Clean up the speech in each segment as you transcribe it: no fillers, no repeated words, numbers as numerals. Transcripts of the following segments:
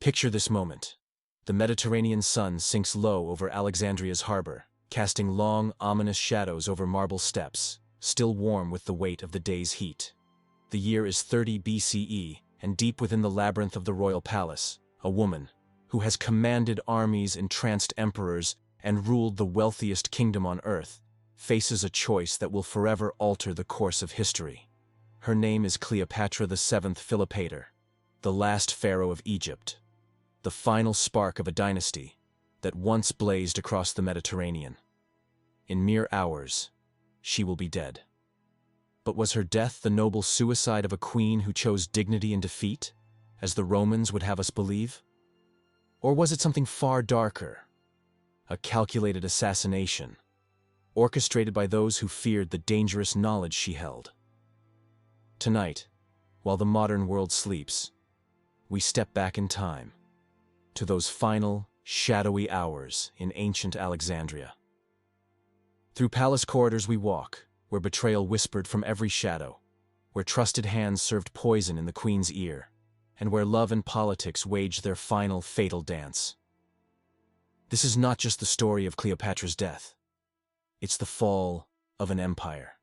Picture this moment. The Mediterranean sun sinks low over Alexandria's harbor, casting long, ominous shadows over marble steps, still warm with the weight of the day's heat. The year is 30 BCE, and deep within the labyrinth of the royal palace, a woman, who has commanded armies, entranced emperors, and ruled the wealthiest kingdom on earth, faces a choice that will forever alter the course of history. Her name is Cleopatra VII Philopator, the last pharaoh of Egypt, the final spark of a dynasty that once blazed across the Mediterranean. In mere hours, she will be dead. But was her death the noble suicide of a queen who chose dignity in defeat, as the Romans would have us believe? Or was it something far darker, a calculated assassination, orchestrated by those who feared the dangerous knowledge she held? Tonight, while the modern world sleeps, we step back in time, to those final, shadowy hours in ancient Alexandria. Through palace corridors we walk, where betrayal whispered from every shadow, where trusted hands served poison in the queen's ear, and where love and politics waged their final fatal dance. This is not just the story of Cleopatra's death. It's the fall of an empire,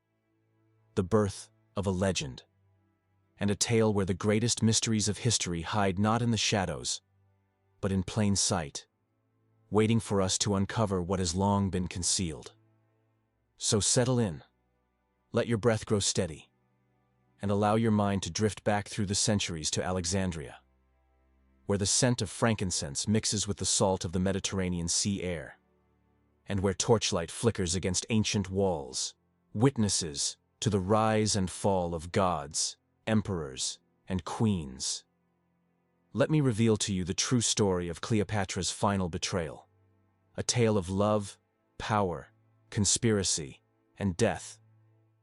the birth of a legend, and a tale where the greatest mysteries of history hide not in the shadows, but in plain sight, waiting for us to uncover what has long been concealed. So settle in, let your breath grow steady, and allow your mind to drift back through the centuries to Alexandria, where the scent of frankincense mixes with the salt of the Mediterranean sea air, and where torchlight flickers against ancient walls, witnesses to the rise and fall of gods, emperors, and queens. Let me reveal to you the true story of Cleopatra's final betrayal, a tale of love, power, conspiracy, and death,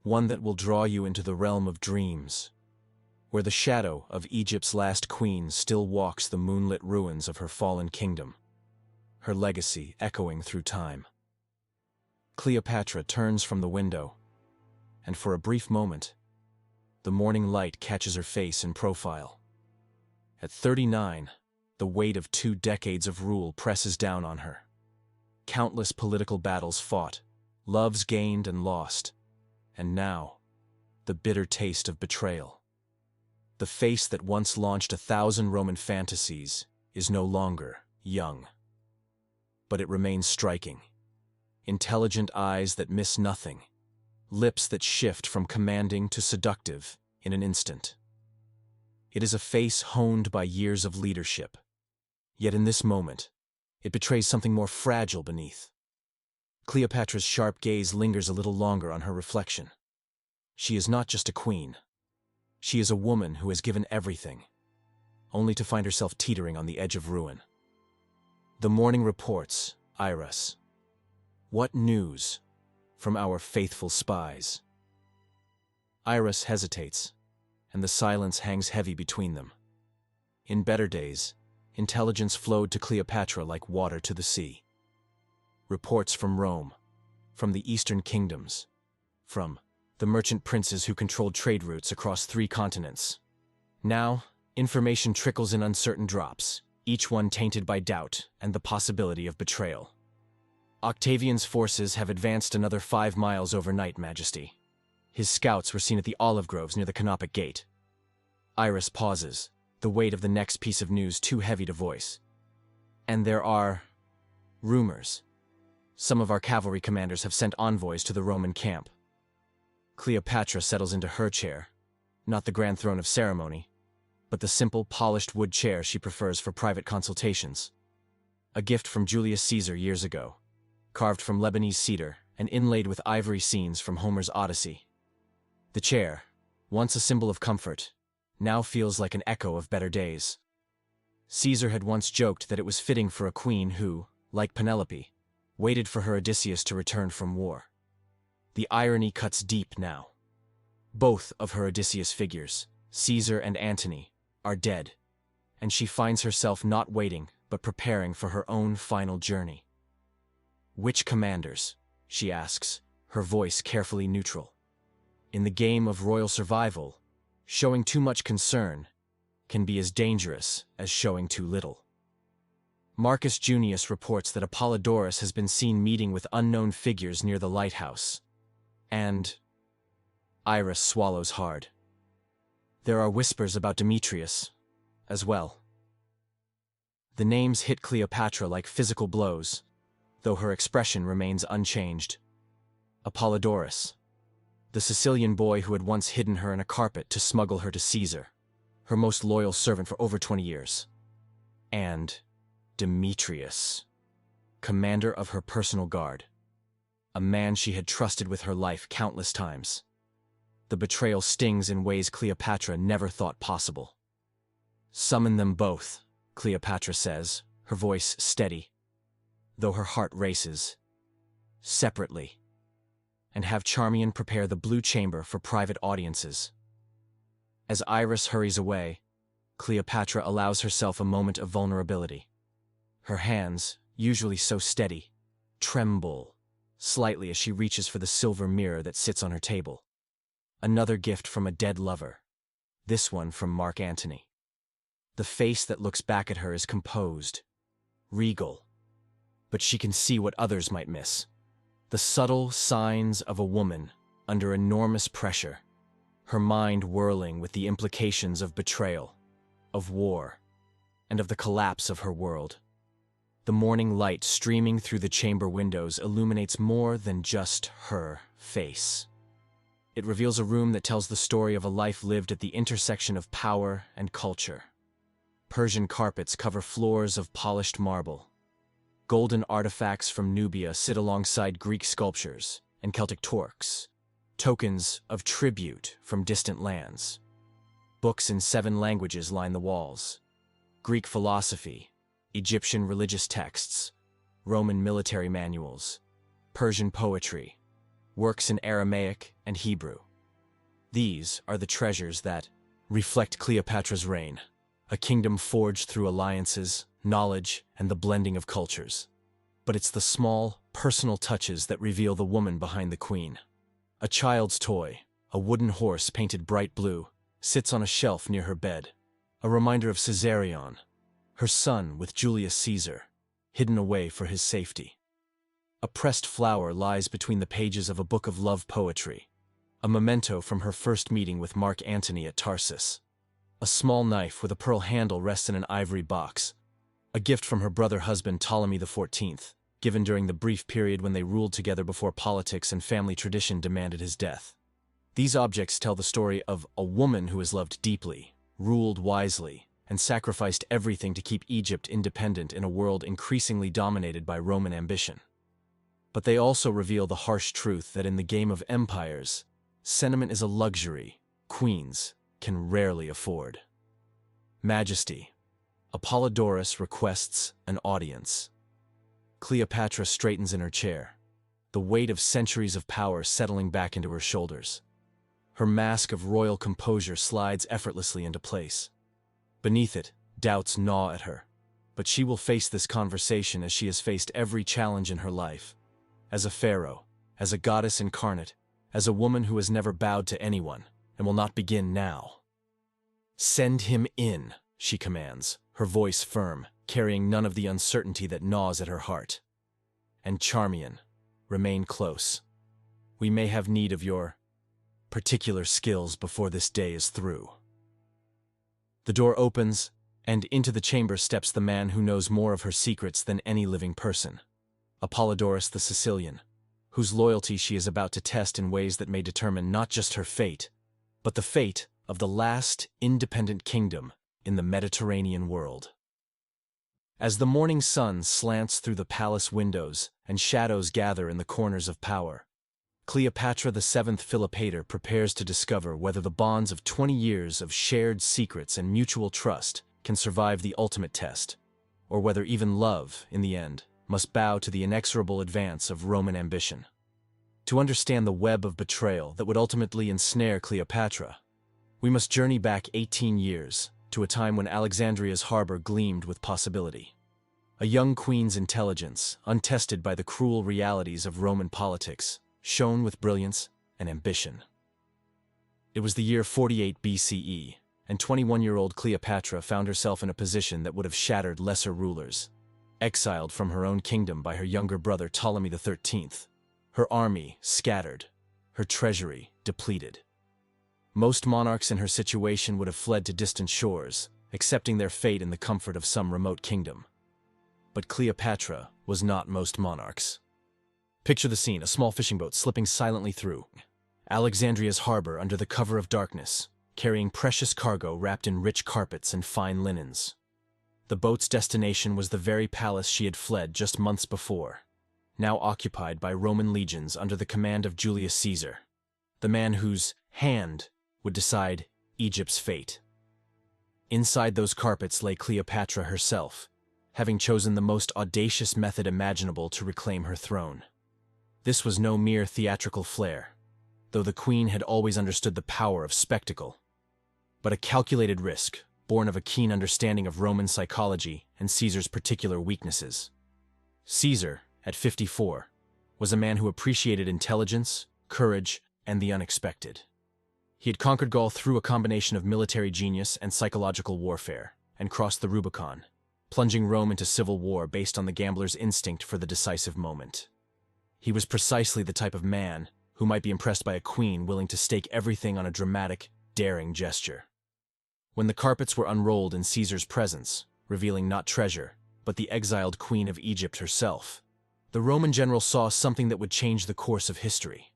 one that will draw you into the realm of dreams, where the shadow of Egypt's last queen still walks the moonlit ruins of her fallen kingdom, her legacy echoing through time. Cleopatra turns from the window, and for a brief moment, the morning light catches her face in profile. At 39, the weight of 2 decades of rule presses down on her. Countless political battles fought, loves gained and lost, and now, the bitter taste of betrayal. The face that once launched 1,000 Roman fantasies is no longer young. But it remains striking. Intelligent eyes that miss nothing, lips that shift from commanding to seductive in an instant. It is a face honed by years of leadership. Yet in this moment, it betrays something more fragile beneath. Cleopatra's sharp gaze lingers a little longer on her reflection. She is not just a queen. She is a woman who has given everything, only to find herself teetering on the edge of ruin. The morning reports, Iris. What news from our faithful spies? Iris hesitates, and the silence hangs heavy between them. In better days, intelligence flowed to Cleopatra like water to the sea. Reports from Rome, from the eastern kingdoms, from the merchant princes who controlled trade routes across 3 continents. Now, information trickles in uncertain drops, each one tainted by doubt and the possibility of betrayal. Octavian's forces have advanced another 5 miles overnight, Majesty. His scouts were seen at the olive groves near the Canopic Gate. Iris pauses, the weight of the next piece of news too heavy to voice. And there are rumors. Some of our cavalry commanders have sent envoys to the Roman camp. Cleopatra settles into her chair, not the grand throne of ceremony, but the simple, polished wood chair she prefers for private consultations. A gift from Julius Caesar years ago, carved from Lebanese cedar and inlaid with ivory scenes from Homer's Odyssey. The chair, once a symbol of comfort, now feels like an echo of better days. Caesar had once joked that it was fitting for a queen who, like Penelope, waited for her Odysseus to return from war. The irony cuts deep now. Both of her Odysseus figures, Caesar and Antony, are dead, and she finds herself not waiting but preparing for her own final journey. Which commanders? She asks, her voice carefully neutral. In the game of royal survival, showing too much concern can be as dangerous as showing too little. Marcus Junius reports that Apollodorus has been seen meeting with unknown figures near the lighthouse. And Iris swallows hard. There are whispers about Demetrius as well. The names hit Cleopatra like physical blows, though her expression remains unchanged. Apollodorus, the Sicilian boy who had once hidden her in a carpet to smuggle her to Caesar, her most loyal servant for over 20 years. And Demetrius, commander of her personal guard, a man she had trusted with her life countless times. The betrayal stings in ways Cleopatra never thought possible. Summon them both, Cleopatra says, her voice steady, though her heart races. Separately. And have Charmian prepare the blue chamber for private audiences. As Iris hurries away, Cleopatra allows herself a moment of vulnerability. Her hands, usually so steady, tremble slightly as she reaches for the silver mirror that sits on her table. Another gift from a dead lover, this one from Mark Antony. The face that looks back at her is composed, regal, but she can see what others might miss. The subtle signs of a woman under enormous pressure, her mind whirling with the implications of betrayal, of war, and of the collapse of her world. The morning light streaming through the chamber windows illuminates more than just her face. It reveals a room that tells the story of a life lived at the intersection of power and culture. Persian carpets cover floors of polished marble. Golden artifacts from Nubia sit alongside Greek sculptures and Celtic torques, tokens of tribute from distant lands. Books in 7 languages line the walls. Greek philosophy, Egyptian religious texts, Roman military manuals, Persian poetry, works in Aramaic and Hebrew. These are the treasures that reflect Cleopatra's reign, a kingdom forged through alliances, knowledge, and the blending of cultures. But it's the small, personal touches that reveal the woman behind the queen. A child's toy, a wooden horse painted bright blue, sits on a shelf near her bed, a reminder of Caesarion, her son with Julius Caesar, hidden away for his safety. A pressed flower lies between the pages of a book of love poetry, a memento from her first meeting with Mark Antony at Tarsus. A small knife with a pearl handle rests in an ivory box, a gift from her brother husband Ptolemy XIV, given during the brief period when they ruled together before politics and family tradition demanded his death. These objects tell the story of a woman who has loved deeply, ruled wisely, and sacrificed everything to keep Egypt independent in a world increasingly dominated by Roman ambition. But they also reveal the harsh truth that in the game of empires, sentiment is a luxury queens can rarely afford. Majesty. Apollodorus requests an audience. Cleopatra straightens in her chair, the weight of centuries of power settling back into her shoulders. Her mask of royal composure slides effortlessly into place. Beneath it, doubts gnaw at her, but she will face this conversation as she has faced every challenge in her life. As a pharaoh, as a goddess incarnate, as a woman who has never bowed to anyone, and will not begin now. "Send him in," she commands, her voice firm, carrying none of the uncertainty that gnaws at her heart. "And Charmian, remain close. We may have need of your particular skills before this day is through." The door opens, and into the chamber steps the man who knows more of her secrets than any living person. Apollodorus the Sicilian, whose loyalty she is about to test in ways that may determine not just her fate, but the fate of the last independent kingdom in the Mediterranean world. As the morning sun slants through the palace windows and shadows gather in the corners of power, Cleopatra VII Philopator prepares to discover whether the bonds of 20 years of shared secrets and mutual trust can survive the ultimate test, or whether even love, in the end, must bow to the inexorable advance of Roman ambition. To understand the web of betrayal that would ultimately ensnare Cleopatra, we must journey back 18 years to a time when Alexandria's harbor gleamed with possibility. A young queen's intelligence, untested by the cruel realities of Roman politics, shone with brilliance and ambition. It was the year 48 BCE, and 21-year-old Cleopatra found herself in a position that would have shattered lesser rulers. Exiled from her own kingdom by her younger brother Ptolemy XIII, her army scattered, her treasury depleted. Most monarchs in her situation would have fled to distant shores, accepting their fate in the comfort of some remote kingdom. But Cleopatra was not most monarchs. Picture the scene, a small fishing boat slipping silently through Alexandria's harbor under the cover of darkness, carrying precious cargo wrapped in rich carpets and fine linens. The boat's destination was the very palace she had fled just months before, now occupied by Roman legions under the command of Julius Caesar, the man whose hand would decide Egypt's fate. Inside those carpets lay Cleopatra herself, having chosen the most audacious method imaginable to reclaim her throne. This was no mere theatrical flair, though the queen had always understood the power of spectacle, but a calculated risk, born of a keen understanding of Roman psychology and Caesar's particular weaknesses. Caesar, at 54, was a man who appreciated intelligence, courage, and the unexpected. He had conquered Gaul through a combination of military genius and psychological warfare, and crossed the Rubicon, plunging Rome into civil war based on the gambler's instinct for the decisive moment. He was precisely the type of man who might be impressed by a queen willing to stake everything on a dramatic, daring gesture. When the carpets were unrolled in Caesar's presence, revealing not treasure, but the exiled queen of Egypt herself, the Roman general saw something that would change the course of history.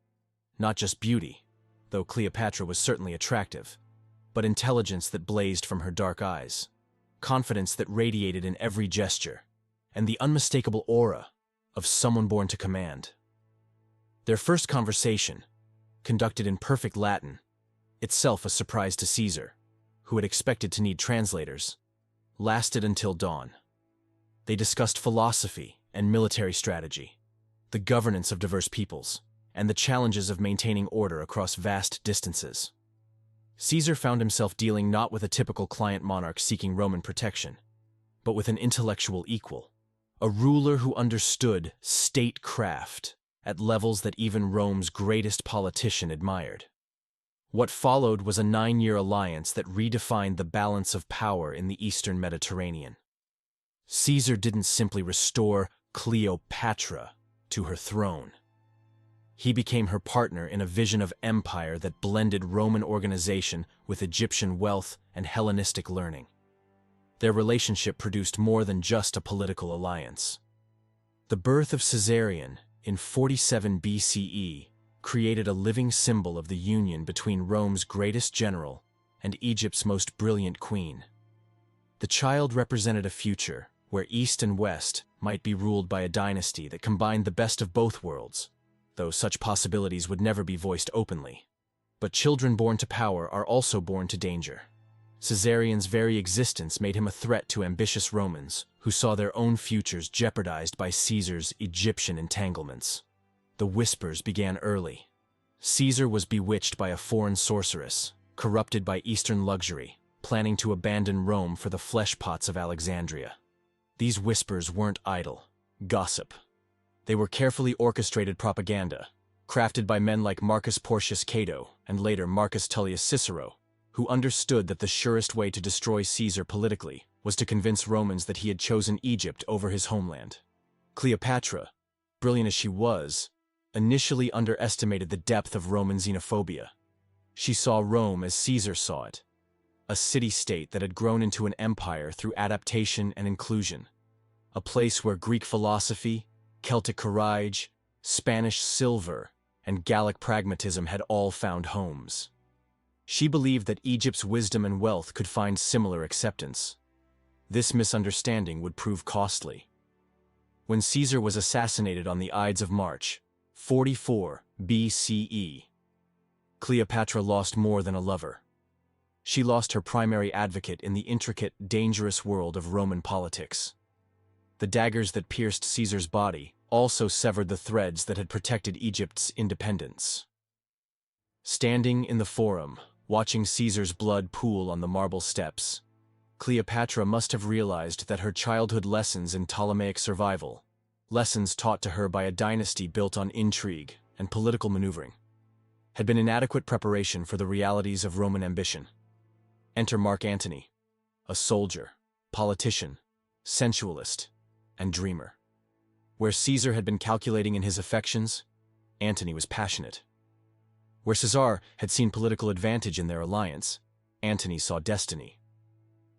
Not just beauty, though Cleopatra was certainly attractive, but intelligence that blazed from her dark eyes, confidence that radiated in every gesture, and the unmistakable aura of someone born to command. Their first conversation, conducted in perfect Latin, itself a surprise to Caesar, who had expected to need translators, lasted until dawn. They discussed philosophy and military strategy, the governance of diverse peoples, and the challenges of maintaining order across vast distances. Caesar found himself dealing not with a typical client monarch seeking Roman protection, but with an intellectual equal, a ruler who understood statecraft at levels that even Rome's greatest politician admired. What followed was a 9-year alliance that redefined the balance of power in the Eastern Mediterranean. Caesar didn't simply restore Cleopatra to her throne. He became her partner in a vision of empire that blended Roman organization with Egyptian wealth and Hellenistic learning. Their relationship produced more than just a political alliance. The birth of Caesarion in 47 BCE created a living symbol of the union between Rome's greatest general and Egypt's most brilliant queen. The child represented a future where East and West might be ruled by a dynasty that combined the best of both worlds, though such possibilities would never be voiced openly. But children born to power are also born to danger. Caesarion's very existence made him a threat to ambitious Romans who saw their own futures jeopardized by Caesar's Egyptian entanglements. The whispers began early. Caesar was bewitched by a foreign sorceress, corrupted by Eastern luxury, planning to abandon Rome for the flesh pots of Alexandria. These whispers weren't idle gossip. They were carefully orchestrated propaganda, crafted by men like Marcus Porcius Cato and later Marcus Tullius Cicero, who understood that the surest way to destroy Caesar politically was to convince Romans that he had chosen Egypt over his homeland. Cleopatra, brilliant as she was, initially underestimated the depth of Roman xenophobia. She saw Rome as Caesar saw it, a city-state that had grown into an empire through adaptation and inclusion, a place where Greek philosophy, Celtic courage, Spanish silver, and Gallic pragmatism had all found homes. She believed that Egypt's wisdom and wealth could find similar acceptance. This misunderstanding would prove costly. When Caesar was assassinated on the Ides of March, 44 BCE, Cleopatra lost more than a lover. She lost her primary advocate in the intricate, dangerous world of Roman politics. The daggers that pierced Caesar's body also severed the threads that had protected Egypt's independence. Standing in the Forum, watching Caesar's blood pool on the marble steps, Cleopatra must have realized that her childhood lessons in Ptolemaic survival, lessons taught to her by a dynasty built on intrigue and political maneuvering, had been inadequate preparation for the realities of Roman ambition. Enter Mark Antony, a soldier, politician, sensualist, and dreamer. Where Caesar had been calculating in his affections, Antony was passionate. Where Caesar had seen political advantage in their alliance, Antony saw destiny.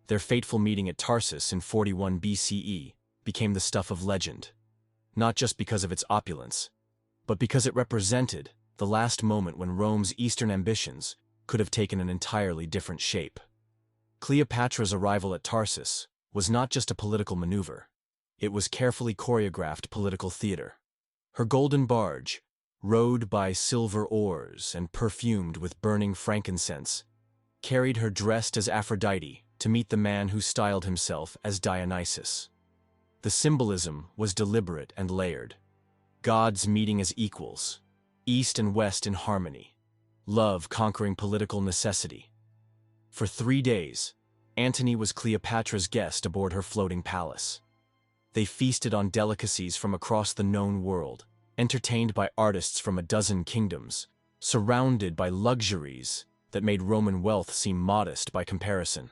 Their fateful meeting at Tarsus in 41 BCE became the stuff of legend, not just because of its opulence, but because it represented the last moment when Rome's eastern ambitions could have taken an entirely different shape. Cleopatra's arrival at Tarsus was not just a political maneuver. It was carefully choreographed political theater. Her golden barge, rowed by silver oars and perfumed with burning frankincense, carried her dressed as Aphrodite to meet the man who styled himself as Dionysus. The symbolism was deliberate and layered. Gods meeting as equals, East and West in harmony, love conquering political necessity. For 3 days, Antony was Cleopatra's guest aboard her floating palace. They feasted on delicacies from across the known world, entertained by artists from a dozen kingdoms, surrounded by luxuries that made Roman wealth seem modest by comparison.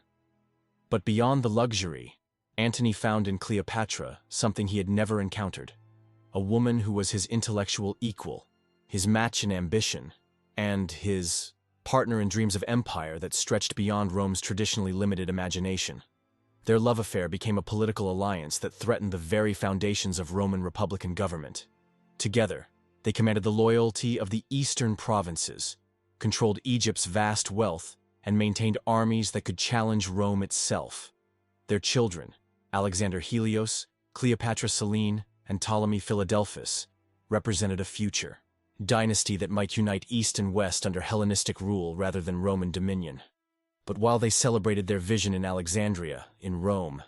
But beyond the luxury, Antony found in Cleopatra something he had never encountered, a woman who was his intellectual equal, his match in ambition, and his partner in dreams of empire that stretched beyond Rome's traditionally limited imagination. Their love affair became a political alliance that threatened the very foundations of Roman republican government. Together, they commanded the loyalty of the eastern provinces, controlled Egypt's vast wealth, and maintained armies that could challenge Rome itself. Their children, Alexander Helios, Cleopatra Selene, and Ptolemy Philadelphus, represented a future dynasty that might unite East and West under Hellenistic rule rather than Roman dominion. But while they celebrated their vision in Alexandria, in Rome,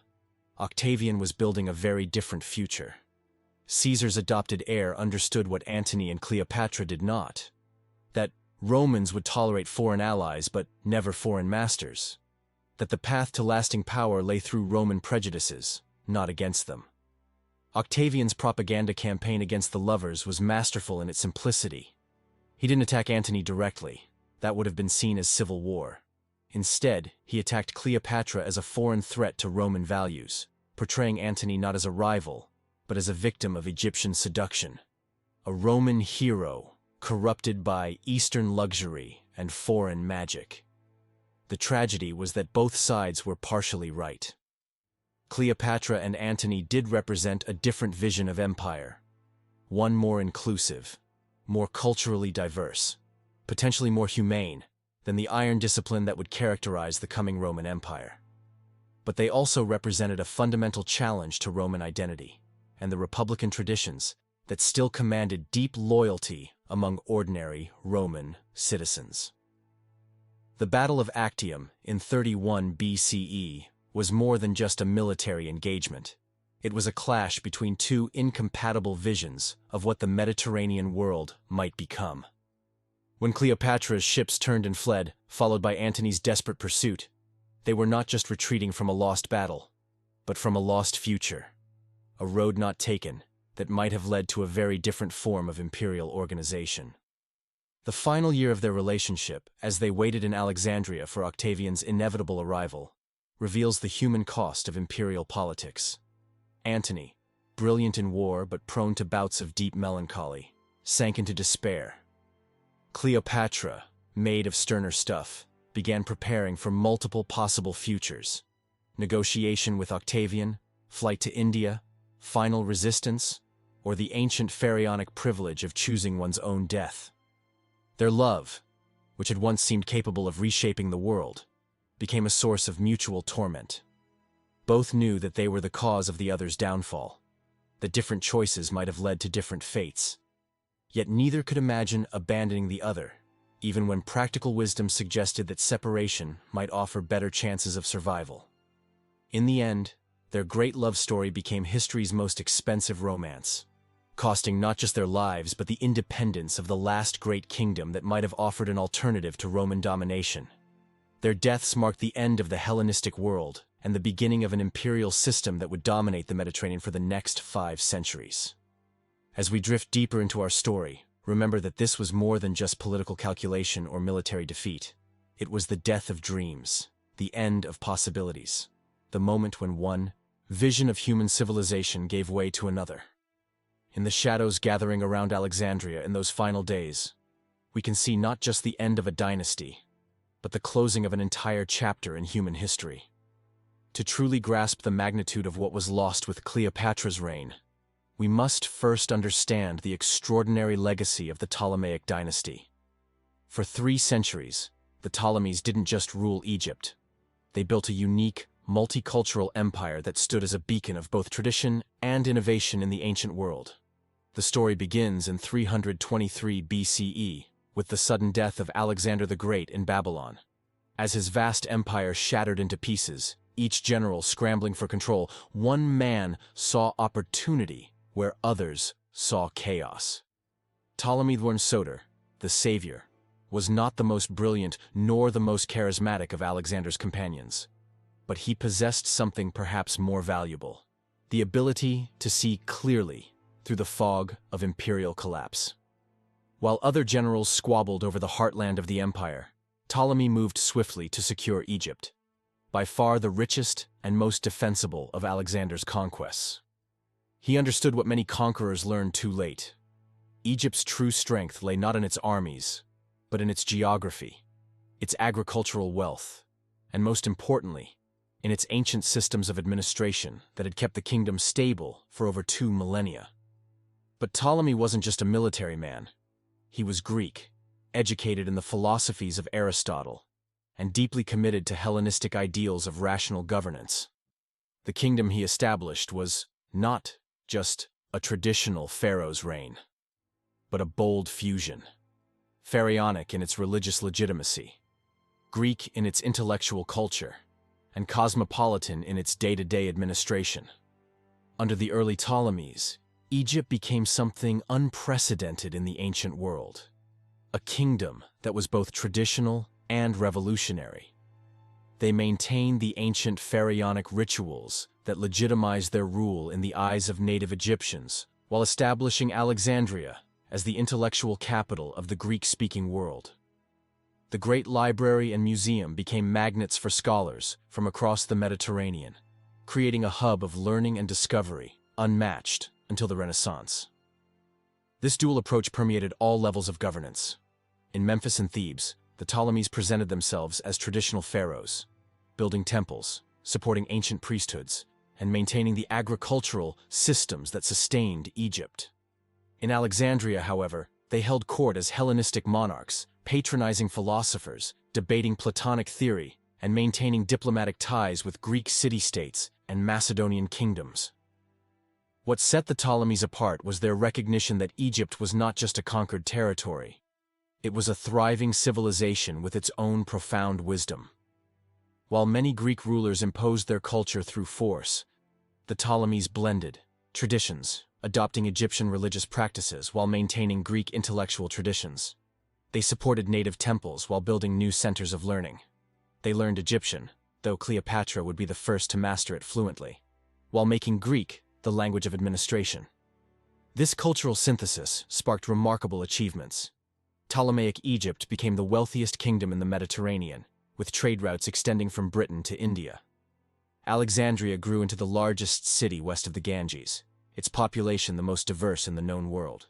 Octavian was building a very different future. Caesar's adopted heir understood what Antony and Cleopatra did not: that Romans would tolerate foreign allies but never foreign masters. That the path to lasting power lay through Roman prejudices, not against them. Octavian's propaganda campaign against the lovers was masterful in its simplicity. He didn't attack Antony directly. That would have been seen as civil war. Instead, he attacked Cleopatra as a foreign threat to Roman values, portraying Antony not as a rival, but as a victim of Egyptian seduction. A Roman hero, corrupted by Eastern luxury and foreign magic. The tragedy was that both sides were partially right. Cleopatra and Antony did represent a different vision of empire. One more inclusive, more culturally diverse, potentially more humane than the iron discipline that would characterize the coming Roman Empire. But they also represented a fundamental challenge to Roman identity and the republican traditions that still commanded deep loyalty among ordinary Roman citizens. The Battle of Actium in 31 BCE was more than just a military engagement. It was a clash between two incompatible visions of what the Mediterranean world might become. When Cleopatra's ships turned and fled, followed by Antony's desperate pursuit, they were not just retreating from a lost battle, but from a lost future, a road not taken that might have led to a very different form of imperial organization. The final year of their relationship, as they waited in Alexandria for Octavian's inevitable arrival, reveals the human cost of imperial politics. Antony, brilliant in war but prone to bouts of deep melancholy, sank into despair. Cleopatra, made of sterner stuff, began preparing for multiple possible futures: negotiation with Octavian, flight to India, final resistance, or the ancient pharaonic privilege of choosing one's own death. Their love, which had once seemed capable of reshaping the world, became a source of mutual torment. Both knew that they were the cause of the other's downfall, that different choices might have led to different fates. Yet neither could imagine abandoning the other, even when practical wisdom suggested that separation might offer better chances of survival. In the end, their great love story became history's most expensive romance, costing not just their lives but the independence of the last great kingdom that might have offered an alternative to Roman domination. Their deaths marked the end of the Hellenistic world and the beginning of an imperial system that would dominate the Mediterranean for the next 5 centuries. As we drift deeper into our story, remember that this was more than just political calculation or military defeat. It was the death of dreams, the end of possibilities, the moment when one vision of human civilization gave way to another. In the shadows gathering around Alexandria in those final days, we can see not just the end of a dynasty, but the closing of an entire chapter in human history. To truly grasp the magnitude of what was lost with Cleopatra's reign, we must first understand the extraordinary legacy of the Ptolemaic dynasty. For 3 centuries, the Ptolemies didn't just rule Egypt. They built a unique, multicultural empire that stood as a beacon of both tradition and innovation in the ancient world. The story begins in 323 BCE, with the sudden death of Alexander the Great in Babylon. As his vast empire shattered into pieces, each general scrambling for control, one man saw opportunity where others saw chaos. Ptolemy Soter, the savior, was not the most brilliant nor the most charismatic of Alexander's companions, but he possessed something perhaps more valuable: the ability to see clearly through the fog of imperial collapse. While other generals squabbled over the heartland of the empire, Ptolemy moved swiftly to secure Egypt, by far the richest and most defensible of Alexander's conquests. He understood what many conquerors learned too late. Egypt's true strength lay not in its armies, but in its geography, its agricultural wealth, and most importantly, in its ancient systems of administration that had kept the kingdom stable for over 2 millennia. But Ptolemy wasn't just a military man. He was Greek, educated in the philosophies of Aristotle, and deeply committed to Hellenistic ideals of rational governance. The kingdom he established was not just a traditional pharaoh's reign, but a bold fusion. Pharaonic in its religious legitimacy, Greek in its intellectual culture, and cosmopolitan in its day-to-day administration. Under the early Ptolemies, Egypt became something unprecedented in the ancient world, a kingdom that was both traditional and revolutionary. They maintained the ancient pharaonic rituals that legitimized their rule in the eyes of native Egyptians, while establishing Alexandria as the intellectual capital of the Greek-speaking world. The great library and museum became magnets for scholars from across the Mediterranean, creating a hub of learning and discovery unmatched until the Renaissance. This dual approach permeated all levels of governance. In Memphis and Thebes, the Ptolemies presented themselves as traditional pharaohs, building temples, supporting ancient priesthoods, and maintaining the agricultural systems that sustained Egypt. In Alexandria, however, they held court as Hellenistic monarchs, patronizing philosophers, debating Platonic theory, and maintaining diplomatic ties with Greek city-states and Macedonian kingdoms. What set the Ptolemies apart was their recognition that Egypt was not just a conquered territory. It was a thriving civilization with its own profound wisdom. While many Greek rulers imposed their culture through force, the Ptolemies blended traditions, adopting Egyptian religious practices while maintaining Greek intellectual traditions. They supported native temples while building new centers of learning. They learned Egyptian, though Cleopatra would be the first to master it fluently, while making Greek the language of administration. This cultural synthesis sparked remarkable achievements. Ptolemaic Egypt became the wealthiest kingdom in the Mediterranean, with trade routes extending from Britain to India. Alexandria grew into the largest city west of the Ganges, its population the most diverse in the known world.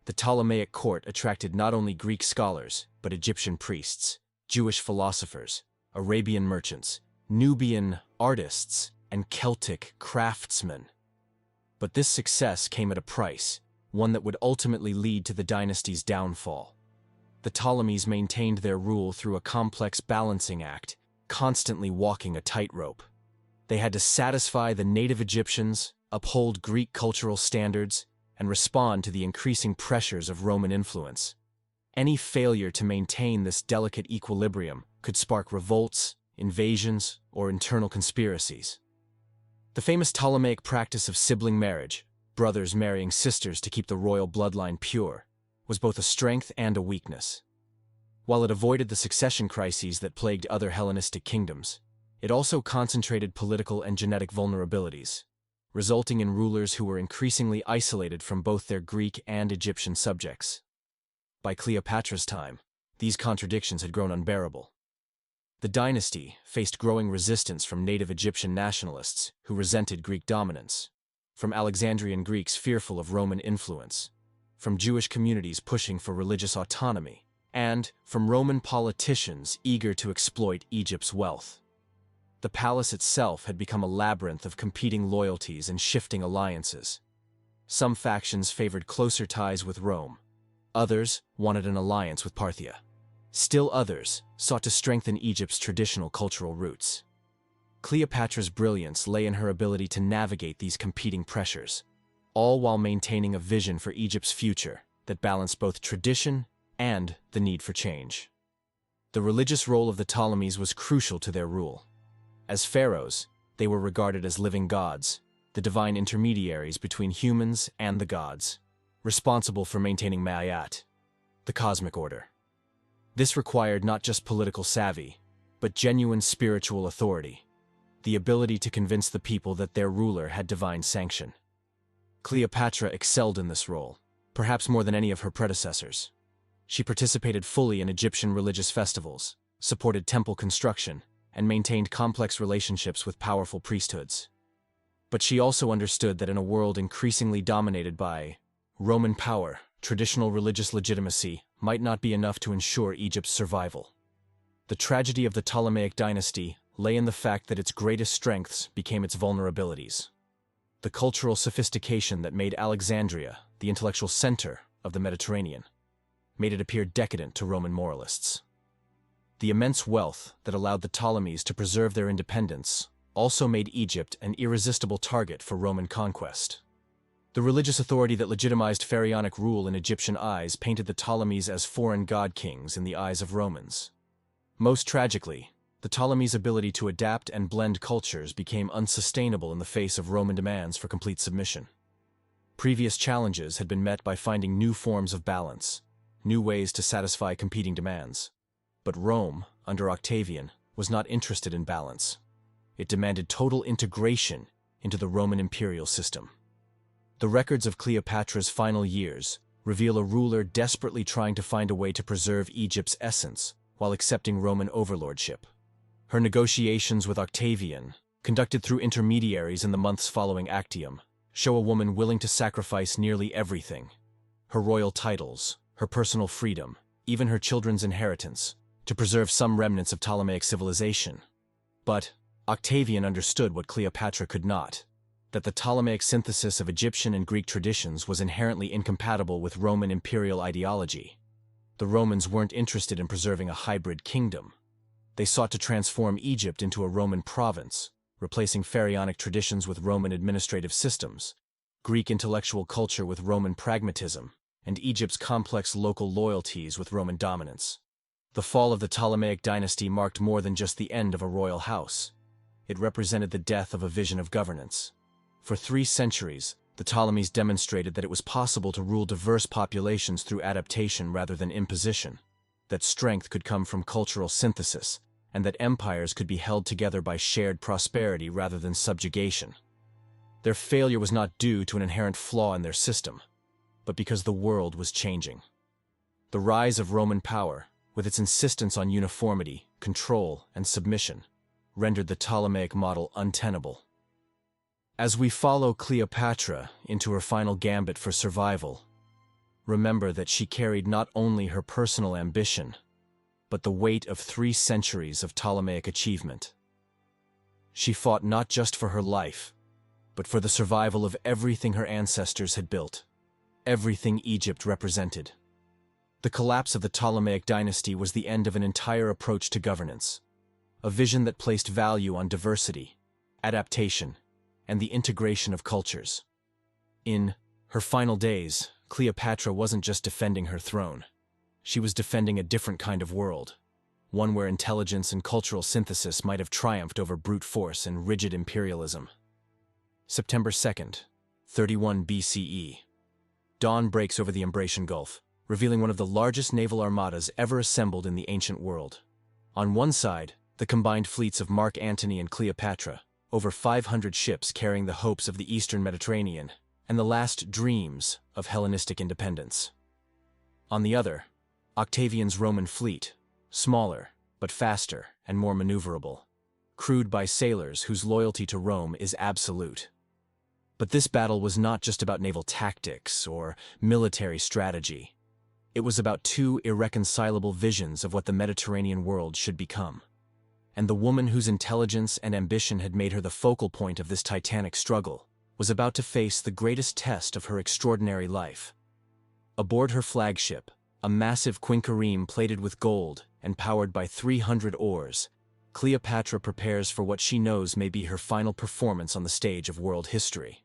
The Ptolemaic court attracted not only Greek scholars, but Egyptian priests, Jewish philosophers, Arabian merchants, Nubian artists, and Celtic craftsmen. But this success came at a price, one that would ultimately lead to the dynasty's downfall. The Ptolemies maintained their rule through a complex balancing act, constantly walking a tightrope. They had to satisfy the native Egyptians, uphold Greek cultural standards, and respond to the increasing pressures of Roman influence. Any failure to maintain this delicate equilibrium could spark revolts, invasions, or internal conspiracies. The famous Ptolemaic practice of sibling marriage, brothers marrying sisters to keep the royal bloodline pure, was both a strength and a weakness. While it avoided the succession crises that plagued other Hellenistic kingdoms, it also concentrated political and genetic vulnerabilities, resulting in rulers who were increasingly isolated from both their Greek and Egyptian subjects. By Cleopatra's time, these contradictions had grown unbearable. The dynasty faced growing resistance from native Egyptian nationalists who resented Greek dominance, from Alexandrian Greeks fearful of Roman influence, from Jewish communities pushing for religious autonomy, and from Roman politicians eager to exploit Egypt's wealth. The palace itself had become a labyrinth of competing loyalties and shifting alliances. Some factions favored closer ties with Rome. Others wanted an alliance with Parthia. Still others sought to strengthen Egypt's traditional cultural roots. Cleopatra's brilliance lay in her ability to navigate these competing pressures, all while maintaining a vision for Egypt's future that balanced both tradition and the need for change. The religious role of the Ptolemies was crucial to their rule. As pharaohs, they were regarded as living gods, the divine intermediaries between humans and the gods, responsible for maintaining Ma'at, the cosmic order. This required not just political savvy, but genuine spiritual authority, the ability to convince the people that their ruler had divine sanction. Cleopatra excelled in this role, perhaps more than any of her predecessors. She participated fully in Egyptian religious festivals, supported temple construction, and maintained complex relationships with powerful priesthoods. But she also understood that in a world increasingly dominated by Roman power, traditional religious legitimacy might not be enough to ensure Egypt's survival. The tragedy of the Ptolemaic dynasty lay in the fact that its greatest strengths became its vulnerabilities. The cultural sophistication that made Alexandria the intellectual center of the Mediterranean made it appear decadent to Roman moralists. The immense wealth that allowed the Ptolemies to preserve their independence also made Egypt an irresistible target for Roman conquest. The religious authority that legitimized pharaonic rule in Egyptian eyes painted the Ptolemies as foreign god-kings in the eyes of Romans. Most tragically, the Ptolemies' ability to adapt and blend cultures became unsustainable in the face of Roman demands for complete submission. Previous challenges had been met by finding new forms of balance, new ways to satisfy competing demands. But Rome, under Octavian, was not interested in balance. It demanded total integration into the Roman imperial system. The records of Cleopatra's final years reveal a ruler desperately trying to find a way to preserve Egypt's essence while accepting Roman overlordship. Her negotiations with Octavian, conducted through intermediaries in the months following Actium, show a woman willing to sacrifice nearly everything: her royal titles, her personal freedom, even her children's inheritance, to preserve some remnants of Ptolemaic civilization. But Octavian understood what Cleopatra could not: that the Ptolemaic synthesis of Egyptian and Greek traditions was inherently incompatible with Roman imperial ideology. The Romans weren't interested in preserving a hybrid kingdom. They sought to transform Egypt into a Roman province, replacing pharaonic traditions with Roman administrative systems, Greek intellectual culture with Roman pragmatism, and Egypt's complex local loyalties with Roman dominance. The fall of the Ptolemaic dynasty marked more than just the end of a royal house. It represented the death of a vision of governance. For 3 centuries, the Ptolemies demonstrated that it was possible to rule diverse populations through adaptation rather than imposition, that strength could come from cultural synthesis, and that empires could be held together by shared prosperity rather than subjugation. Their failure was not due to an inherent flaw in their system, but because the world was changing. The rise of Roman power, with its insistence on uniformity, control, and submission, rendered the Ptolemaic model untenable. As we follow Cleopatra into her final gambit for survival, remember that she carried not only her personal ambition, but the weight of 3 centuries of Ptolemaic achievement. She fought not just for her life, but for the survival of everything her ancestors had built, everything Egypt represented. The collapse of the Ptolemaic dynasty was the end of an entire approach to governance, a vision that placed value on diversity, adaptation, and the integration of cultures. In her final days, Cleopatra wasn't just defending her throne. She was defending a different kind of world, one where intelligence and cultural synthesis might have triumphed over brute force and rigid imperialism. September 2nd, 31 BCE. Dawn breaks over the Ambracian Gulf, revealing one of the largest naval armadas ever assembled in the ancient world. On one side, the combined fleets of Mark Antony and Cleopatra, over 500 ships carrying the hopes of the Eastern Mediterranean and the last dreams of Hellenistic independence. On the other, Octavian's Roman fleet, smaller but faster and more maneuverable, crewed by sailors whose loyalty to Rome is absolute. But this battle was not just about naval tactics or military strategy. It was about two irreconcilable visions of what the Mediterranean world should become. And the woman whose intelligence and ambition had made her the focal point of this titanic struggle was about to face the greatest test of her extraordinary life. Aboard her flagship, a massive quinquereme plated with gold and powered by 300 oars, Cleopatra prepares for what she knows may be her final performance on the stage of world history.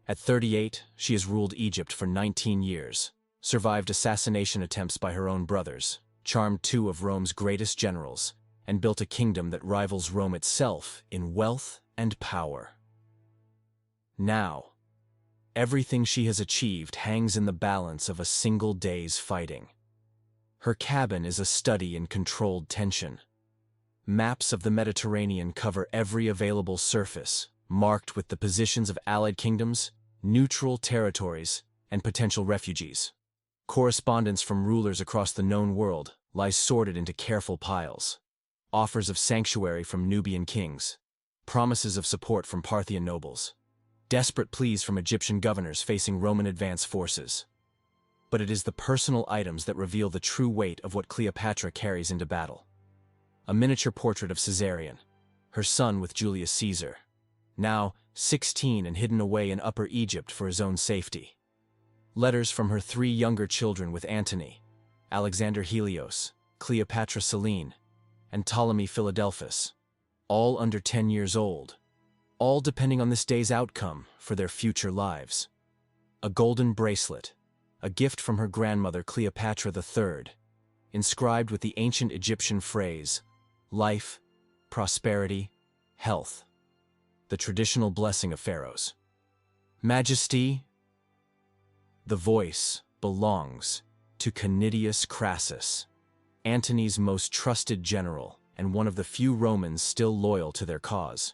At 38, she has ruled Egypt for 19 years, survived assassination attempts by her own brothers, charmed two of Rome's greatest generals, and built a kingdom that rivals Rome itself in wealth and power. Now, everything she has achieved hangs in the balance of a single day's fighting. Her cabin is a study in controlled tension. Maps of the Mediterranean cover every available surface, marked with the positions of allied kingdoms, neutral territories, and potential refugees. Correspondence from rulers across the known world lies sorted into careful piles. Offers of sanctuary from Nubian kings, promises of support from Parthian nobles, desperate pleas from Egyptian governors facing Roman advance forces. But it is the personal items that reveal the true weight of what Cleopatra carries into battle. A miniature portrait of Caesarion, her son with Julius Caesar, now 16 and hidden away in Upper Egypt for his own safety. Letters from her three younger children with Antony, Alexander Helios, Cleopatra Selene, and Ptolemy Philadelphus, all under 10 years old, all depending on this day's outcome for their future lives. A golden bracelet, a gift from her grandmother Cleopatra III, inscribed with the ancient Egyptian phrase, life, prosperity, health, the traditional blessing of pharaohs. Majesty, the voice belongs to Canidius Crassus, Antony's most trusted general and one of the few Romans still loyal to their cause.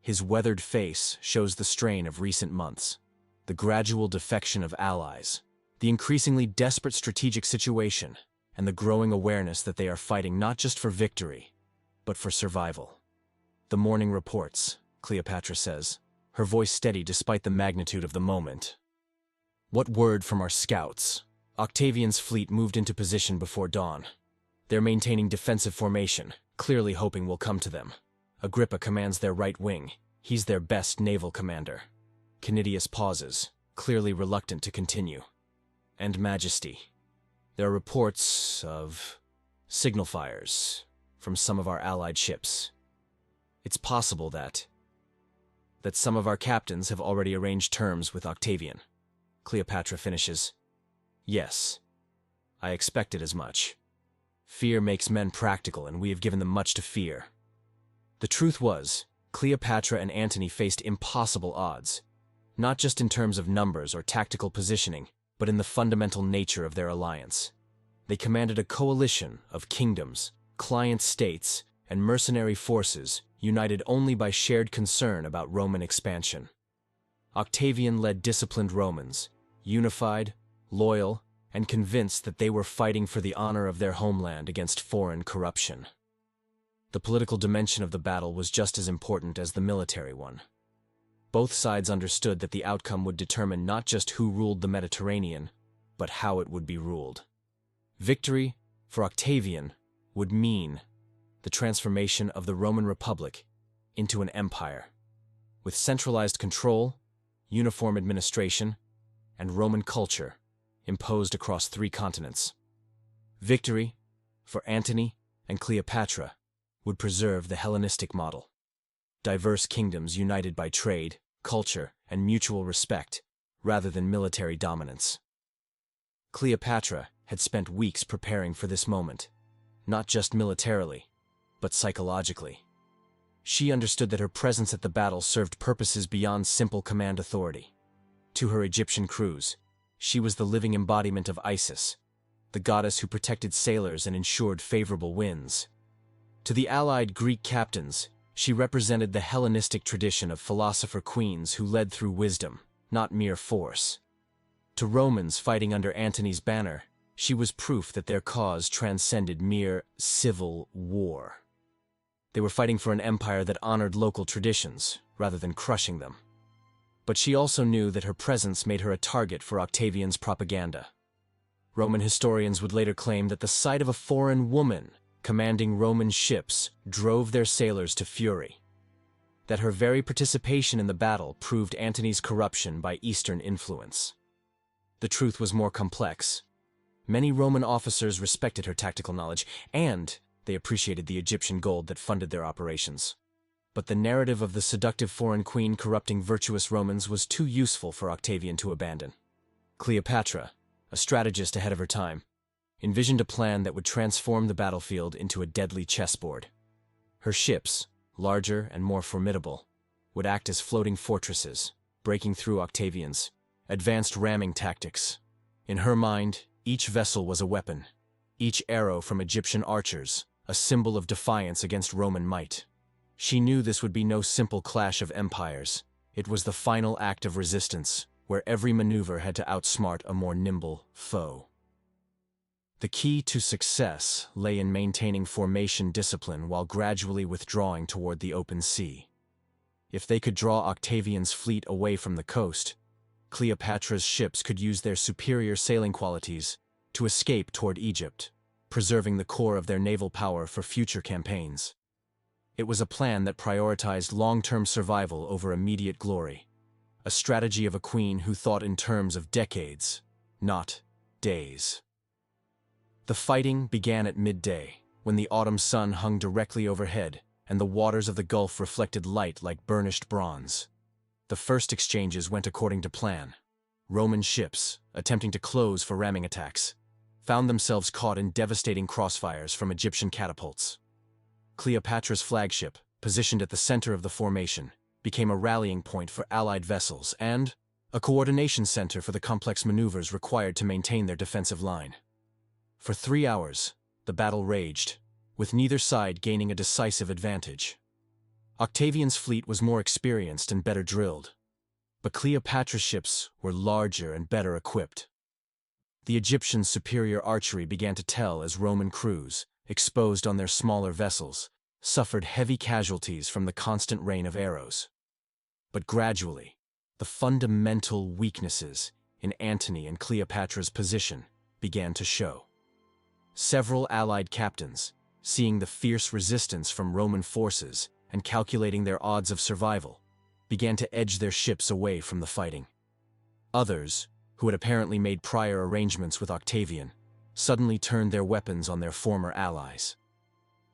His weathered face shows the strain of recent months, the gradual defection of allies, the increasingly desperate strategic situation, and the growing awareness that they are fighting not just for victory, but for survival. The morning reports, Cleopatra says, her voice steady despite the magnitude of the moment. What word from our scouts? Octavian's fleet moved into position before dawn. They're maintaining defensive formation, clearly hoping we'll come to them. Agrippa commands their right wing. He's their best naval commander. Canidius pauses, clearly reluctant to continue. And Majesty. There are reports of signal fires from some of our allied ships. It's possible that some of our captains have already arranged terms with Octavian. Cleopatra finishes. Yes, I expected as much. Fear makes men practical, and we have given them much to fear. The truth was, Cleopatra and Antony faced impossible odds, not just in terms of numbers or tactical positioning, but in the fundamental nature of their alliance. They commanded a coalition of kingdoms, client states, and mercenary forces united only by shared concern about Roman expansion. Octavian led disciplined Romans, unified, loyal, and convinced that they were fighting for the honor of their homeland against foreign corruption. The political dimension of the battle was just as important as the military one. Both sides understood that the outcome would determine not just who ruled the Mediterranean, but how it would be ruled. Victory, for Octavian, would mean the transformation of the Roman Republic into an empire, with centralized control, uniform administration, and Roman culture imposed across 3 continents. Victory, for Antony and Cleopatra, would preserve the Hellenistic model. Diverse kingdoms united by trade, culture, and mutual respect, rather than military dominance. Cleopatra had spent weeks preparing for this moment, not just militarily, but psychologically. She understood that her presence at the battle served purposes beyond simple command authority. To her Egyptian crews, she was the living embodiment of Isis, the goddess who protected sailors and ensured favorable winds. To the allied Greek captains, she represented the Hellenistic tradition of philosopher queens who led through wisdom, not mere force. To Romans fighting under Antony's banner, she was proof that their cause transcended mere civil war. They were fighting for an empire that honored local traditions, rather than crushing them. But she also knew that her presence made her a target for Octavian's propaganda. Roman historians would later claim that the sight of a foreign woman commanding Roman ships drove their sailors to fury. That her very participation in the battle proved Antony's corruption by Eastern influence. The truth was more complex. Many Roman officers respected her tactical knowledge, and they appreciated the Egyptian gold that funded their operations. But the narrative of the seductive foreign queen corrupting virtuous Romans was too useful for Octavian to abandon. Cleopatra, a strategist ahead of her time, envisioned a plan that would transform the battlefield into a deadly chessboard. Her ships, larger and more formidable, would act as floating fortresses, breaking through Octavian's advanced ramming tactics. In her mind, each vessel was a weapon, each arrow from Egyptian archers, a symbol of defiance against Roman might. She knew this would be no simple clash of empires. It was the final act of resistance, where every maneuver had to outsmart a more nimble foe. The key to success lay in maintaining formation discipline while gradually withdrawing toward the open sea. If they could draw Octavian's fleet away from the coast, Cleopatra's ships could use their superior sailing qualities to escape toward Egypt, preserving the core of their naval power for future campaigns. It was a plan that prioritized long-term survival over immediate glory, a strategy of a queen who thought in terms of decades, not days. The fighting began at midday, when the autumn sun hung directly overhead and the waters of the Gulf reflected light like burnished bronze. The first exchanges went according to plan. Roman ships, attempting to close for ramming attacks, found themselves caught in devastating crossfires from Egyptian catapults. Cleopatra's flagship, positioned at the center of the formation, became a rallying point for Allied vessels and a coordination center for the complex maneuvers required to maintain their defensive line. For 3 hours, the battle raged, with neither side gaining a decisive advantage. Octavian's fleet was more experienced and better drilled, but Cleopatra's ships were larger and better equipped. The Egyptians' superior archery began to tell as Roman crews, exposed on their smaller vessels, suffered heavy casualties from the constant rain of arrows. But gradually, the fundamental weaknesses in Antony and Cleopatra's position began to show. Several Allied captains, seeing the fierce resistance from Roman forces and calculating their odds of survival, began to edge their ships away from the fighting. Others, who had apparently made prior arrangements with Octavian, suddenly turned their weapons on their former allies.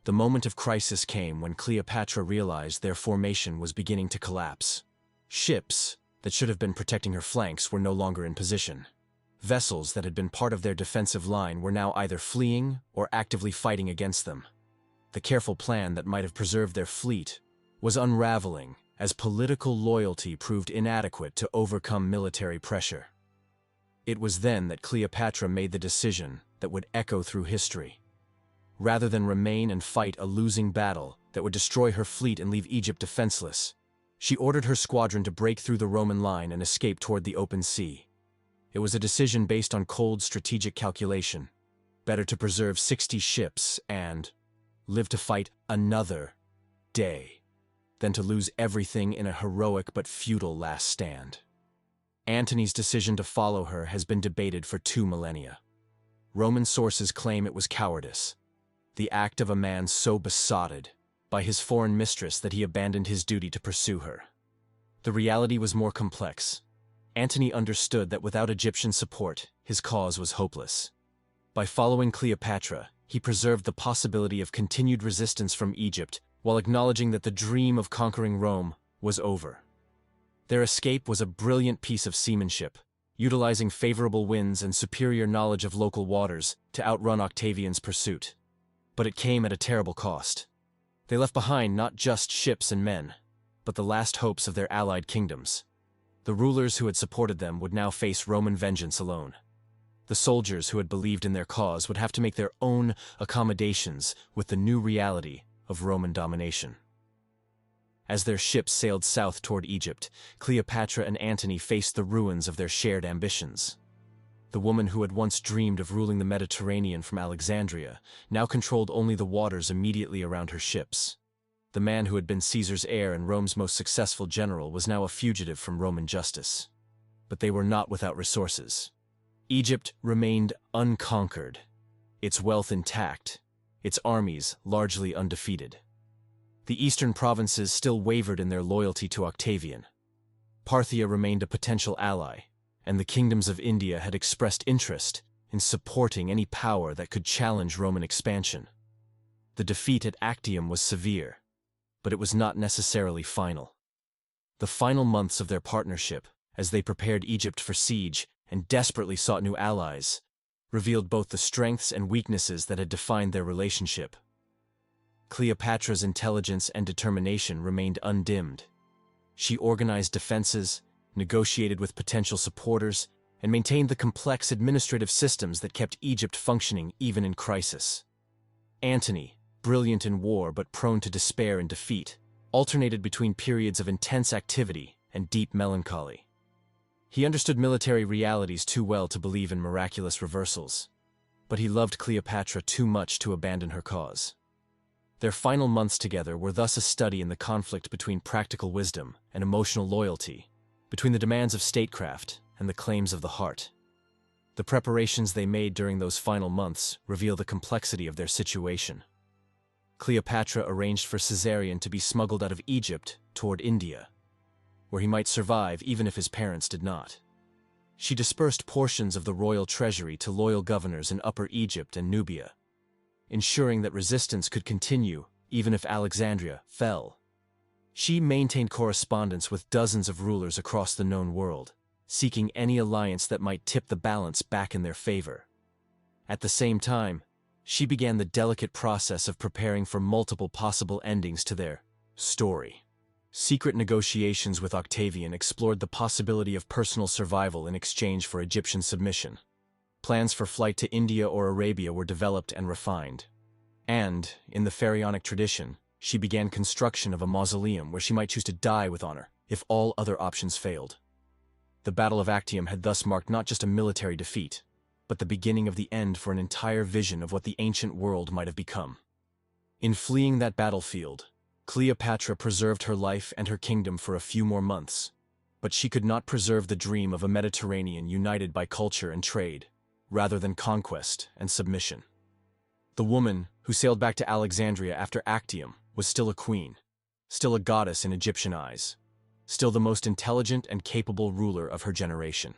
The moment of crisis came when Cleopatra realized their formation was beginning to collapse. Ships that should have been protecting her flanks were no longer in position. Vessels that had been part of their defensive line were now either fleeing or actively fighting against them. The careful plan that might have preserved their fleet was unraveling as political loyalty proved inadequate to overcome military pressure. It was then that Cleopatra made the decision that would echo through history. Rather than remain and fight a losing battle that would destroy her fleet and leave Egypt defenseless, she ordered her squadron to break through the Roman line and escape toward the open sea. It was a decision based on cold strategic calculation. Better to preserve 60 ships and live to fight another day than to lose everything in a heroic but futile last stand. Antony's decision to follow her has been debated for 2 millennia. Roman sources claim it was cowardice, the act of a man so besotted by his foreign mistress that he abandoned his duty to pursue her. The reality was more complex. Antony understood that without Egyptian support, his cause was hopeless. By following Cleopatra, he preserved the possibility of continued resistance from Egypt while acknowledging that the dream of conquering Rome was over. Their escape was a brilliant piece of seamanship, utilizing favorable winds and superior knowledge of local waters to outrun Octavian's pursuit. But it came at a terrible cost. They left behind not just ships and men, but the last hopes of their allied kingdoms. The rulers who had supported them would now face Roman vengeance alone. The soldiers who had believed in their cause would have to make their own accommodations with the new reality of Roman domination. As their ships sailed south toward Egypt, Cleopatra and Antony faced the ruins of their shared ambitions. The woman who had once dreamed of ruling the Mediterranean from Alexandria now controlled only the waters immediately around her ships. The man who had been Caesar's heir and Rome's most successful general was now a fugitive from Roman justice. But they were not without resources. Egypt remained unconquered, its wealth intact, its armies largely undefeated. The eastern provinces still wavered in their loyalty to Octavian. Parthia remained a potential ally, and the kingdoms of India had expressed interest in supporting any power that could challenge Roman expansion. The defeat at Actium was severe, but it was not necessarily final. The final months of their partnership, as they prepared Egypt for siege and desperately sought new allies, revealed both the strengths and weaknesses that had defined their relationship. Cleopatra's intelligence and determination remained undimmed. She organized defenses, negotiated with potential supporters, and maintained the complex administrative systems that kept Egypt functioning even in crisis. Antony, brilliant in war but prone to despair and defeat, alternated between periods of intense activity and deep melancholy. He understood military realities too well to believe in miraculous reversals, but he loved Cleopatra too much to abandon her cause. Their final months together were thus a study in the conflict between practical wisdom and emotional loyalty, between the demands of statecraft and the claims of the heart. The preparations they made during those final months reveal the complexity of their situation. Cleopatra arranged for Caesarion to be smuggled out of Egypt toward India, where he might survive even if his parents did not. She dispersed portions of the royal treasury to loyal governors in Upper Egypt and Nubia, ensuring that resistance could continue even if Alexandria fell. She maintained correspondence with dozens of rulers across the known world, seeking any alliance that might tip the balance back in their favor. At the same time, she began the delicate process of preparing for multiple possible endings to their story. Secret negotiations with Octavian explored the possibility of personal survival in exchange for Egyptian submission. Plans for flight to India or Arabia were developed and refined. And, in the pharaonic tradition, she began construction of a mausoleum where she might choose to die with honor if all other options failed. The Battle of Actium had thus marked not just a military defeat, but the beginning of the end for an entire vision of what the ancient world might have become. In fleeing that battlefield, Cleopatra preserved her life and her kingdom for a few more months, but she could not preserve the dream of a Mediterranean united by culture and trade, rather than conquest and submission. The woman who sailed back to Alexandria after Actium was still a queen, still a goddess in Egyptian eyes, still the most intelligent and capable ruler of her generation.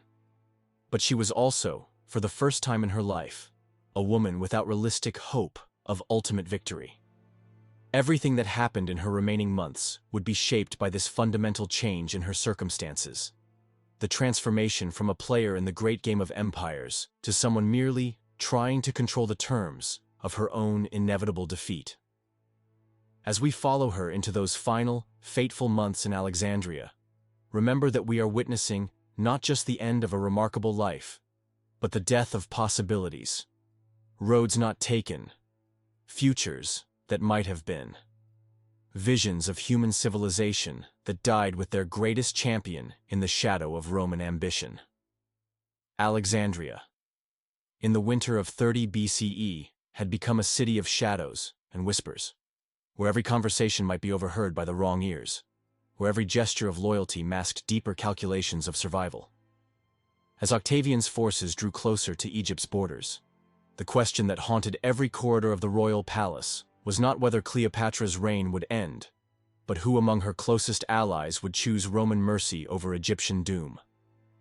But she was also, for the first time in her life, a woman without realistic hope of ultimate victory. Everything that happened in her remaining months would be shaped by this fundamental change in her circumstances. The transformation from a player in the great game of empires to someone merely trying to control the terms of her own inevitable defeat. As we follow her into those final, fateful months in Alexandria, remember that we are witnessing not just the end of a remarkable life, but the death of possibilities. Roads not taken, futures that might have been. Visions of human civilization that died with their greatest champion in the shadow of Roman ambition. Alexandria, in the winter of 30 BCE, had become a city of shadows and whispers, where every conversation might be overheard by the wrong ears, where every gesture of loyalty masked deeper calculations of survival. As Octavian's forces drew closer to Egypt's borders, the question that haunted every corridor of the royal palace was not whether Cleopatra's reign would end, but who among her closest allies would choose Roman mercy over Egyptian doom.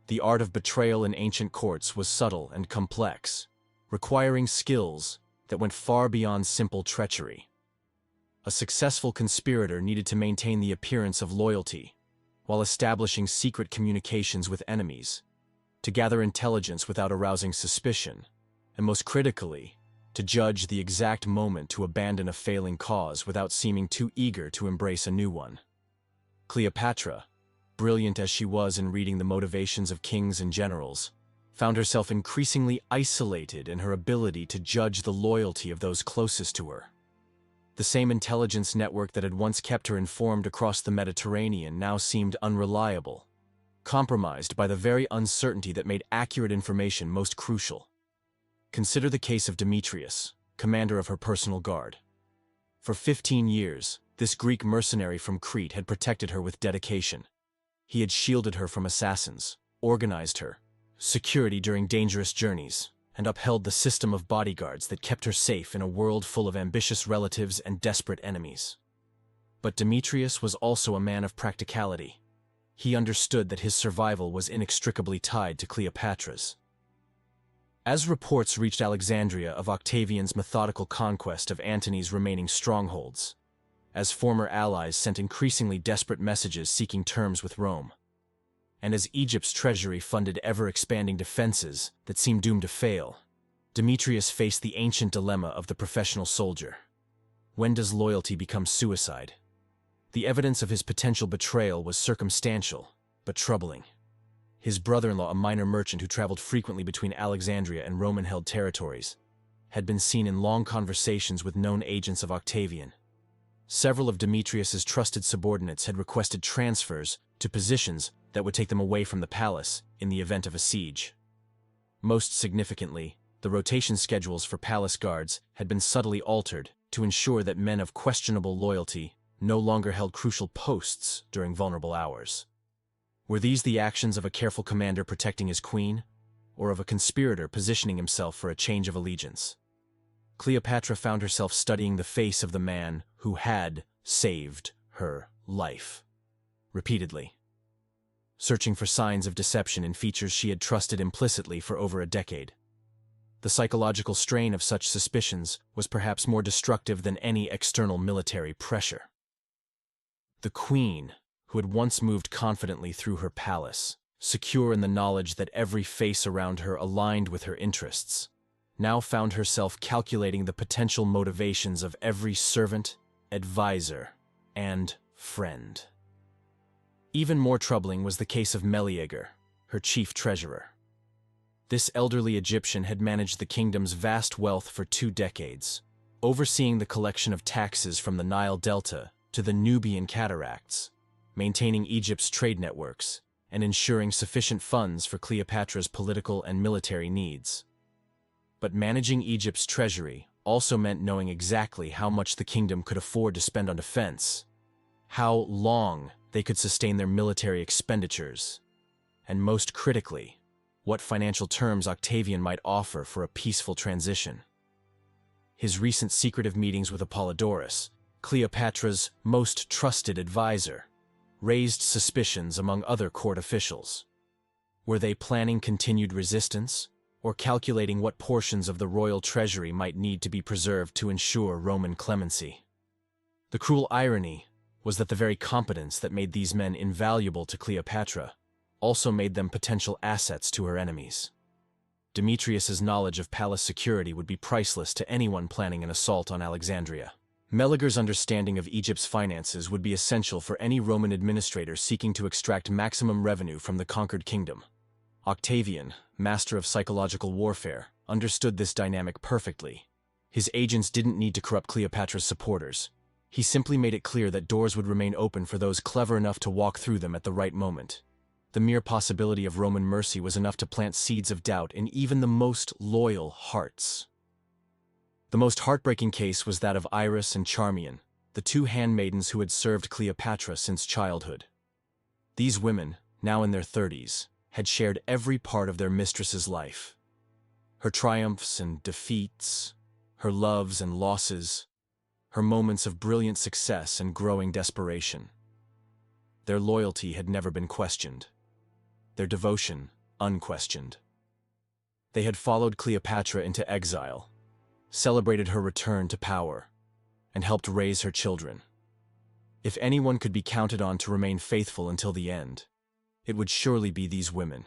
The art of betrayal in ancient courts was subtle and complex, requiring skills that went far beyond simple treachery. A successful conspirator needed to maintain the appearance of loyalty, while establishing secret communications with enemies, to gather intelligence without arousing suspicion, and most critically, to judge the exact moment to abandon a failing cause without seeming too eager to embrace a new one. Cleopatra, brilliant as she was in reading the motivations of kings and generals, found herself increasingly isolated in her ability to judge the loyalty of those closest to her. The same intelligence network that had once kept her informed across the Mediterranean now seemed unreliable, compromised by the very uncertainty that made accurate information most crucial. Consider the case of Demetrius, commander of her personal guard. For 15 years, This Greek mercenary from Crete had protected her with dedication. He had shielded her from assassins, organized her security during dangerous journeys, and upheld the system of bodyguards that kept her safe in a world full of ambitious relatives and desperate enemies. But Demetrius was also a man of practicality. He understood that his survival was inextricably tied to Cleopatra's. As reports reached Alexandria of Octavian's methodical conquest of Antony's remaining strongholds, as former allies sent increasingly desperate messages seeking terms with Rome, and as Egypt's treasury funded ever-expanding defenses that seemed doomed to fail, Demetrius faced the ancient dilemma of the professional soldier. When does loyalty become suicide? The evidence of his potential betrayal was circumstantial, but troubling. His brother-in-law, a minor merchant who traveled frequently between Alexandria and Roman-held territories, had been seen in long conversations with known agents of Octavian. Several of Demetrius's trusted subordinates had requested transfers to positions that would take them away from the palace in the event of a siege. Most significantly, the rotation schedules for palace guards had been subtly altered to ensure that men of questionable loyalty no longer held crucial posts during vulnerable hours. Were these the actions of a careful commander protecting his queen, or of a conspirator positioning himself for a change of allegiance? Cleopatra found herself studying the face of the man who had saved her life, repeatedly, searching for signs of deception in features she had trusted implicitly for over a decade. The psychological strain of such suspicions was perhaps more destructive than any external military pressure. The queen, who had once moved confidently through her palace, secure in the knowledge that every face around her aligned with her interests, now found herself calculating the potential motivations of every servant, advisor, and friend. Even more troubling was the case of Meleager, her chief treasurer. This elderly Egyptian had managed the kingdom's vast wealth for 2 decades, overseeing the collection of taxes from the Nile Delta to the Nubian cataracts, maintaining Egypt's trade networks, and ensuring sufficient funds for Cleopatra's political and military needs. But managing Egypt's treasury also meant knowing exactly how much the kingdom could afford to spend on defense, how long they could sustain their military expenditures, and most critically, what financial terms Octavian might offer for a peaceful transition. His recent secretive meetings with Apollodorus, Cleopatra's most trusted advisor, raised suspicions among other court officials. Were they planning continued resistance, or calculating what portions of the royal treasury might need to be preserved to ensure Roman clemency? The cruel irony was that the very competence that made these men invaluable to Cleopatra also made them potential assets to her enemies. Demetrius's knowledge of palace security would be priceless to anyone planning an assault on Alexandria. Meleager's understanding of Egypt's finances would be essential for any Roman administrator seeking to extract maximum revenue from the conquered kingdom. Octavian, master of psychological warfare, understood this dynamic perfectly. His agents didn't need to corrupt Cleopatra's supporters. He simply made it clear that doors would remain open for those clever enough to walk through them at the right moment. The mere possibility of Roman mercy was enough to plant seeds of doubt in even the most loyal hearts. The most heartbreaking case was that of Iris and Charmian, the 2 handmaidens who had served Cleopatra since childhood. These women, now in their 30s, had shared every part of their mistress's life. Her triumphs and defeats, her loves and losses, her moments of brilliant success and growing desperation. Their loyalty had never been questioned. Their devotion, unquestioned. They had followed Cleopatra into exile, celebrated her return to power, and helped raise her children. If anyone could be counted on to remain faithful until the end, it would surely be these women,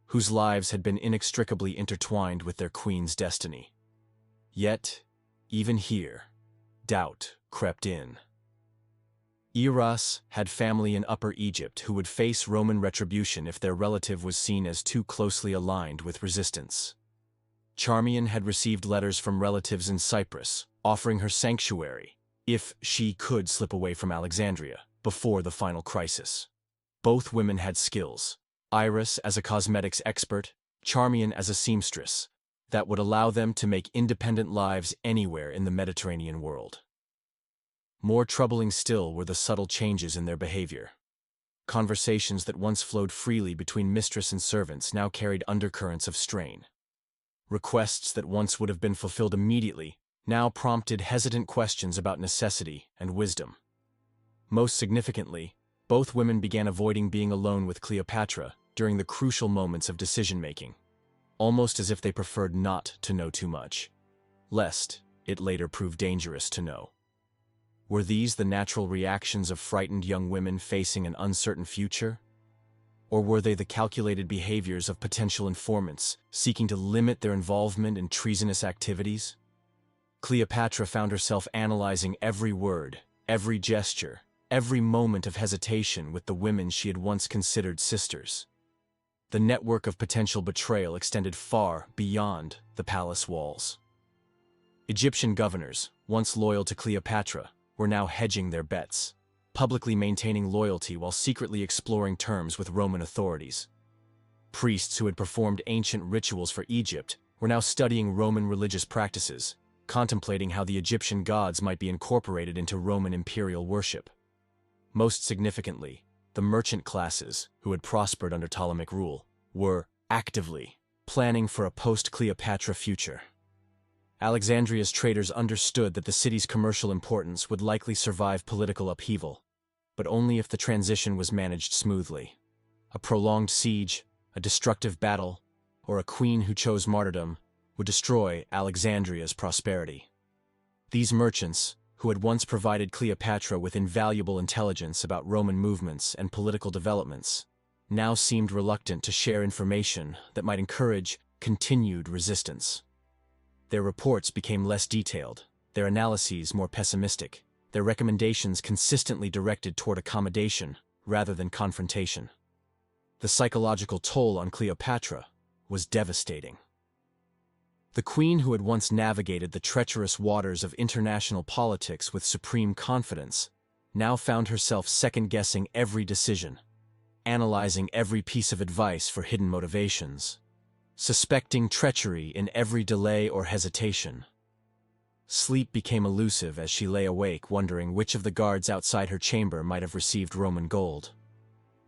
whose lives had been inextricably intertwined with their queen's destiny. Yet, even here, doubt crept in. Iras had family in Upper Egypt who would face Roman retribution if their relative was seen as too closely aligned with resistance. Charmian had received letters from relatives in Cyprus, offering her sanctuary if she could slip away from Alexandria before the final crisis. Both women had skills, Iris as a cosmetics expert, Charmian as a seamstress, that would allow them to make independent lives anywhere in the Mediterranean world. More troubling still were the subtle changes in their behavior. Conversations that once flowed freely between mistress and servants now carried undercurrents of strain. Requests that once would have been fulfilled immediately now prompted hesitant questions about necessity and wisdom. Most significantly, both women began avoiding being alone with Cleopatra during the crucial moments of decision-making, almost as if they preferred not to know too much, lest it later prove dangerous to know. Were these the natural reactions of frightened young women facing an uncertain future? Or were they the calculated behaviors of potential informants seeking to limit their involvement in treasonous activities? Cleopatra found herself analyzing every word, every gesture, every moment of hesitation with the women she had once considered sisters. The network of potential betrayal extended far beyond the palace walls. Egyptian governors, once loyal to Cleopatra, were now hedging their bets, publicly maintaining loyalty while secretly exploring terms with Roman authorities. Priests who had performed ancient rituals for Egypt were now studying Roman religious practices, contemplating how the Egyptian gods might be incorporated into Roman imperial worship. Most significantly, the merchant classes, who had prospered under Ptolemaic rule, were actively planning for a post-Cleopatra future. Alexandria's traders understood that the city's commercial importance would likely survive political upheaval, but only if the transition was managed smoothly. A prolonged siege, a destructive battle, or a queen who chose martyrdom would destroy Alexandria's prosperity. These merchants, who had once provided Cleopatra with invaluable intelligence about Roman movements and political developments, now seemed reluctant to share information that might encourage continued resistance. Their reports became less detailed, their analyses more pessimistic, their recommendations consistently directed toward accommodation rather than confrontation. The psychological toll on Cleopatra was devastating. The queen who had once navigated the treacherous waters of international politics with supreme confidence now found herself second-guessing every decision, analyzing every piece of advice for hidden motivations, suspecting treachery in every delay or hesitation. Sleep became elusive as she lay awake wondering which of the guards outside her chamber might have received Roman gold,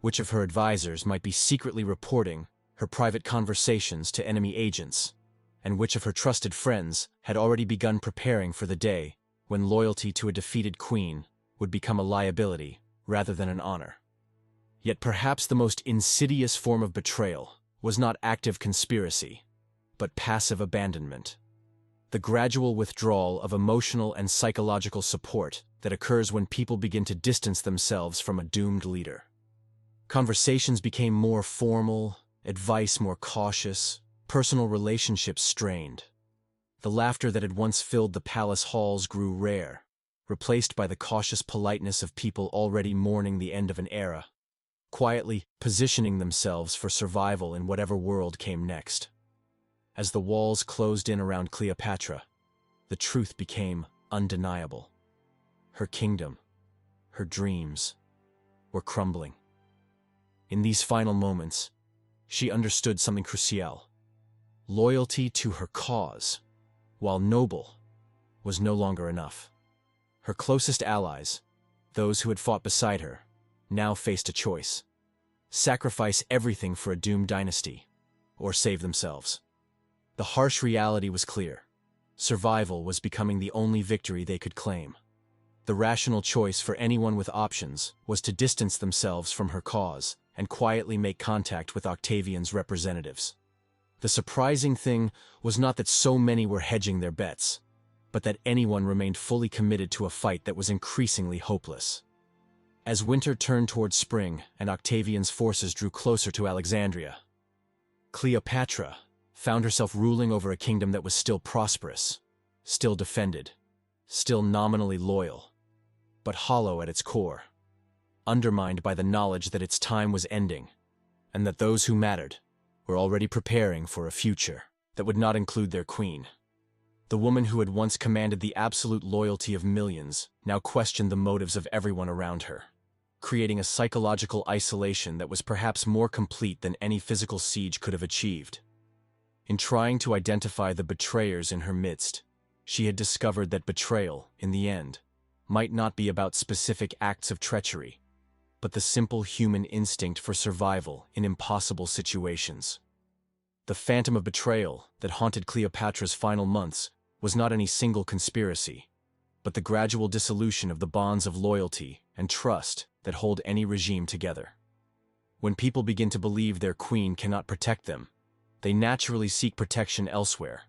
which of her advisors might be secretly reporting her private conversations to enemy agents, and which of her trusted friends had already begun preparing for the day when loyalty to a defeated queen would become a liability rather than an honor. Yet perhaps the most insidious form of betrayal was not active conspiracy, but passive abandonment. The gradual withdrawal of emotional and psychological support that occurs when people begin to distance themselves from a doomed leader. Conversations became more formal, advice more cautious, personal relationships strained. The laughter that had once filled the palace halls grew rare, replaced by the cautious politeness of people already mourning the end of an era, quietly positioning themselves for survival in whatever world came next. As the walls closed in around Cleopatra, the truth became undeniable. Her kingdom, her dreams, were crumbling. In these final moments, she understood something crucial. Loyalty to her cause, while noble, was no longer enough. Her closest allies, those who had fought beside her, now faced a choice: sacrifice everything for a doomed dynasty, or save themselves. The harsh reality was clear. Survival was becoming the only victory they could claim. The rational choice for anyone with options was to distance themselves from her cause and quietly make contact with Octavian's representatives. The surprising thing was not that so many were hedging their bets, but that anyone remained fully committed to a fight that was increasingly hopeless. As winter turned toward spring and Octavian's forces drew closer to Alexandria, Cleopatra found herself ruling over a kingdom that was still prosperous, still defended, still nominally loyal, but hollow at its core, undermined by the knowledge that its time was ending, and that those who mattered were already preparing for a future that would not include their queen. The woman who had once commanded the absolute loyalty of millions now questioned the motives of everyone around her, creating a psychological isolation that was perhaps more complete than any physical siege could have achieved. In trying to identify the betrayers in her midst, she had discovered that betrayal, in the end, might not be about specific acts of treachery, but the simple human instinct for survival in impossible situations. The phantom of betrayal that haunted Cleopatra's final months was not any single conspiracy, but the gradual dissolution of the bonds of loyalty and trust that hold any regime together. When people begin to believe their queen cannot protect them, they naturally seek protection elsewhere,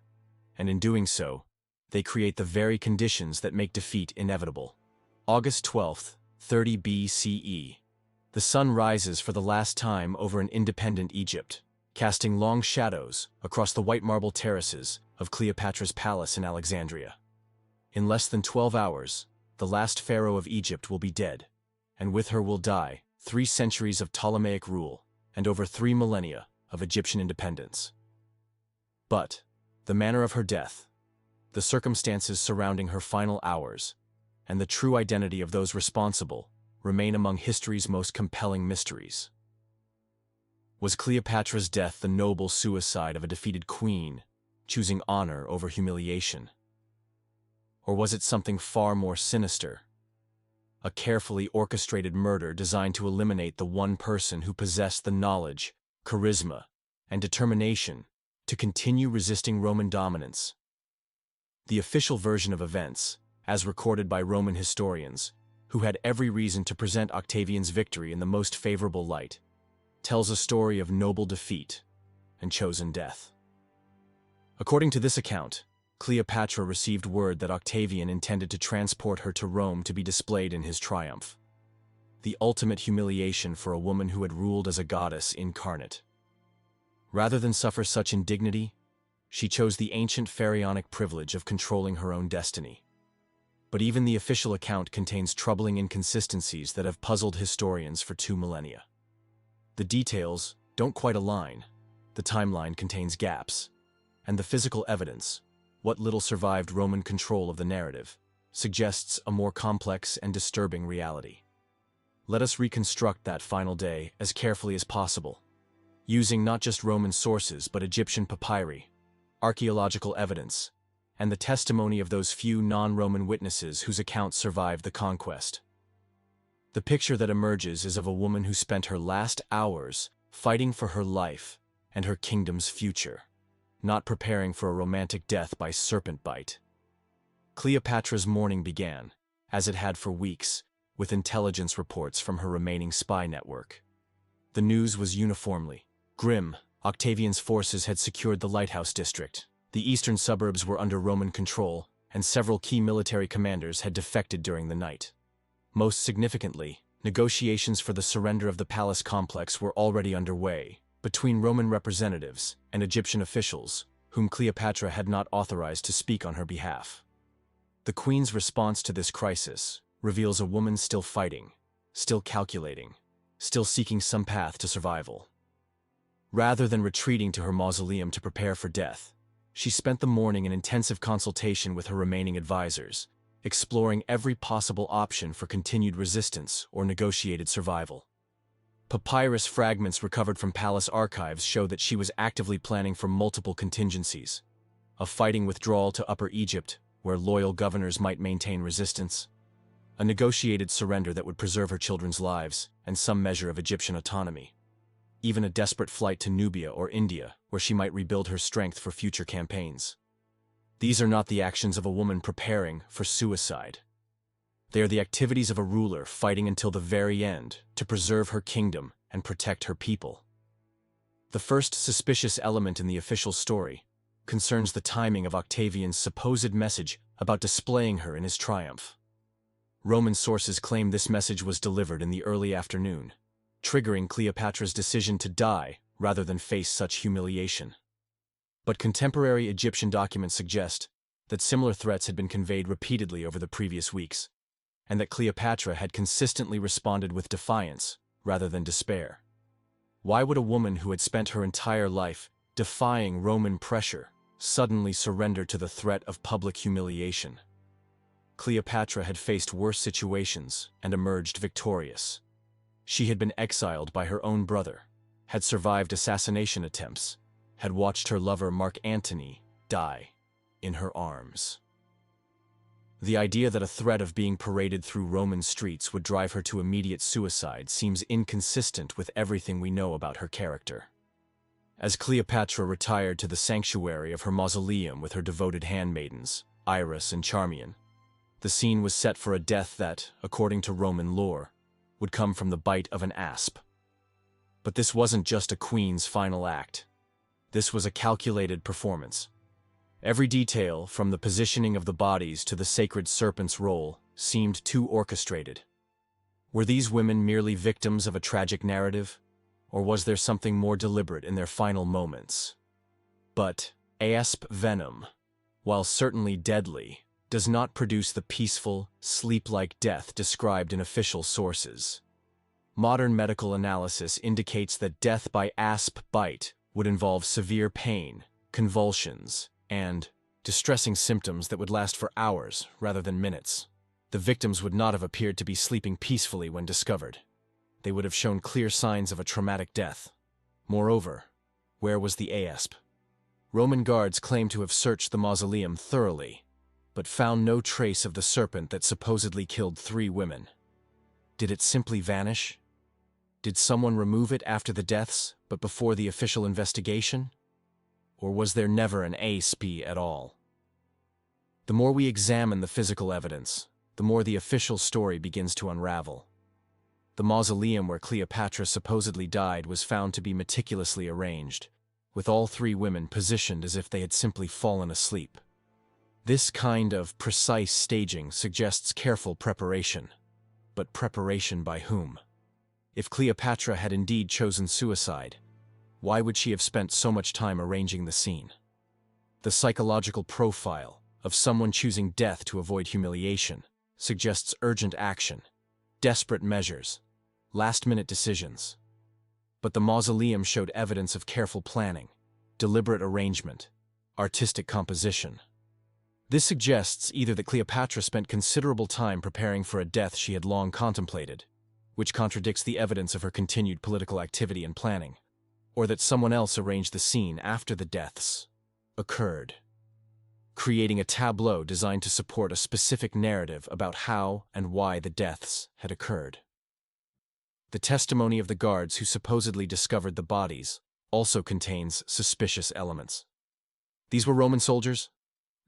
and in doing so, they create the very conditions that make defeat inevitable. August 12th, 30 BCE. The sun rises for the last time over an independent Egypt, casting long shadows across the white marble terraces of Cleopatra's palace in Alexandria. In less than 12 hours, the last pharaoh of Egypt will be dead, and with her will die 3 centuries of Ptolemaic rule and over 3 millennia of Egyptian independence. But the manner of her death, the circumstances surrounding her final hours, and the true identity of those responsible remain among history's most compelling mysteries. Was Cleopatra's death the noble suicide of a defeated queen, choosing honor over humiliation? Or was it something far more sinister? A carefully orchestrated murder designed to eliminate the one person who possessed the knowledge, charisma, and determination to continue resisting Roman dominance. The official version of events, as recorded by Roman historians, who had every reason to present Octavian's victory in the most favorable light, tells a story of noble defeat and chosen death. According to this account, Cleopatra received word that Octavian intended to transport her to Rome to be displayed in his triumph. The ultimate humiliation for a woman who had ruled as a goddess incarnate. Rather than suffer such indignity, she chose the ancient pharaonic privilege of controlling her own destiny. But even the official account contains troubling inconsistencies that have puzzled historians for 2 millennia. The details don't quite align, the timeline contains gaps, and the physical evidence, what little survived Roman control of the narrative, suggests a more complex and disturbing reality. Let us reconstruct that final day as carefully as possible, using not just Roman sources but Egyptian papyri, archaeological evidence, and the testimony of those few non-Roman witnesses whose accounts survived the conquest. The picture that emerges is of a woman who spent her last hours fighting for her life and her kingdom's future, not preparing for a romantic death by serpent bite. Cleopatra's mourning began, as it had for weeks, with intelligence reports from her remaining spy network. The news was uniformly grim. Octavian's forces had secured the lighthouse district, the eastern suburbs were under Roman control, and several key military commanders had defected during the night. Most significantly, negotiations for the surrender of the palace complex were already underway, between Roman representatives and Egyptian officials, whom Cleopatra had not authorized to speak on her behalf. The queen's response to this crisis reveals a woman still fighting, still calculating, still seeking some path to survival. Rather than retreating to her mausoleum to prepare for death, she spent the morning in intensive consultation with her remaining advisors, exploring every possible option for continued resistance or negotiated survival. Papyrus fragments recovered from palace archives show that she was actively planning for multiple contingencies: a fighting withdrawal to Upper Egypt, where loyal governors might maintain resistance, a negotiated surrender that would preserve her children's lives and some measure of Egyptian autonomy, even a desperate flight to Nubia or India, where she might rebuild her strength for future campaigns. These are not the actions of a woman preparing for suicide. They are the activities of a ruler fighting until the very end to preserve her kingdom and protect her people. The first suspicious element in the official story concerns the timing of Octavian's supposed message about displaying her in his triumph. Roman sources claim this message was delivered in the early afternoon, triggering Cleopatra's decision to die rather than face such humiliation. But contemporary Egyptian documents suggest that similar threats had been conveyed repeatedly over the previous weeks, and that Cleopatra had consistently responded with defiance rather than despair. Why would a woman who had spent her entire life defying Roman pressure suddenly surrender to the threat of public humiliation? Cleopatra had faced worse situations and emerged victorious. She had been exiled by her own brother, had survived assassination attempts, had watched her lover Mark Antony die in her arms. The idea that a threat of being paraded through Roman streets would drive her to immediate suicide seems inconsistent with everything we know about her character. As Cleopatra retired to the sanctuary of her mausoleum with her devoted handmaidens, Iris and Charmian, the scene was set for a death that, according to Roman lore, would come from the bite of an asp. But this wasn't just a queen's final act. This was a calculated performance. Every detail, from the positioning of the bodies to the sacred serpent's role, seemed too orchestrated. Were these women merely victims of a tragic narrative, or was there something more deliberate in their final moments? But asp venom, while certainly deadly, does not produce the peaceful, sleep-like death described in official sources. Modern medical analysis indicates that death by asp bite would involve severe pain, convulsions, and distressing symptoms that would last for hours rather than minutes. The victims would not have appeared to be sleeping peacefully when discovered. They would have shown clear signs of a traumatic death. Moreover, where was the asp? Roman guards claim to have searched the mausoleum thoroughly, but found no trace of the serpent that supposedly killed 3 women. Did it simply vanish? Did someone remove it after the deaths, but before the official investigation? Or was there never an asp at all? The more we examine the physical evidence, the more the official story begins to unravel. The mausoleum where Cleopatra supposedly died was found to be meticulously arranged, with all 3 women positioned as if they had simply fallen asleep. This kind of precise staging suggests careful preparation. But preparation by whom? If Cleopatra had indeed chosen suicide, why would she have spent so much time arranging the scene? The psychological profile of someone choosing death to avoid humiliation suggests urgent action, desperate measures, last-minute decisions. But the mausoleum showed evidence of careful planning, deliberate arrangement, artistic composition. This suggests either that Cleopatra spent considerable time preparing for a death she had long contemplated, which contradicts the evidence of her continued political activity and planning, or that someone else arranged the scene after the deaths occurred, creating a tableau designed to support a specific narrative about how and why the deaths had occurred. The testimony of the guards who supposedly discovered the bodies also contains suspicious elements. These were Roman soldiers,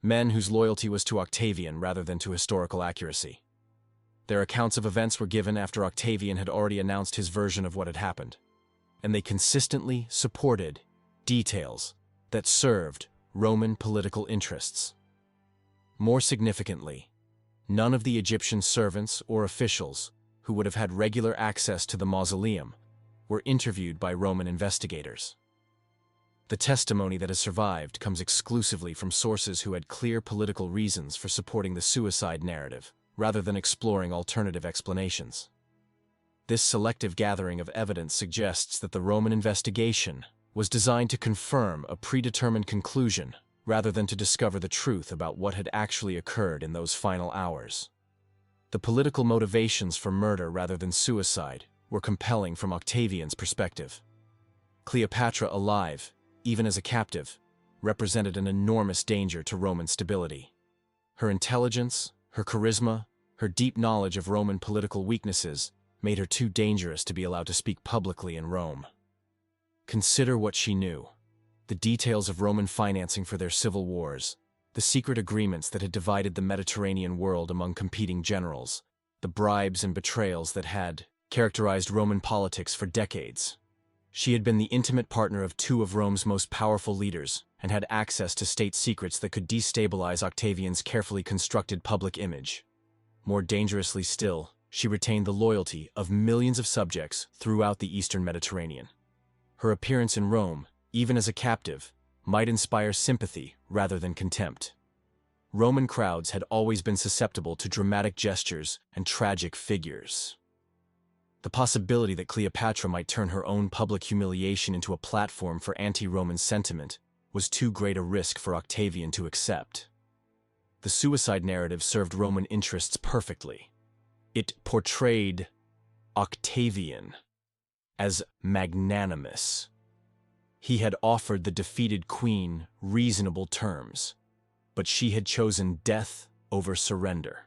men whose loyalty was to Octavian rather than to historical accuracy. Their accounts of events were given after Octavian had already announced his version of what had happened, and they consistently supported details that served Roman political interests. More significantly, none of the Egyptian servants or officials who would have had regular access to the mausoleum were interviewed by Roman investigators. The testimony that has survived comes exclusively from sources who had clear political reasons for supporting the suicide narrative, rather than exploring alternative explanations. This selective gathering of evidence suggests that the Roman investigation was designed to confirm a predetermined conclusion rather than to discover the truth about what had actually occurred in those final hours. The political motivations for murder rather than suicide were compelling from Octavian's perspective. Cleopatra alive, even as a captive, represented an enormous danger to Roman stability. Her intelligence, her charisma, her deep knowledge of Roman political weaknesses made her too dangerous to be allowed to speak publicly in Rome. Consider what she knew: the details of Roman financing for their civil wars, the secret agreements that had divided the Mediterranean world among competing generals, the bribes and betrayals that had characterized Roman politics for decades. She had been the intimate partner of 2 of Rome's most powerful leaders and had access to state secrets that could destabilize Octavian's carefully constructed public image. More dangerously still, she retained the loyalty of millions of subjects throughout the Eastern Mediterranean. Her appearance in Rome, even as a captive, might inspire sympathy rather than contempt. Roman crowds had always been susceptible to dramatic gestures and tragic figures. The possibility that Cleopatra might turn her own public humiliation into a platform for anti-Roman sentiment was too great a risk for Octavian to accept. The suicide narrative served Roman interests perfectly. It portrayed Octavian as magnanimous. He had offered the defeated queen reasonable terms, but she had chosen death over surrender.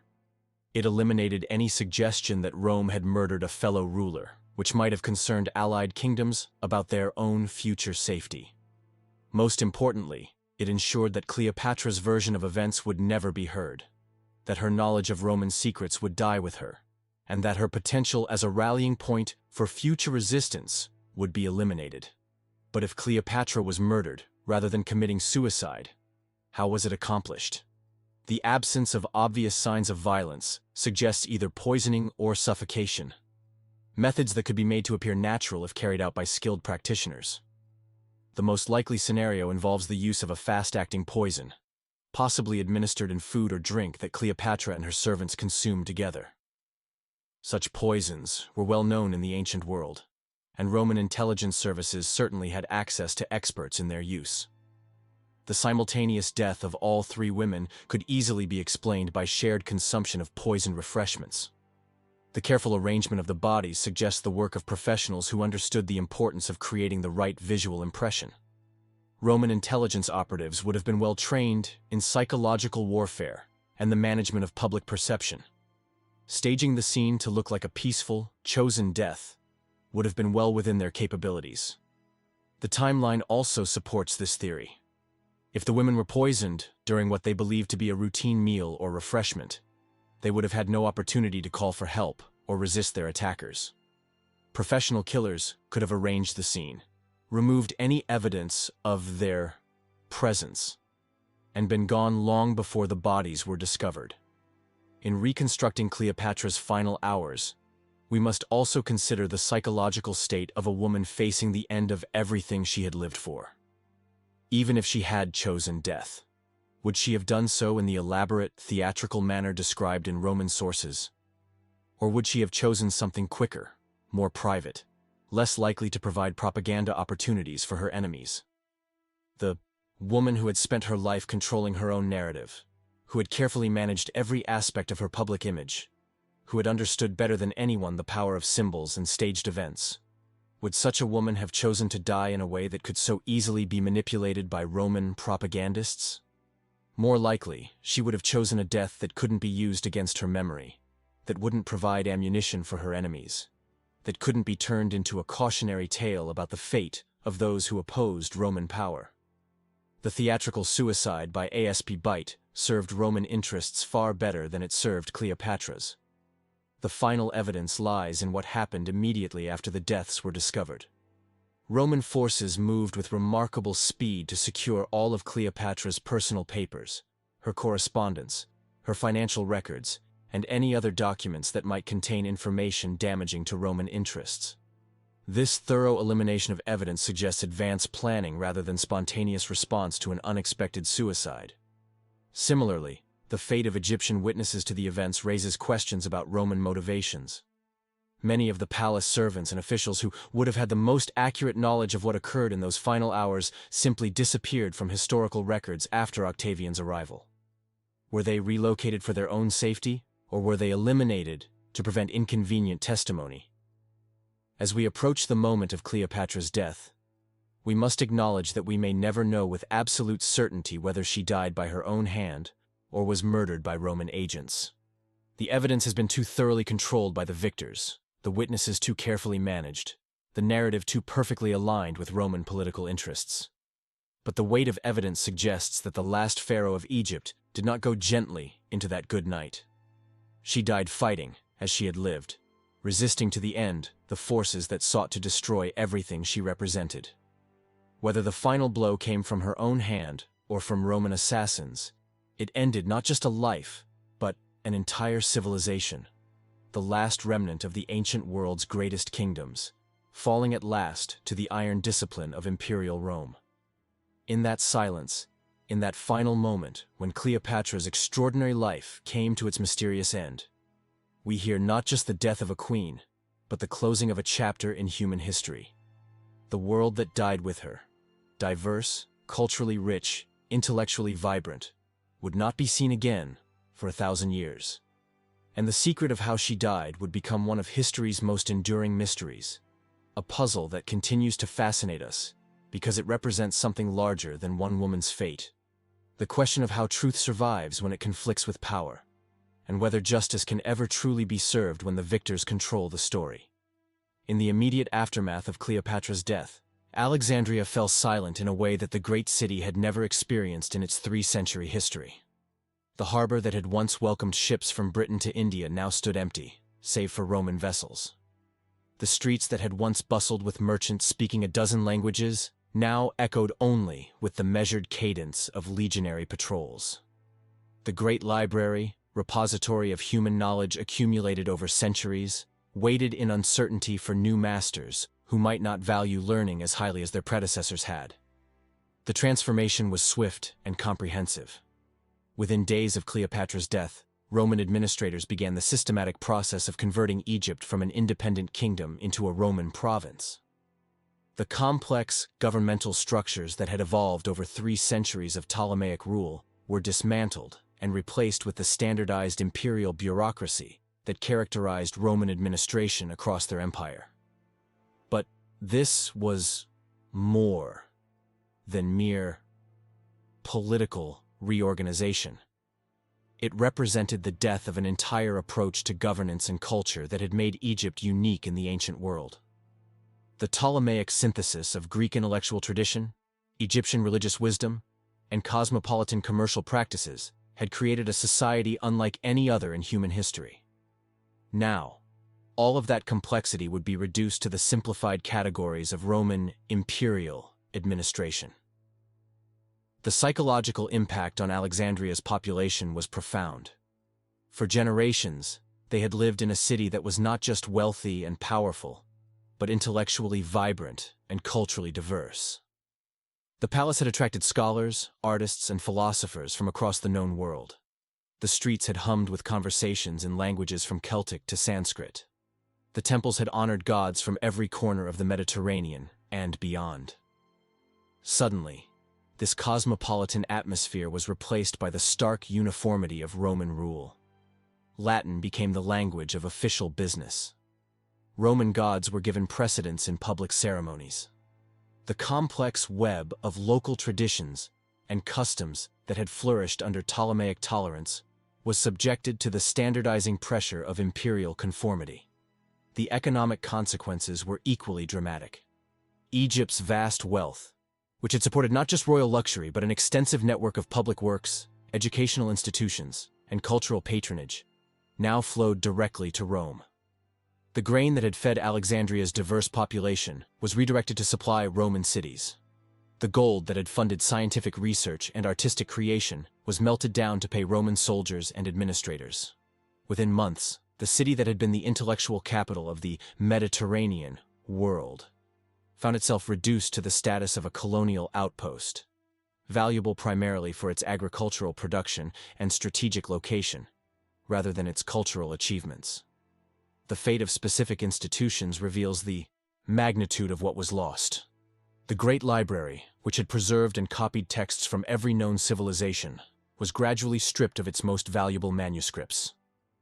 It eliminated any suggestion that Rome had murdered a fellow ruler, which might have concerned allied kingdoms about their own future safety. Most importantly, it ensured that Cleopatra's version of events would never be heard, that her knowledge of Roman secrets would die with her, and that her potential as a rallying point for future resistance would be eliminated. But if Cleopatra was murdered rather than committing suicide, how was it accomplished? The absence of obvious signs of violence suggests either poisoning or suffocation, methods that could be made to appear natural if carried out by skilled practitioners. The most likely scenario involves the use of a fast-acting poison, possibly administered in food or drink that Cleopatra and her servants consumed together. Such poisons were well known in the ancient world, and Roman intelligence services certainly had access to experts in their use. The simultaneous death of all three women could easily be explained by shared consumption of poisoned refreshments. The careful arrangement of the bodies suggests the work of professionals who understood the importance of creating the right visual impression. Roman intelligence operatives would have been well trained in psychological warfare and the management of public perception. Staging the scene to look like a peaceful, chosen death would have been well within their capabilities. The timeline also supports this theory. If the women were poisoned during what they believed to be a routine meal or refreshment, they would have had no opportunity to call for help or resist their attackers. Professional killers could have arranged the scene, removed any evidence of their presence, and been gone long before the bodies were discovered. In reconstructing Cleopatra's final hours, we must also consider the psychological state of a woman facing the end of everything she had lived for. Even if she had chosen death, would she have done so in the elaborate, theatrical manner described in Roman sources? Or would she have chosen something quicker, more private, less likely to provide propaganda opportunities for her enemies? The woman who had spent her life controlling her own narrative, who had carefully managed every aspect of her public image, who had understood better than anyone the power of symbols and staged events. Would such a woman have chosen to die in a way that could so easily be manipulated by Roman propagandists? More likely, she would have chosen a death that couldn't be used against her memory, that wouldn't provide ammunition for her enemies, that couldn't be turned into a cautionary tale about the fate of those who opposed Roman power. The theatrical suicide by ASP Bite served Roman interests far better than it served Cleopatra's. The final evidence lies in what happened immediately after the deaths were discovered. Roman forces moved with remarkable speed to secure all of Cleopatra's personal papers, her correspondence, her financial records, and any other documents that might contain information damaging to Roman interests. This thorough elimination of evidence suggests advanced planning rather than spontaneous response to an unexpected suicide. Similarly, the fate of Egyptian witnesses to the events raises questions about Roman motivations. Many of the palace servants and officials who would have had the most accurate knowledge of what occurred in those final hours simply disappeared from historical records after Octavian's arrival. Were they relocated for their own safety, or were they eliminated to prevent inconvenient testimony? As we approach the moment of Cleopatra's death, we must acknowledge that we may never know with absolute certainty whether she died by her own hand or was murdered by Roman agents. The evidence has been too thoroughly controlled by the victors, the witnesses too carefully managed, the narrative too perfectly aligned with Roman political interests. But the weight of evidence suggests that the last pharaoh of Egypt did not go gently into that good night. She died fighting, as she had lived, resisting to the end the forces that sought to destroy everything she represented. Whether the final blow came from her own hand or from Roman assassins, it ended not just a life, but an entire civilization, the last remnant of the ancient world's greatest kingdoms, falling at last to the iron discipline of imperial Rome. In that silence, in that final moment when Cleopatra's extraordinary life came to its mysterious end, we hear not just the death of a queen, but the closing of a chapter in human history. The world that died with her, diverse, culturally rich, intellectually vibrant, would not be seen again for 1,000 years. And the secret of how she died would become one of history's most enduring mysteries, a puzzle that continues to fascinate us because it represents something larger than one woman's fate, the question of how truth survives when it conflicts with power, and whether justice can ever truly be served when the victors control the story. In the immediate aftermath of Cleopatra's death, Alexandria fell silent in a way that the great city had never experienced in its 3-century history. The harbor that had once welcomed ships from Britain to India now stood empty, save for Roman vessels. The streets that had once bustled with merchants speaking a dozen languages now echoed only with the measured cadence of legionary patrols. The great library, repository of human knowledge accumulated over centuries, waited in uncertainty for new masters who might not value learning as highly as their predecessors had. The transformation was swift and comprehensive. Within days of Cleopatra's death, Roman administrators began the systematic process of converting Egypt from an independent kingdom into a Roman province. The complex governmental structures that had evolved over 3 centuries of Ptolemaic rule were dismantled and replaced with the standardized imperial bureaucracy that characterized Roman administration across their empire. But this was more than mere political reorganization. It represented the death of an entire approach to governance and culture that had made Egypt unique in the ancient world. The Ptolemaic synthesis of Greek intellectual tradition, Egyptian religious wisdom, and cosmopolitan commercial practices had created a society unlike any other in human history. Now, all of that complexity would be reduced to the simplified categories of Roman imperial administration. The psychological impact on Alexandria's population was profound. For generations, they had lived in a city that was not just wealthy and powerful, but intellectually vibrant and culturally diverse. The palace had attracted scholars, artists, and philosophers from across the known world. The streets had hummed with conversations in languages from Celtic to Sanskrit. The temples had honored gods from every corner of the Mediterranean and beyond. Suddenly, this cosmopolitan atmosphere was replaced by the stark uniformity of Roman rule. Latin became the language of official business. Roman gods were given precedence in public ceremonies. The complex web of local traditions and customs that had flourished under Ptolemaic tolerance was subjected to the standardizing pressure of imperial conformity. The economic consequences were equally dramatic. Egypt's vast wealth, which had supported not just royal luxury but an extensive network of public works, educational institutions, and cultural patronage, now flowed directly to Rome. The grain that had fed Alexandria's diverse population was redirected to supply Roman cities. The gold that had funded scientific research and artistic creation was melted down to pay Roman soldiers and administrators. Within months, the city that had been the intellectual capital of the Mediterranean world found itself reduced to the status of a colonial outpost, valuable primarily for its agricultural production and strategic location, rather than its cultural achievements. The fate of specific institutions reveals the magnitude of what was lost. The Great Library, which had preserved and copied texts from every known civilization, was gradually stripped of its most valuable manuscripts.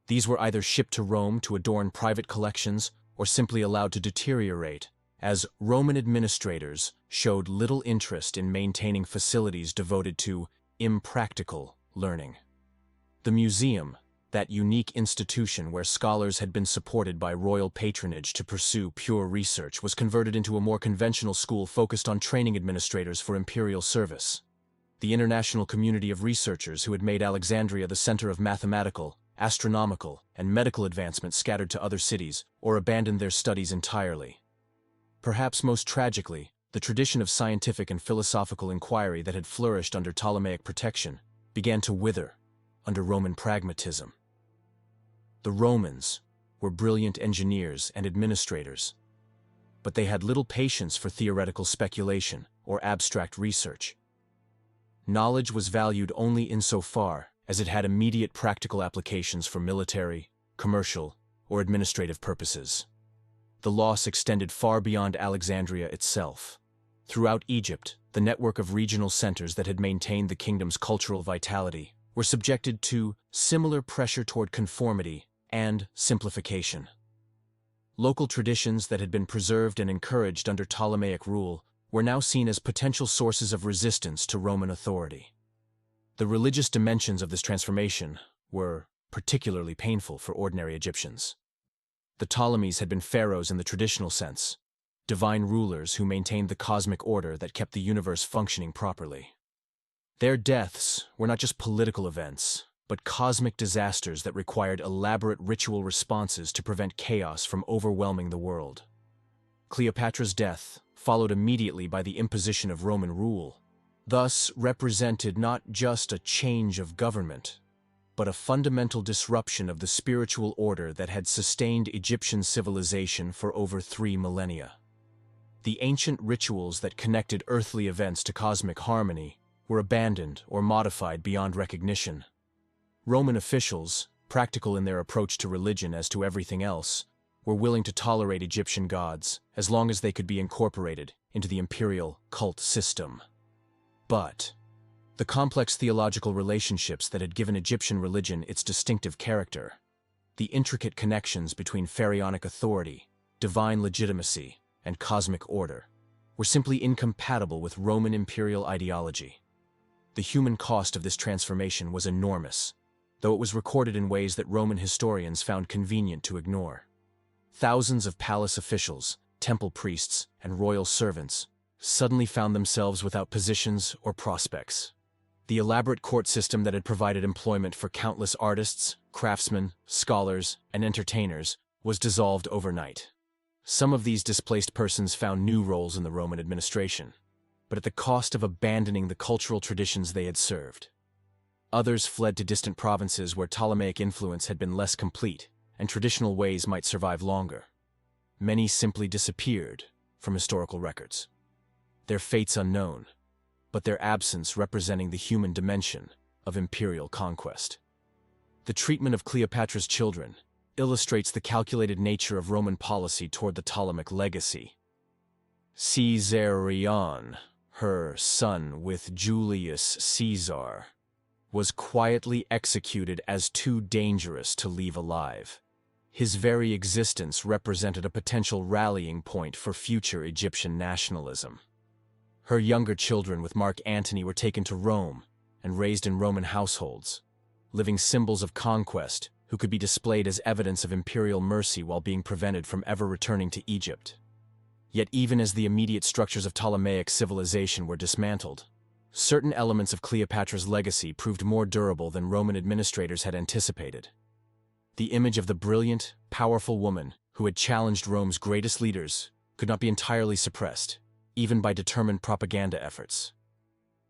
These were either shipped to Rome to adorn private collections or simply allowed to deteriorate, as Roman administrators showed little interest in maintaining facilities devoted to impractical learning. The museum, that unique institution where scholars had been supported by royal patronage to pursue pure research, was converted into a more conventional school focused on training administrators for imperial service. The international community of researchers who had made Alexandria the center of mathematical, astronomical, and medical advancement scattered to other cities or abandoned their studies entirely. Perhaps most tragically, the tradition of scientific and philosophical inquiry that had flourished under Ptolemaic protection began to wither under Roman pragmatism. The Romans were brilliant engineers and administrators, but they had little patience for theoretical speculation or abstract research. Knowledge was valued only insofar as it had immediate practical applications for military, commercial, or administrative purposes. The loss extended far beyond Alexandria itself. Throughout Egypt, the network of regional centers that had maintained the kingdom's cultural vitality were subjected to similar pressure toward conformity and simplification. Local traditions that had been preserved and encouraged under Ptolemaic rule were now seen as potential sources of resistance to Roman authority. The religious dimensions of this transformation were particularly painful for ordinary Egyptians. The Ptolemies had been pharaohs in the traditional sense, divine rulers who maintained the cosmic order that kept the universe functioning properly. Their deaths were not just political events, but cosmic disasters that required elaborate ritual responses to prevent chaos from overwhelming the world. Cleopatra's death followed immediately by the imposition of Roman rule, thus represented not just a change of government, but a fundamental disruption of the spiritual order that had sustained Egyptian civilization for over 3 millennia. The ancient rituals that connected earthly events to cosmic harmony were abandoned or modified beyond recognition. Roman officials, practical in their approach to religion as to everything else, were willing to tolerate Egyptian gods as long as they could be incorporated into the imperial cult system. But the complex theological relationships that had given Egyptian religion its distinctive character, the intricate connections between pharaonic authority, divine legitimacy, and cosmic order, were simply incompatible with Roman imperial ideology. The human cost of this transformation was enormous, though it was recorded in ways that Roman historians found convenient to ignore. Thousands of palace officials, temple priests, and royal servants suddenly found themselves without positions or prospects. The elaborate court system that had provided employment for countless artists, craftsmen, scholars, and entertainers was dissolved overnight. Some of these displaced persons found new roles in the Roman administration, but at the cost of abandoning the cultural traditions they had served. Others fled to distant provinces where Ptolemaic influence had been less complete, and traditional ways might survive longer. Many simply disappeared from historical records, their fates unknown, but their absence representing the human dimension of imperial conquest. The treatment of Cleopatra's children illustrates the calculated nature of Roman policy toward the Ptolemaic legacy. Caesarion, her son with Julius Caesar, was quietly executed as too dangerous to leave alive. His very existence represented a potential rallying point for future Egyptian nationalism. Her younger children with Mark Antony were taken to Rome and raised in Roman households, living symbols of conquest who could be displayed as evidence of imperial mercy while being prevented from ever returning to Egypt. Yet even as the immediate structures of Ptolemaic civilization were dismantled, certain elements of Cleopatra's legacy proved more durable than Roman administrators had anticipated. The image of the brilliant, powerful woman who had challenged Rome's greatest leaders could not be entirely suppressed, even by determined propaganda efforts.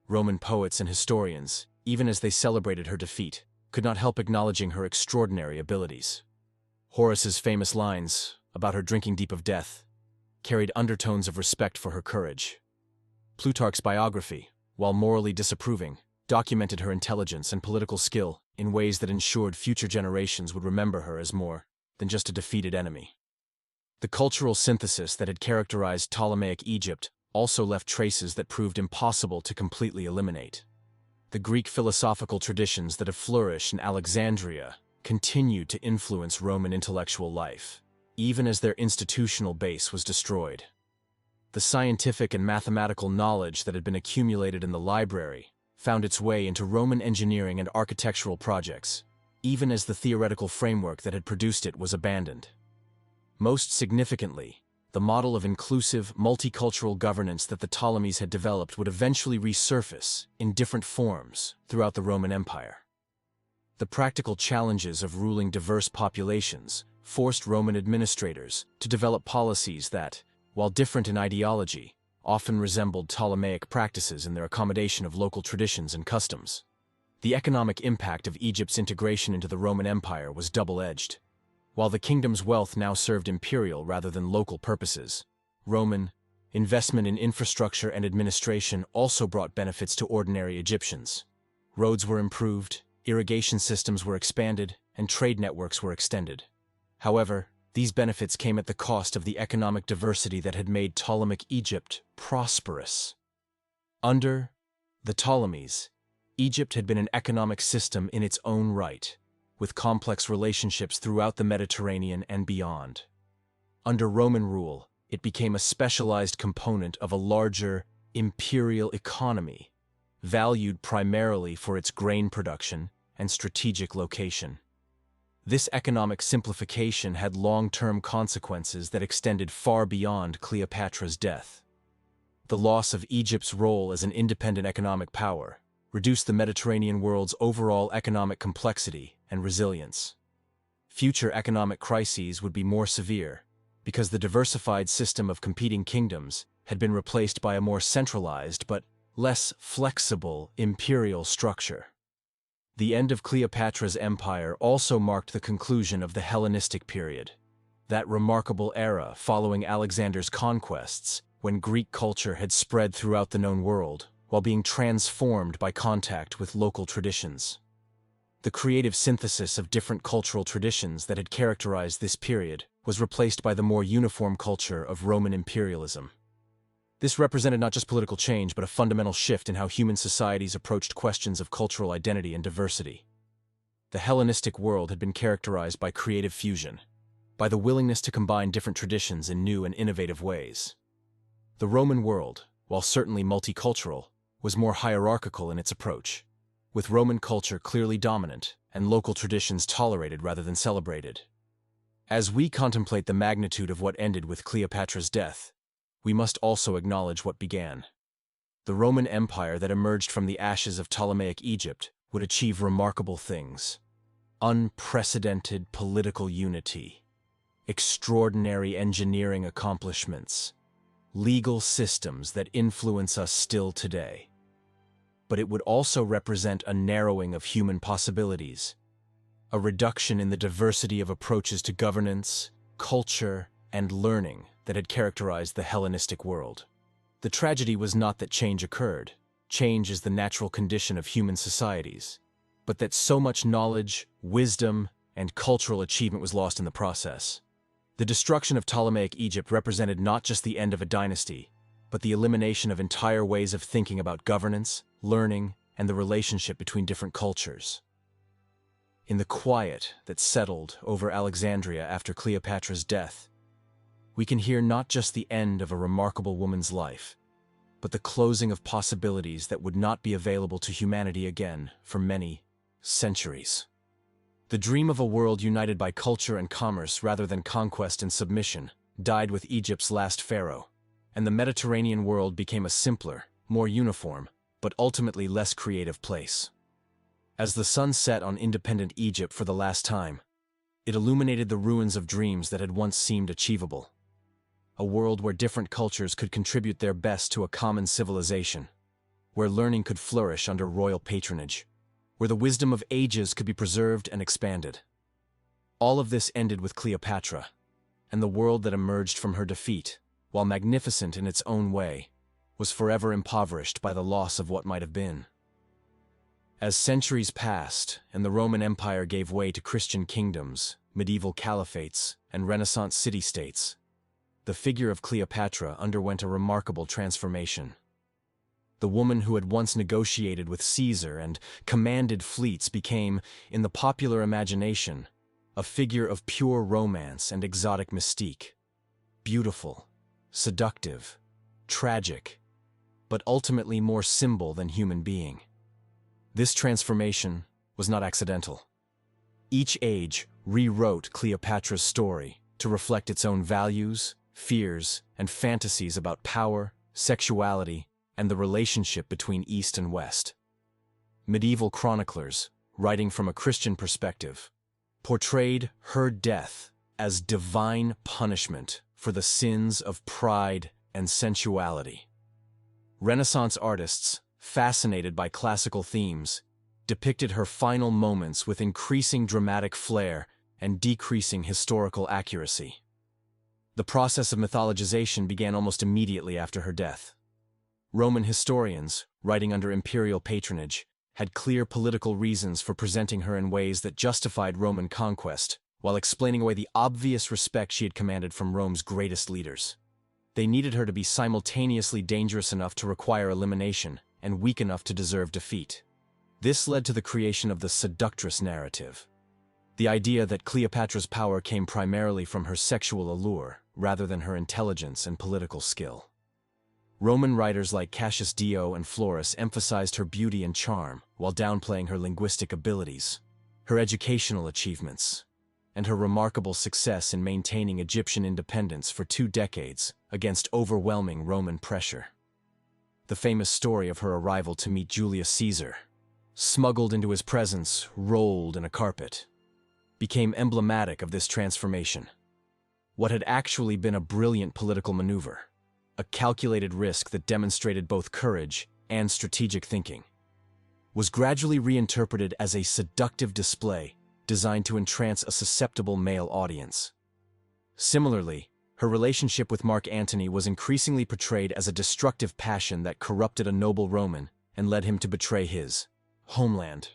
Roman poets and historians, even as they celebrated her defeat, could not help acknowledging her extraordinary abilities. Horace's famous lines about her drinking deep of death carried undertones of respect for her courage. Plutarch's biography, while morally disapproving, documented her intelligence and political skill in ways that ensured future generations would remember her as more than just a defeated enemy. The cultural synthesis that had characterized Ptolemaic Egypt also left traces that proved impossible to completely eliminate. The Greek philosophical traditions that have flourished in Alexandria continued to influence Roman intellectual life, even as their institutional base was destroyed. The scientific and mathematical knowledge that had been accumulated in the library found its way into Roman engineering and architectural projects, even as the theoretical framework that had produced it was abandoned. Most significantly, the model of inclusive, multicultural governance that the Ptolemies had developed would eventually resurface in different forms throughout the Roman Empire. The practical challenges of ruling diverse populations forced Roman administrators to develop policies that, while different in ideology, often resembled Ptolemaic practices in their accommodation of local traditions and customs. The economic impact of Egypt's integration into the Roman Empire was double-edged. While the kingdom's wealth now served imperial rather than local purposes, Roman investment in infrastructure and administration also brought benefits to ordinary Egyptians. Roads were improved, irrigation systems were expanded, and trade networks were extended. However, these benefits came at the cost of the economic diversity that had made Ptolemaic Egypt prosperous. Under the Ptolemies, Egypt had been an economic system in its own right, with complex relationships throughout the Mediterranean and beyond. Under Roman rule, it became a specialized component of a larger imperial economy, valued primarily for its grain production and strategic location. This economic simplification had long-term consequences that extended far beyond Cleopatra's death. The loss of Egypt's role as an independent economic power reduced the Mediterranean world's overall economic complexity and resilience. Future economic crises would be more severe because the diversified system of competing kingdoms had been replaced by a more centralized but less flexible imperial structure. The end of Cleopatra's empire also marked the conclusion of the Hellenistic period, that remarkable era following Alexander's conquests when Greek culture had spread throughout the known world while being transformed by contact with local traditions. The creative synthesis of different cultural traditions that had characterized this period was replaced by the more uniform culture of Roman imperialism. This represented not just political change, but a fundamental shift in how human societies approached questions of cultural identity and diversity. The Hellenistic world had been characterized by creative fusion, by the willingness to combine different traditions in new and innovative ways. The Roman world, while certainly multicultural, was more hierarchical in its approach, with Roman culture clearly dominant and local traditions tolerated rather than celebrated. As we contemplate the magnitude of what ended with Cleopatra's death, we must also acknowledge what began. The Roman Empire that emerged from the ashes of Ptolemaic Egypt would achieve remarkable things. Unprecedented political unity, extraordinary engineering accomplishments, legal systems that influence us still today. But it would also represent a narrowing of human possibilities, a reduction in the diversity of approaches to governance, culture, and learning that had characterized the Hellenistic world. The tragedy was not that change occurred. Change is the natural condition of human societies, but that so much knowledge, wisdom, and cultural achievement was lost in the process. The destruction of Ptolemaic Egypt represented not just the end of a dynasty, but the elimination of entire ways of thinking about governance, learning, and the relationship between different cultures. In the quiet that settled over Alexandria after Cleopatra's death, we can hear not just the end of a remarkable woman's life, but the closing of possibilities that would not be available to humanity again for many centuries. The dream of a world united by culture and commerce rather than conquest and submission died with Egypt's last pharaoh, and the Mediterranean world became a simpler, more uniform, but ultimately less creative place. As the sun set on independent Egypt for the last time, it illuminated the ruins of dreams that had once seemed achievable. A world where different cultures could contribute their best to a common civilization, where learning could flourish under royal patronage, where the wisdom of ages could be preserved and expanded. All of this ended with Cleopatra, and the world that emerged from her defeat, while magnificent in its own way, was forever impoverished by the loss of what might have been. As centuries passed and the Roman Empire gave way to Christian kingdoms, medieval caliphates, and Renaissance city-states, the figure of Cleopatra underwent a remarkable transformation. The woman who had once negotiated with Caesar and commanded fleets became, in the popular imagination, a figure of pure romance and exotic mystique. Beautiful, seductive, tragic, but ultimately more symbol than human being. This transformation was not accidental. Each age rewrote Cleopatra's story to reflect its own values, fears, and fantasies about power, sexuality, and the relationship between East and West. Medieval chroniclers, writing from a Christian perspective, portrayed her death as divine punishment for the sins of pride and sensuality. Renaissance artists, fascinated by classical themes, depicted her final moments with increasing dramatic flair and decreasing historical accuracy. The process of mythologization began almost immediately after her death. Roman historians, writing under imperial patronage, had clear political reasons for presenting her in ways that justified Roman conquest, while explaining away the obvious respect she had commanded from Rome's greatest leaders. They needed her to be simultaneously dangerous enough to require elimination and weak enough to deserve defeat. This led to the creation of the seductress narrative, the idea that Cleopatra's power came primarily from her sexual allure rather than her intelligence and political skill. Roman writers like Cassius Dio and Florus emphasized her beauty and charm while downplaying her linguistic abilities, her educational achievements, and her remarkable success in maintaining Egyptian independence for 2 decades against overwhelming Roman pressure. The famous story of her arrival to meet Julius Caesar, smuggled into his presence, rolled in a carpet, became emblematic of this transformation. What had actually been a brilliant political maneuver, a calculated risk that demonstrated both courage and strategic thinking, was gradually reinterpreted as a seductive display designed to entrance a susceptible male audience. Similarly, her relationship with Mark Antony was increasingly portrayed as a destructive passion that corrupted a noble Roman and led him to betray his homeland.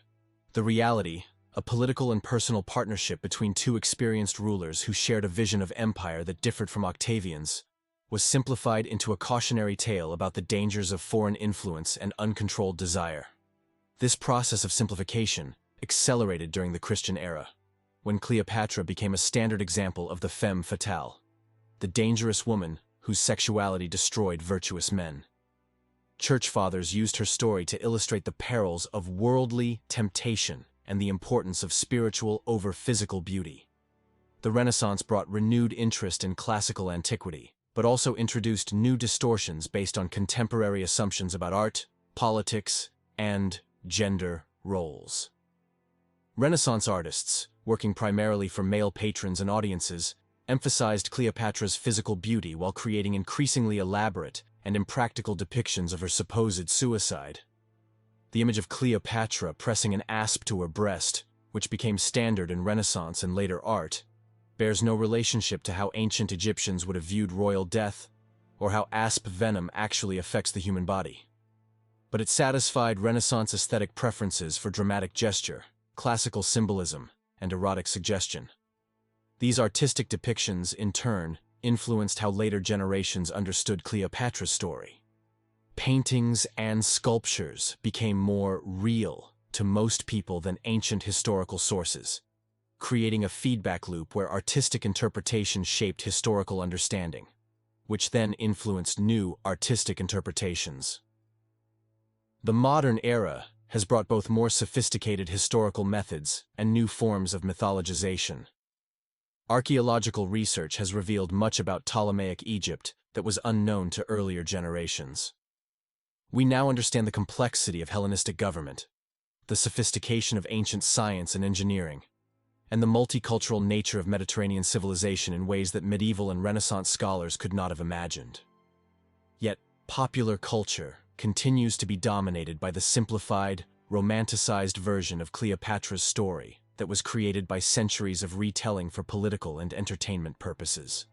The reality, a political and personal partnership between 2 experienced rulers who shared a vision of empire that differed from Octavian's, was simplified into a cautionary tale about the dangers of foreign influence and uncontrolled desire. This process of simplification accelerated during the Christian era, when Cleopatra became a standard example of the femme fatale, the dangerous woman whose sexuality destroyed virtuous men. Church fathers used her story to illustrate the perils of worldly temptation and the importance of spiritual over physical beauty. The Renaissance brought renewed interest in classical antiquity, but also introduced new distortions based on contemporary assumptions about art, politics, and gender roles. Renaissance artists, working primarily for male patrons and audiences, emphasized Cleopatra's physical beauty while creating increasingly elaborate and impractical depictions of her supposed suicide. The image of Cleopatra pressing an asp to her breast, which became standard in Renaissance and later art, bears no relationship to how ancient Egyptians would have viewed royal death, or how asp venom actually affects the human body. But it satisfied Renaissance aesthetic preferences for dramatic gesture, classical symbolism, and erotic suggestion. These artistic depictions, in turn, influenced how later generations understood Cleopatra's story. Paintings and sculptures became more real to most people than ancient historical sources, creating a feedback loop where artistic interpretation shaped historical understanding, which then influenced new artistic interpretations. The modern era has brought both more sophisticated historical methods and new forms of mythologization. Archaeological research has revealed much about Ptolemaic Egypt that was unknown to earlier generations. We now understand the complexity of Hellenistic government, the sophistication of ancient science and engineering, and the multicultural nature of Mediterranean civilization in ways that medieval and Renaissance scholars could not have imagined. Yet, popular culture continues to be dominated by the simplified, romanticized version of Cleopatra's story that was created by centuries of retelling for political and entertainment purposes.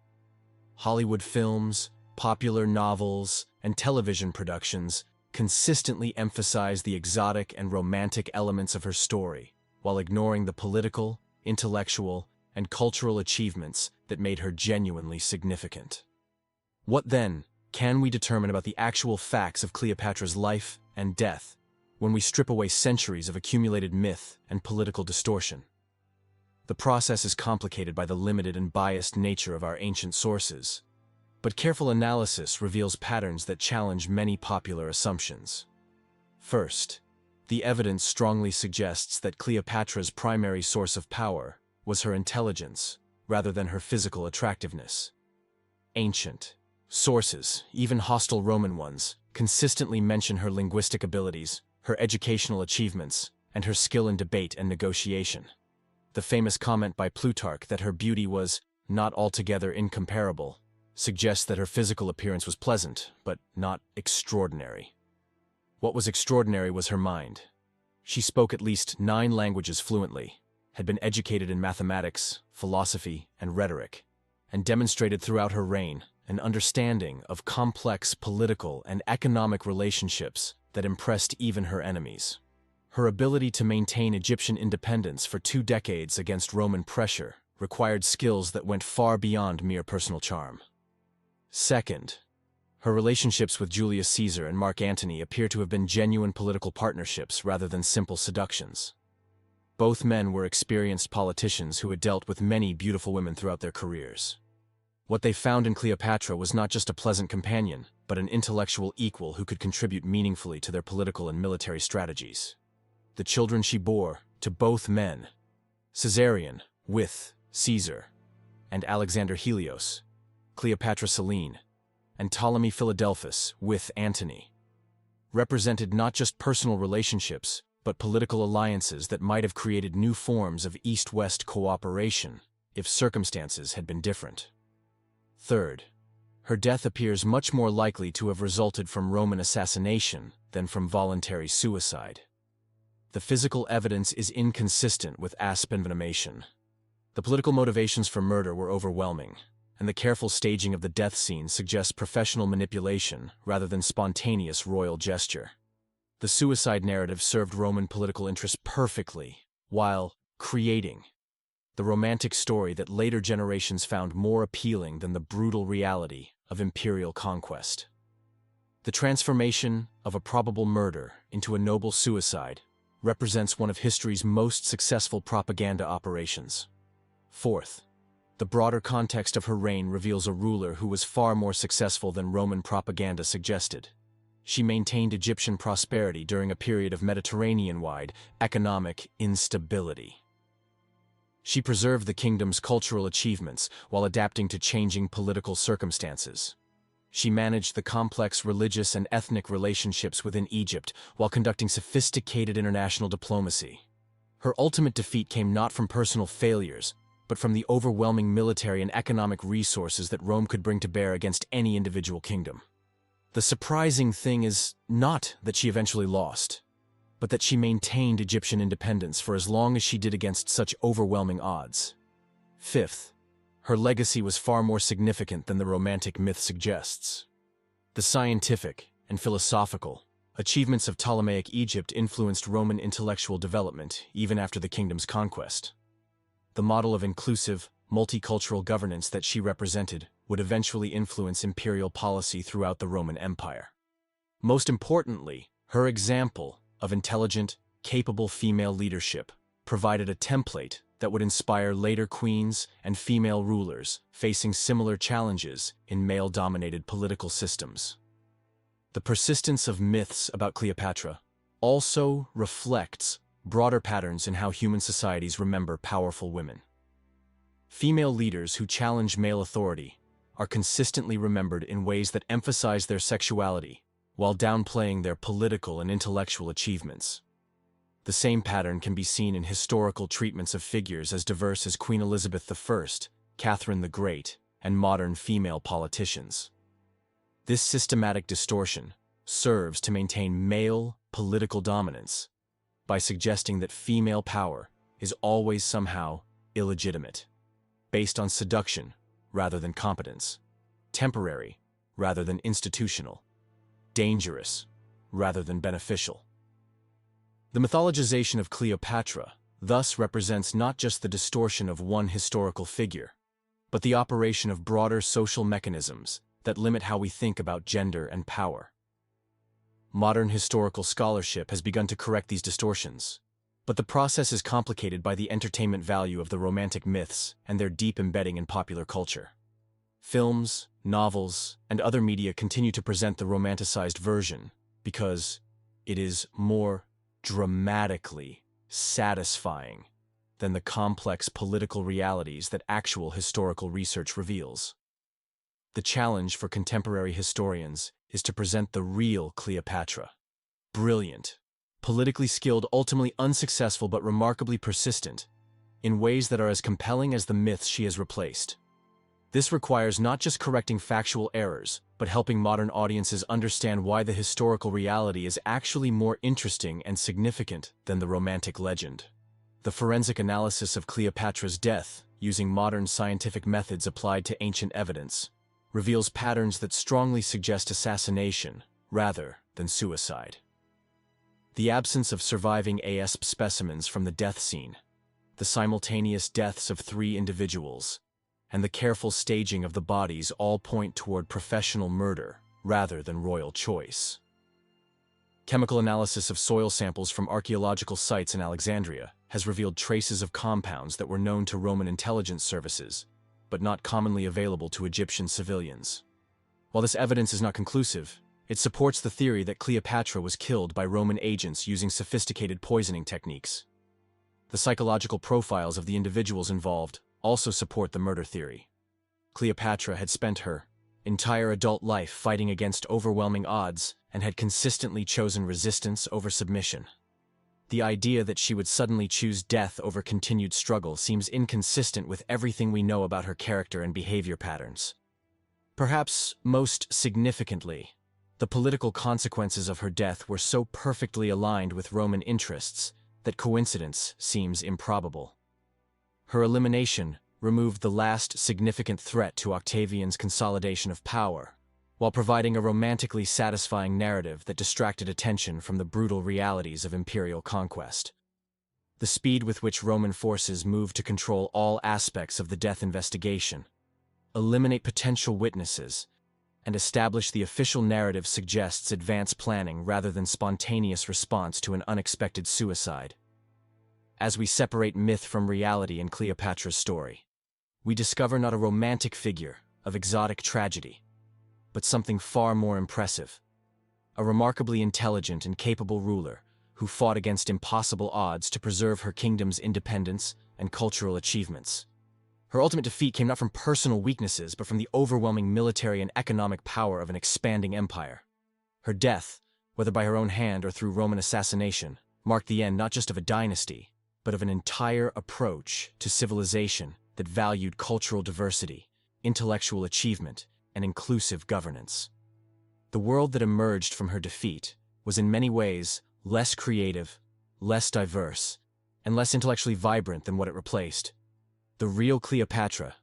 Hollywood films, popular novels, and television productions consistently emphasize the exotic and romantic elements of her story, while ignoring the political, intellectual, and cultural achievements that made her genuinely significant. What then can we determine about the actual facts of Cleopatra's life and death when we strip away centuries of accumulated myth and political distortion? The process is complicated by the limited and biased nature of our ancient sources, but careful analysis reveals patterns that challenge many popular assumptions. First, the evidence strongly suggests that Cleopatra's primary source of power was her intelligence, rather than her physical attractiveness. Ancient sources, even hostile Roman ones, consistently mention her linguistic abilities, her educational achievements, and her skill in debate and negotiation. The famous comment by Plutarch that her beauty was not altogether incomparable suggests that her physical appearance was pleasant, but not extraordinary. What was extraordinary was her mind. She spoke at least 9 languages fluently, had been educated in mathematics, philosophy, and rhetoric, and demonstrated throughout her reign an understanding of complex political and economic relationships that impressed even her enemies. Her ability to maintain Egyptian independence for 2 decades against Roman pressure required skills that went far beyond mere personal charm. Second, her relationships with Julius Caesar and Mark Antony appear to have been genuine political partnerships rather than simple seductions. Both men were experienced politicians who had dealt with many beautiful women throughout their careers. What they found in Cleopatra was not just a pleasant companion, but an intellectual equal who could contribute meaningfully to their political and military strategies. The children she bore to both men, Caesarion, with Caesar, and Alexander Helios, Cleopatra Selene, and Ptolemy Philadelphus, with Antony, represented not just personal relationships, but political alliances that might have created new forms of East-West cooperation if circumstances had been different. Third, her death appears much more likely to have resulted from Roman assassination than from voluntary suicide. The physical evidence is inconsistent with envenomation. The political motivations for murder were overwhelming, and the careful staging of the death scene suggests professional manipulation rather than spontaneous royal gesture. The suicide narrative served Roman political interests perfectly, while creating the romantic story that later generations found more appealing than the brutal reality of imperial conquest. The transformation of a probable murder into a noble suicide represents one of history's most successful propaganda operations. Fourth, the broader context of her reign reveals a ruler who was far more successful than Roman propaganda suggested. She maintained Egyptian prosperity during a period of Mediterranean-wide economic instability. She preserved the kingdom's cultural achievements while adapting to changing political circumstances. She managed the complex religious and ethnic relationships within Egypt while conducting sophisticated international diplomacy. Her ultimate defeat came not from personal failures, but from the overwhelming military and economic resources that Rome could bring to bear against any individual kingdom. The surprising thing is not that she eventually lost, but that she maintained Egyptian independence for as long as she did against such overwhelming odds. Fifth, her legacy was far more significant than the romantic myth suggests. The scientific and philosophical achievements of Ptolemaic Egypt influenced Roman intellectual development even after the kingdom's conquest. The model of inclusive, multicultural governance that she represented would eventually influence imperial policy throughout the Roman Empire. Most importantly, her example of intelligent, capable female leadership provided a template that would inspire later queens and female rulers facing similar challenges in male-dominated political systems. The persistence of myths about Cleopatra also reflects broader patterns in how human societies remember powerful women. Female leaders who challenge male authority are consistently remembered in ways that emphasize their sexuality while downplaying their political and intellectual achievements. The same pattern can be seen in historical treatments of figures as diverse as Queen Elizabeth I, Catherine the Great, and modern female politicians. This systematic distortion serves to maintain male political dominance by suggesting that female power is always somehow illegitimate, based on seduction rather than competence, temporary rather than institutional, dangerous rather than beneficial. The mythologization of Cleopatra thus represents not just the distortion of one historical figure, but the operation of broader social mechanisms that limit how we think about gender and power. Modern historical scholarship has begun to correct these distortions, but the process is complicated by the entertainment value of the romantic myths and their deep embedding in popular culture. Films, novels, and other media continue to present the romanticized version because it is more dramatically satisfying than the complex political realities that actual historical research reveals. The challenge for contemporary historians is to present the real Cleopatra. Brilliant, politically skilled, ultimately unsuccessful but remarkably persistent, in ways that are as compelling as the myths she has replaced. This requires not just correcting factual errors, but helping modern audiences understand why the historical reality is actually more interesting and significant than the romantic legend. The forensic analysis of Cleopatra's death, using modern scientific methods applied to ancient evidence, reveals patterns that strongly suggest assassination rather than suicide. The absence of surviving ASP specimens from the death scene, the simultaneous deaths of 3 individuals, and the careful staging of the bodies all point toward professional murder rather than royal choice. Chemical analysis of soil samples from archaeological sites in Alexandria has revealed traces of compounds that were known to Roman intelligence services, but not commonly available to Egyptian civilians. While this evidence is not conclusive, it supports the theory that Cleopatra was killed by Roman agents using sophisticated poisoning techniques. The psychological profiles of the individuals involved also support the murder theory. Cleopatra had spent her entire adult life fighting against overwhelming odds and had consistently chosen resistance over submission. The idea that she would suddenly choose death over continued struggle seems inconsistent with everything we know about her character and behavior patterns. Perhaps most significantly, the political consequences of her death were so perfectly aligned with Roman interests that coincidence seems improbable. Her elimination removed the last significant threat to Octavian's consolidation of power, while providing a romantically satisfying narrative that distracted attention from the brutal realities of imperial conquest. The speed with which Roman forces moved to control all aspects of the death investigation, eliminate potential witnesses, and establish the official narrative suggests advanced planning rather than spontaneous response to an unexpected suicide. As we separate myth from reality in Cleopatra's story, we discover not a romantic figure of exotic tragedy, but something far more impressive. A remarkably intelligent and capable ruler who fought against impossible odds to preserve her kingdom's independence and cultural achievements. Her ultimate defeat came not from personal weaknesses, but from the overwhelming military and economic power of an expanding empire. Her death, whether by her own hand or through Roman assassination, marked the end not just of a dynasty, but of an entire approach to civilization that valued cultural diversity, intellectual achievement, and inclusive governance. The world that emerged from her defeat was in many ways less creative, less diverse, and less intellectually vibrant than what it replaced. The real Cleopatra,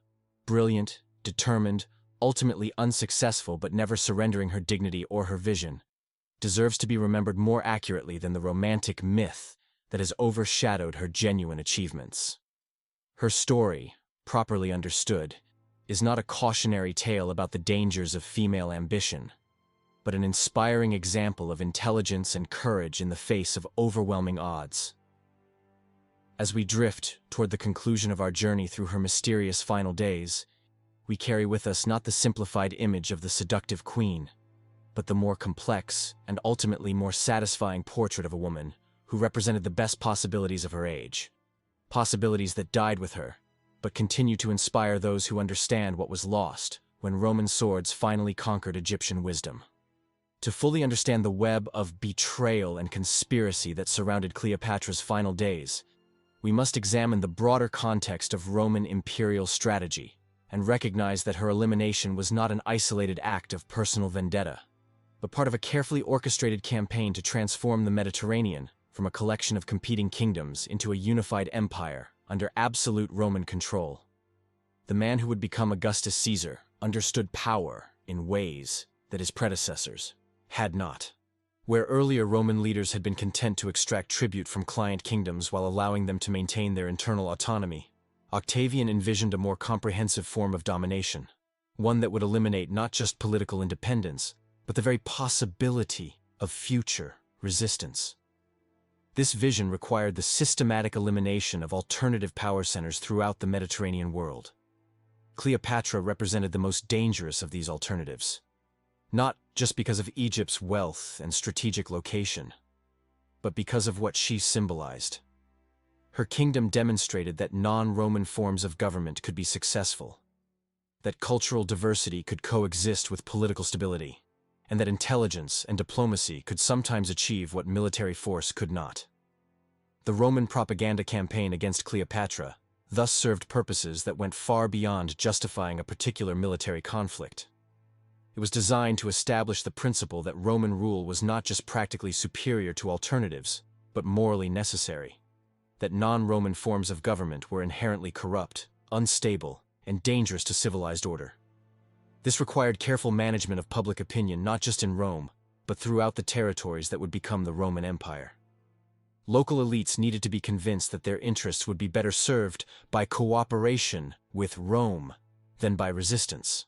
brilliant, determined, ultimately unsuccessful but never surrendering her dignity or her vision, deserves to be remembered more accurately than the romantic myth that has overshadowed her genuine achievements. Her story, properly understood, is not a cautionary tale about the dangers of female ambition, but an inspiring example of intelligence and courage in the face of overwhelming odds. As we drift toward the conclusion of our journey through her mysterious final days, we carry with us not the simplified image of the seductive queen, but the more complex and ultimately more satisfying portrait of a woman who represented the best possibilities of her age. Possibilities that died with her, but continue to inspire those who understand what was lost when Roman swords finally conquered Egyptian wisdom. To fully understand the web of betrayal and conspiracy that surrounded Cleopatra's final days, we must examine the broader context of Roman imperial strategy and recognize that her elimination was not an isolated act of personal vendetta, but part of a carefully orchestrated campaign to transform the Mediterranean from a collection of competing kingdoms into a unified empire under absolute Roman control. The man who would become Augustus Caesar understood power in ways that his predecessors had not. Where earlier Roman leaders had been content to extract tribute from client kingdoms while allowing them to maintain their internal autonomy, Octavian envisioned a more comprehensive form of domination, one that would eliminate not just political independence, but the very possibility of future resistance. This vision required the systematic elimination of alternative power centers throughout the Mediterranean world. Cleopatra represented the most dangerous of these alternatives, not just because of Egypt's wealth and strategic location, but because of what she symbolized. Her kingdom demonstrated that non-Roman forms of government could be successful, that cultural diversity could coexist with political stability, and that intelligence and diplomacy could sometimes achieve what military force could not. The Roman propaganda campaign against Cleopatra thus served purposes that went far beyond justifying a particular military conflict. It was designed to establish the principle that Roman rule was not just practically superior to alternatives, but morally necessary, that non-Roman forms of government were inherently corrupt, unstable, and dangerous to civilized order. This required careful management of public opinion not just in Rome, but throughout the territories that would become the Roman Empire. Local elites needed to be convinced that their interests would be better served by cooperation with Rome than by resistance.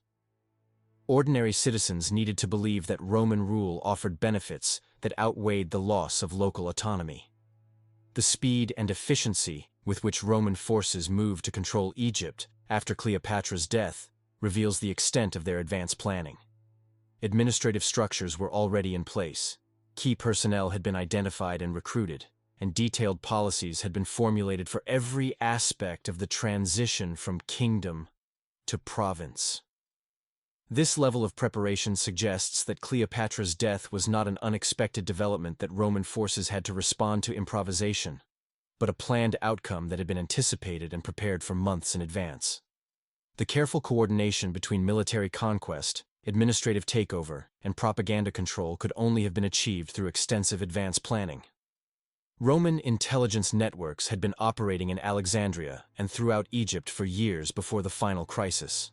Ordinary citizens needed to believe that Roman rule offered benefits that outweighed the loss of local autonomy. The speed and efficiency with which Roman forces moved to control Egypt after Cleopatra's death, reveals the extent of their advanced planning. Administrative structures were already in place, key personnel had been identified and recruited, and detailed policies had been formulated for every aspect of the transition from kingdom to province. This level of preparation suggests that Cleopatra's death was not an unexpected development that Roman forces had to respond to improvisation, but a planned outcome that had been anticipated and prepared for months in advance. The careful coordination between military conquest, administrative takeover, and propaganda control could only have been achieved through extensive advance planning. Roman intelligence networks had been operating in Alexandria and throughout Egypt for years before the final crisis.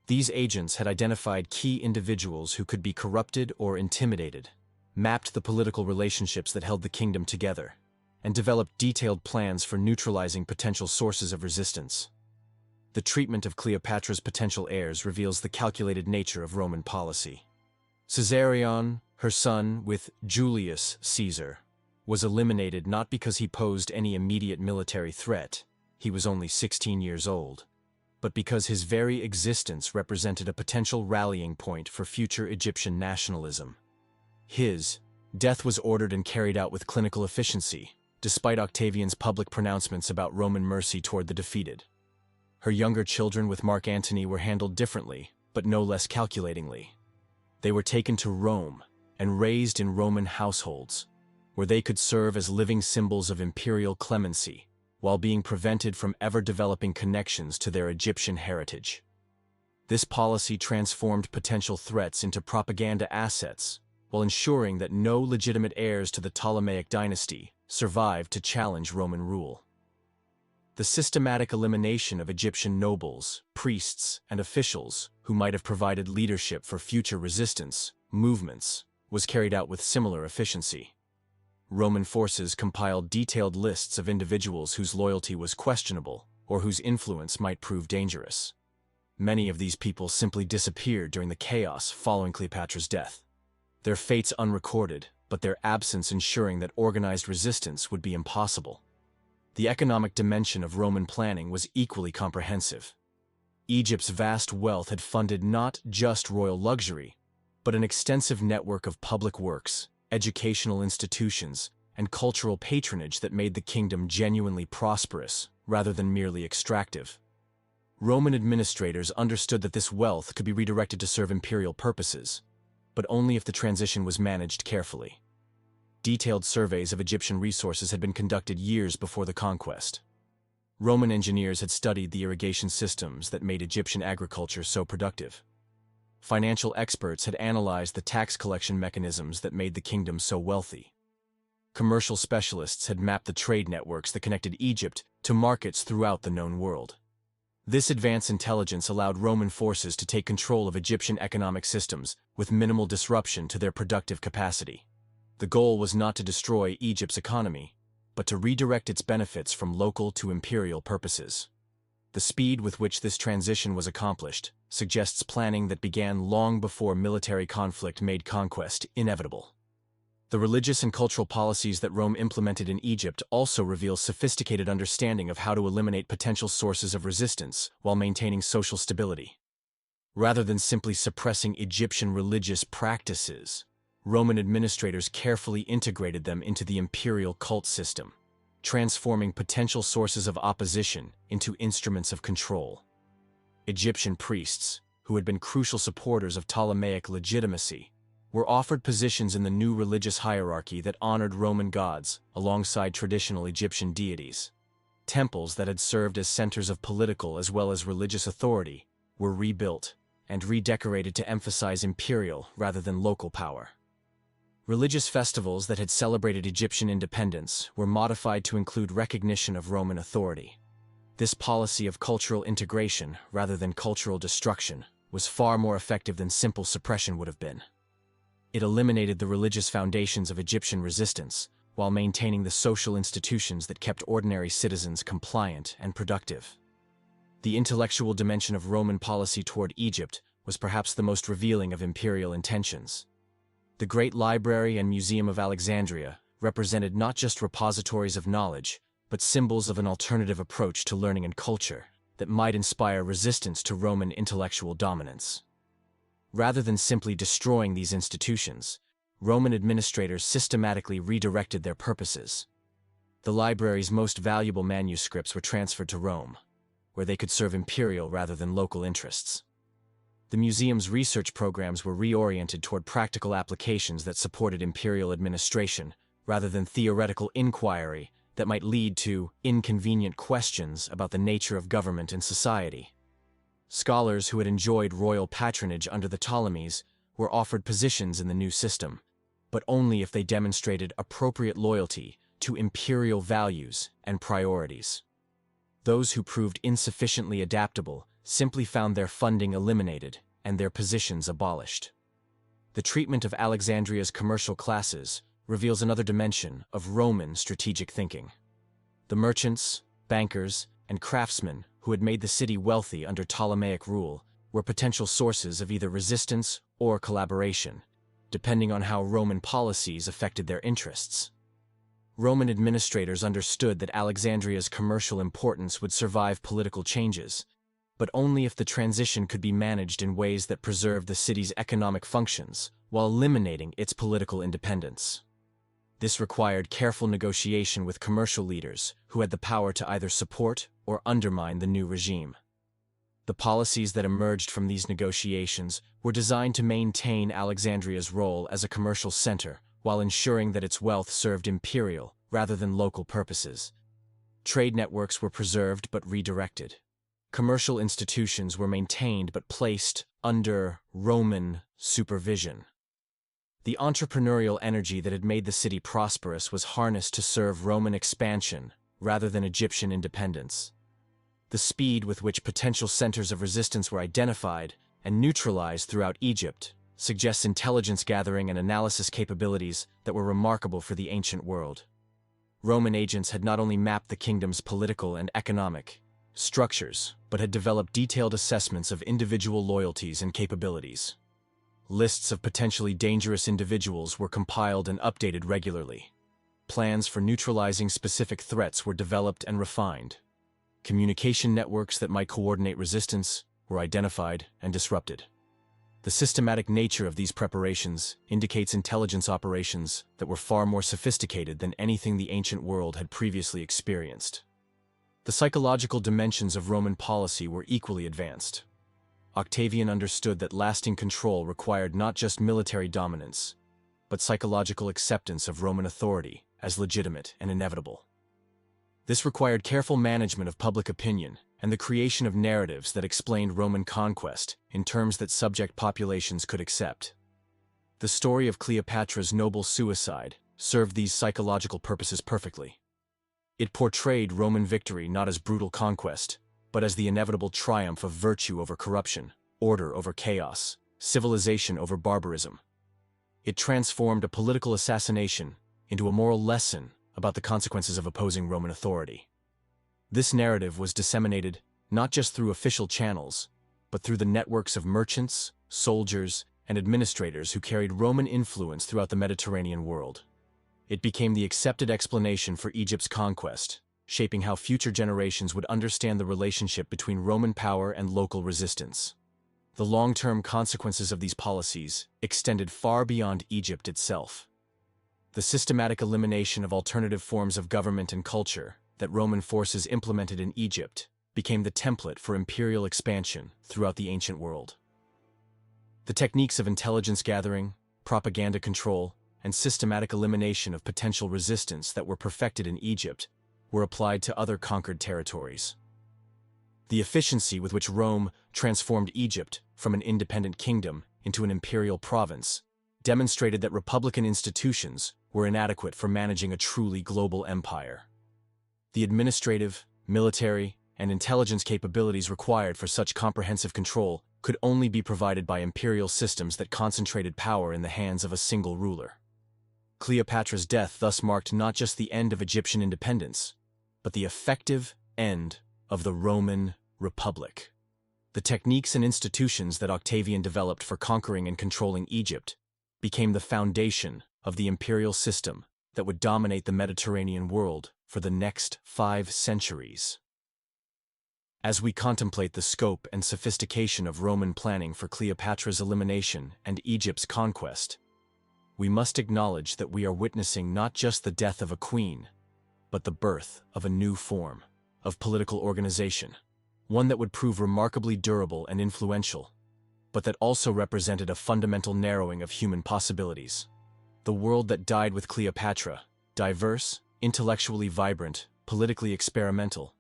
These agents had identified key individuals who could be corrupted or intimidated, mapped the political relationships that held the kingdom together, and developed detailed plans for neutralizing potential sources of resistance. The treatment of Cleopatra's potential heirs reveals the calculated nature of Roman policy. Caesarion, her son, with Julius Caesar, was eliminated not because he posed any immediate military threat, he was only 16 years old, but because his very existence represented a potential rallying point for future Egyptian nationalism. His death was ordered and carried out with clinical efficiency, despite Octavian's public pronouncements about Roman mercy toward the defeated. Her younger children with Mark Antony were handled differently, but no less calculatingly. They were taken to Rome and raised in Roman households, where they could serve as living symbols of imperial clemency, while being prevented from ever developing connections to their Egyptian heritage. This policy transformed potential threats into propaganda assets, while ensuring that no legitimate heirs to the Ptolemaic dynasty survived to challenge Roman rule. The systematic elimination of Egyptian nobles, priests, and officials who might have provided leadership for future resistance movements was carried out with similar efficiency. Roman forces compiled detailed lists of individuals whose loyalty was questionable or whose influence might prove dangerous. Many of these people simply disappeared during the chaos following Cleopatra's death, their fates unrecorded, but their absence ensuring that organized resistance would be impossible. The economic dimension of Roman planning was equally comprehensive. Egypt's vast wealth had funded not just royal luxury, but an extensive network of public works, educational institutions, and cultural patronage that made the kingdom genuinely prosperous rather than merely extractive. Roman administrators understood that this wealth could be redirected to serve imperial purposes, but only if the transition was managed carefully. Detailed surveys of Egyptian resources had been conducted years before the conquest. Roman engineers had studied the irrigation systems that made Egyptian agriculture so productive. Financial experts had analyzed the tax collection mechanisms that made the kingdom so wealthy. Commercial specialists had mapped the trade networks that connected Egypt to markets throughout the known world. This advanced intelligence allowed Roman forces to take control of Egyptian economic systems with minimal disruption to their productive capacity. The goal was not to destroy Egypt's economy, but to redirect its benefits from local to imperial purposes. The speed with which this transition was accomplished suggests planning that began long before military conflict made conquest inevitable. The religious and cultural policies that Rome implemented in Egypt also reveal sophisticated understanding of how to eliminate potential sources of resistance while maintaining social stability. Rather than simply suppressing Egyptian religious practices, Roman administrators carefully integrated them into the imperial cult system, transforming potential sources of opposition into instruments of control. Egyptian priests, who had been crucial supporters of Ptolemaic legitimacy, were offered positions in the new religious hierarchy that honored Roman gods alongside traditional Egyptian deities. Temples that had served as centers of political as well as religious authority were rebuilt and redecorated to emphasize imperial rather than local power. Religious festivals that had celebrated Egyptian independence were modified to include recognition of Roman authority. This policy of cultural integration rather than cultural destruction was far more effective than simple suppression would have been. It eliminated the religious foundations of Egyptian resistance while maintaining the social institutions that kept ordinary citizens compliant and productive. The intellectual dimension of Roman policy toward Egypt was perhaps the most revealing of imperial intentions. The Great Library and Museum of Alexandria represented not just repositories of knowledge, but symbols of an alternative approach to learning and culture that might inspire resistance to Roman intellectual dominance. Rather than simply destroying these institutions, Roman administrators systematically redirected their purposes. The library's most valuable manuscripts were transferred to Rome, where they could serve imperial rather than local interests. The museum's research programs were reoriented toward practical applications that supported imperial administration, rather than theoretical inquiry that might lead to inconvenient questions about the nature of government and society. Scholars who had enjoyed royal patronage under the Ptolemies were offered positions in the new system, but only if they demonstrated appropriate loyalty to imperial values and priorities. Those who proved insufficiently adaptable simply found their funding eliminated and their positions abolished. The treatment of Alexandria's commercial classes reveals another dimension of Roman strategic thinking. The merchants, bankers, and craftsmen who had made the city wealthy under Ptolemaic rule were potential sources of either resistance or collaboration, depending on how Roman policies affected their interests. Roman administrators understood that Alexandria's commercial importance would survive political changes, but only if the transition could be managed in ways that preserved the city's economic functions while eliminating its political independence. This required careful negotiation with commercial leaders who had the power to either support or undermine the new regime. The policies that emerged from these negotiations were designed to maintain Alexandria's role as a commercial center while ensuring that its wealth served imperial rather than local purposes. Trade networks were preserved but redirected. Commercial institutions were maintained but placed under Roman supervision. The entrepreneurial energy that had made the city prosperous was harnessed to serve Roman expansion rather than Egyptian independence. The speed with which potential centers of resistance were identified and neutralized throughout Egypt suggests intelligence gathering and analysis capabilities that were remarkable for the ancient world. Roman agents had not only mapped the kingdom's political and economic structures, but had developed detailed assessments of individual loyalties and capabilities. Lists of potentially dangerous individuals were compiled and updated regularly. Plans for neutralizing specific threats were developed and refined. Communication networks that might coordinate resistance were identified and disrupted. The systematic nature of these preparations indicates intelligence operations that were far more sophisticated than anything the ancient world had previously experienced. The psychological dimensions of Roman policy were equally advanced. Octavian understood that lasting control required not just military dominance, but psychological acceptance of Roman authority as legitimate and inevitable. This required careful management of public opinion and the creation of narratives that explained Roman conquest in terms that subject populations could accept. The story of Cleopatra's noble suicide served these psychological purposes perfectly. It portrayed Roman victory not as brutal conquest, but as the inevitable triumph of virtue over corruption, order over chaos, civilization over barbarism. It transformed a political assassination into a moral lesson about the consequences of opposing Roman authority. This narrative was disseminated not just through official channels, but through the networks of merchants, soldiers, and administrators who carried Roman influence throughout the Mediterranean world. It became the accepted explanation for Egypt's conquest, shaping how future generations would understand the relationship between Roman power and local resistance. The long-term consequences of these policies extended far beyond Egypt itself. The systematic elimination of alternative forms of government and culture that Roman forces implemented in Egypt became the template for imperial expansion throughout the ancient world. The techniques of intelligence gathering, propaganda control, and systematic elimination of potential resistance that were perfected in Egypt were applied to other conquered territories. The efficiency with which Rome transformed Egypt from an independent kingdom into an imperial province demonstrated that republican institutions were inadequate for managing a truly global empire. The administrative, military, and intelligence capabilities required for such comprehensive control could only be provided by imperial systems that concentrated power in the hands of a single ruler. Cleopatra's death thus marked not just the end of Egyptian independence, but the effective end of the Roman Republic. The techniques and institutions that Octavian developed for conquering and controlling Egypt became the foundation of the imperial system that would dominate the Mediterranean world for the next 5 centuries. As we contemplate the scope and sophistication of Roman planning for Cleopatra's elimination and Egypt's conquest, we must acknowledge that we are witnessing not just the death of a queen, but the birth of a new form of political organization, one that would prove remarkably durable and influential, but that also represented a fundamental narrowing of human possibilities. The world that died with Cleopatra, diverse, intellectually vibrant, politically experimental,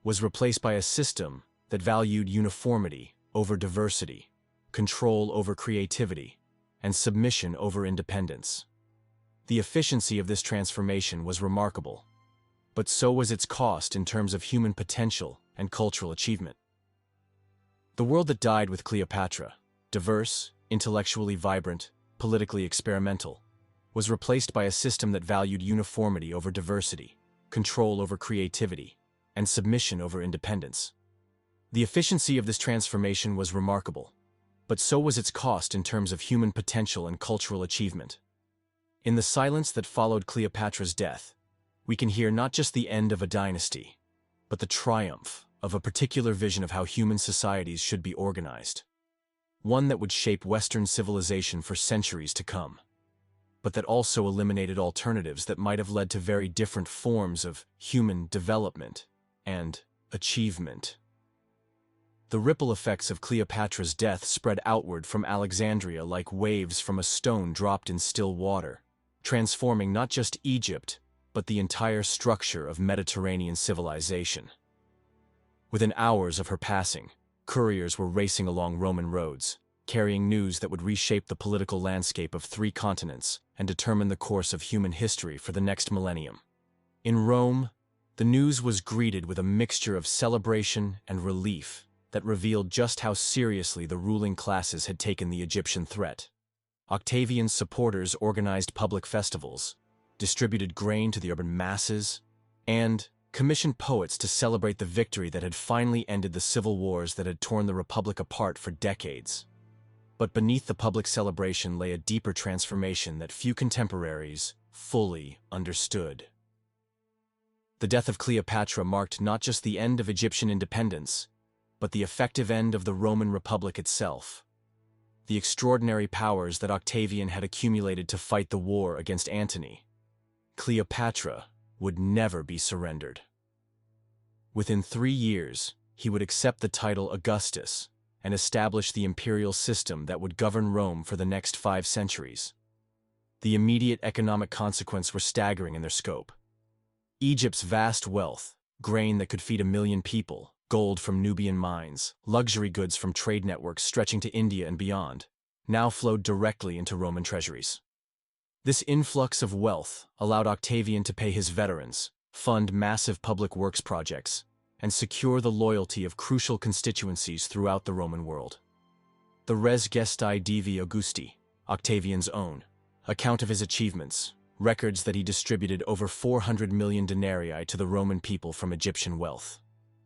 was replaced by a system that valued uniformity over diversity, control over creativity, and submission over independence. The efficiency of this transformation was remarkable, but so was its cost in terms of human potential and cultural achievement. The world that died with Cleopatra, diverse, intellectually vibrant, politically experimental, was replaced by a system that valued uniformity over diversity, control over creativity, and submission over independence. The efficiency of this transformation was remarkable, but so was its cost in terms of human potential and cultural achievement. In the silence that followed Cleopatra's death, we can hear not just the end of a dynasty, but the triumph of a particular vision of how human societies should be organized. One that would shape Western civilization for centuries to come, but that also eliminated alternatives that might have led to very different forms of human development and achievement. The ripple effects of Cleopatra's death spread outward from Alexandria like waves from a stone dropped in still water, transforming not just Egypt, but the entire structure of Mediterranean civilization. Within hours of her passing, couriers were racing along Roman roads, carrying news that would reshape the political landscape of 3 continents and determine the course of human history for the next millennium. In Rome, the news was greeted with a mixture of celebration and relief that revealed just how seriously the ruling classes had taken the Egyptian threat. Octavian's supporters organized public festivals, distributed grain to the urban masses, and commissioned poets to celebrate the victory that had finally ended the civil wars that had torn the Republic apart for decades. But beneath the public celebration lay a deeper transformation that few contemporaries fully understood. The death of Cleopatra marked not just the end of Egyptian independence, but the effective end of the Roman Republic itself. The extraordinary powers that Octavian had accumulated to fight the war against Antony, Cleopatra would never be surrendered. Within 3 years, he would accept the title Augustus and establish the imperial system that would govern Rome for the next 5 centuries. The immediate economic consequences were staggering in their scope. Egypt's vast wealth, grain that could feed 1 million people, gold from Nubian mines, luxury goods from trade networks stretching to India and beyond, now flowed directly into Roman treasuries. This influx of wealth allowed Octavian to pay his veterans, fund massive public works projects, and secure the loyalty of crucial constituencies throughout the Roman world. The Res Gestae Divi Augusti, Octavian's own account of his achievements, records that he distributed over 400 million denarii to the Roman people from Egyptian wealth.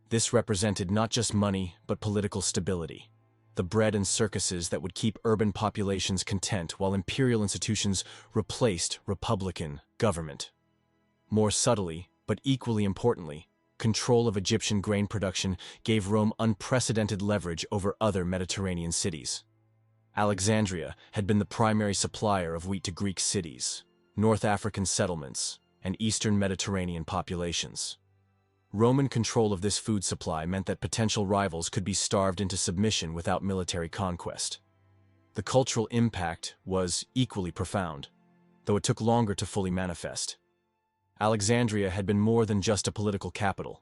This represented not just money, but political stability, the bread and circuses that would keep urban populations content while imperial institutions replaced republican government. More subtly, but equally importantly, control of Egyptian grain production gave Rome unprecedented leverage over other Mediterranean cities. Alexandria had been the primary supplier of wheat to Greek cities, North African settlements, and Eastern Mediterranean populations. Roman control of this food supply meant that potential rivals could be starved into submission without military conquest. The cultural impact was equally profound, though it took longer to fully manifest. Alexandria had been more than just a political capital.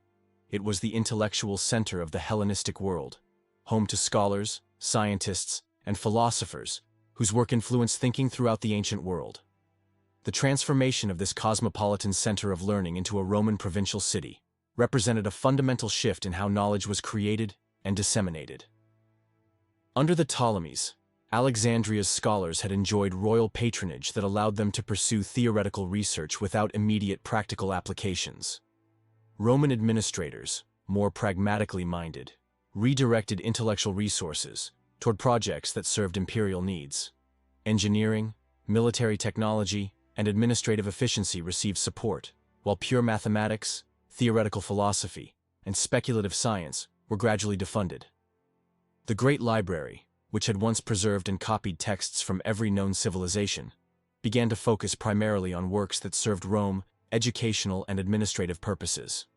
It was the intellectual center of the Hellenistic world, home to scholars, scientists, and philosophers whose work influenced thinking throughout the ancient world. The transformation of this cosmopolitan center of learning into a Roman provincial city represented a fundamental shift in how knowledge was created and disseminated. Under the Ptolemies, Alexandria's scholars had enjoyed royal patronage that allowed them to pursue theoretical research without immediate practical applications. Roman administrators, more pragmatically minded, redirected intellectual resources toward projects that served imperial needs. Engineering, military technology, and administrative efficiency received support, while pure mathematics, theoretical philosophy, and speculative science were gradually defunded. The Great Library, which had once preserved and copied texts from every known civilization, began to focus primarily on works that served Rome educational and administrative purposes.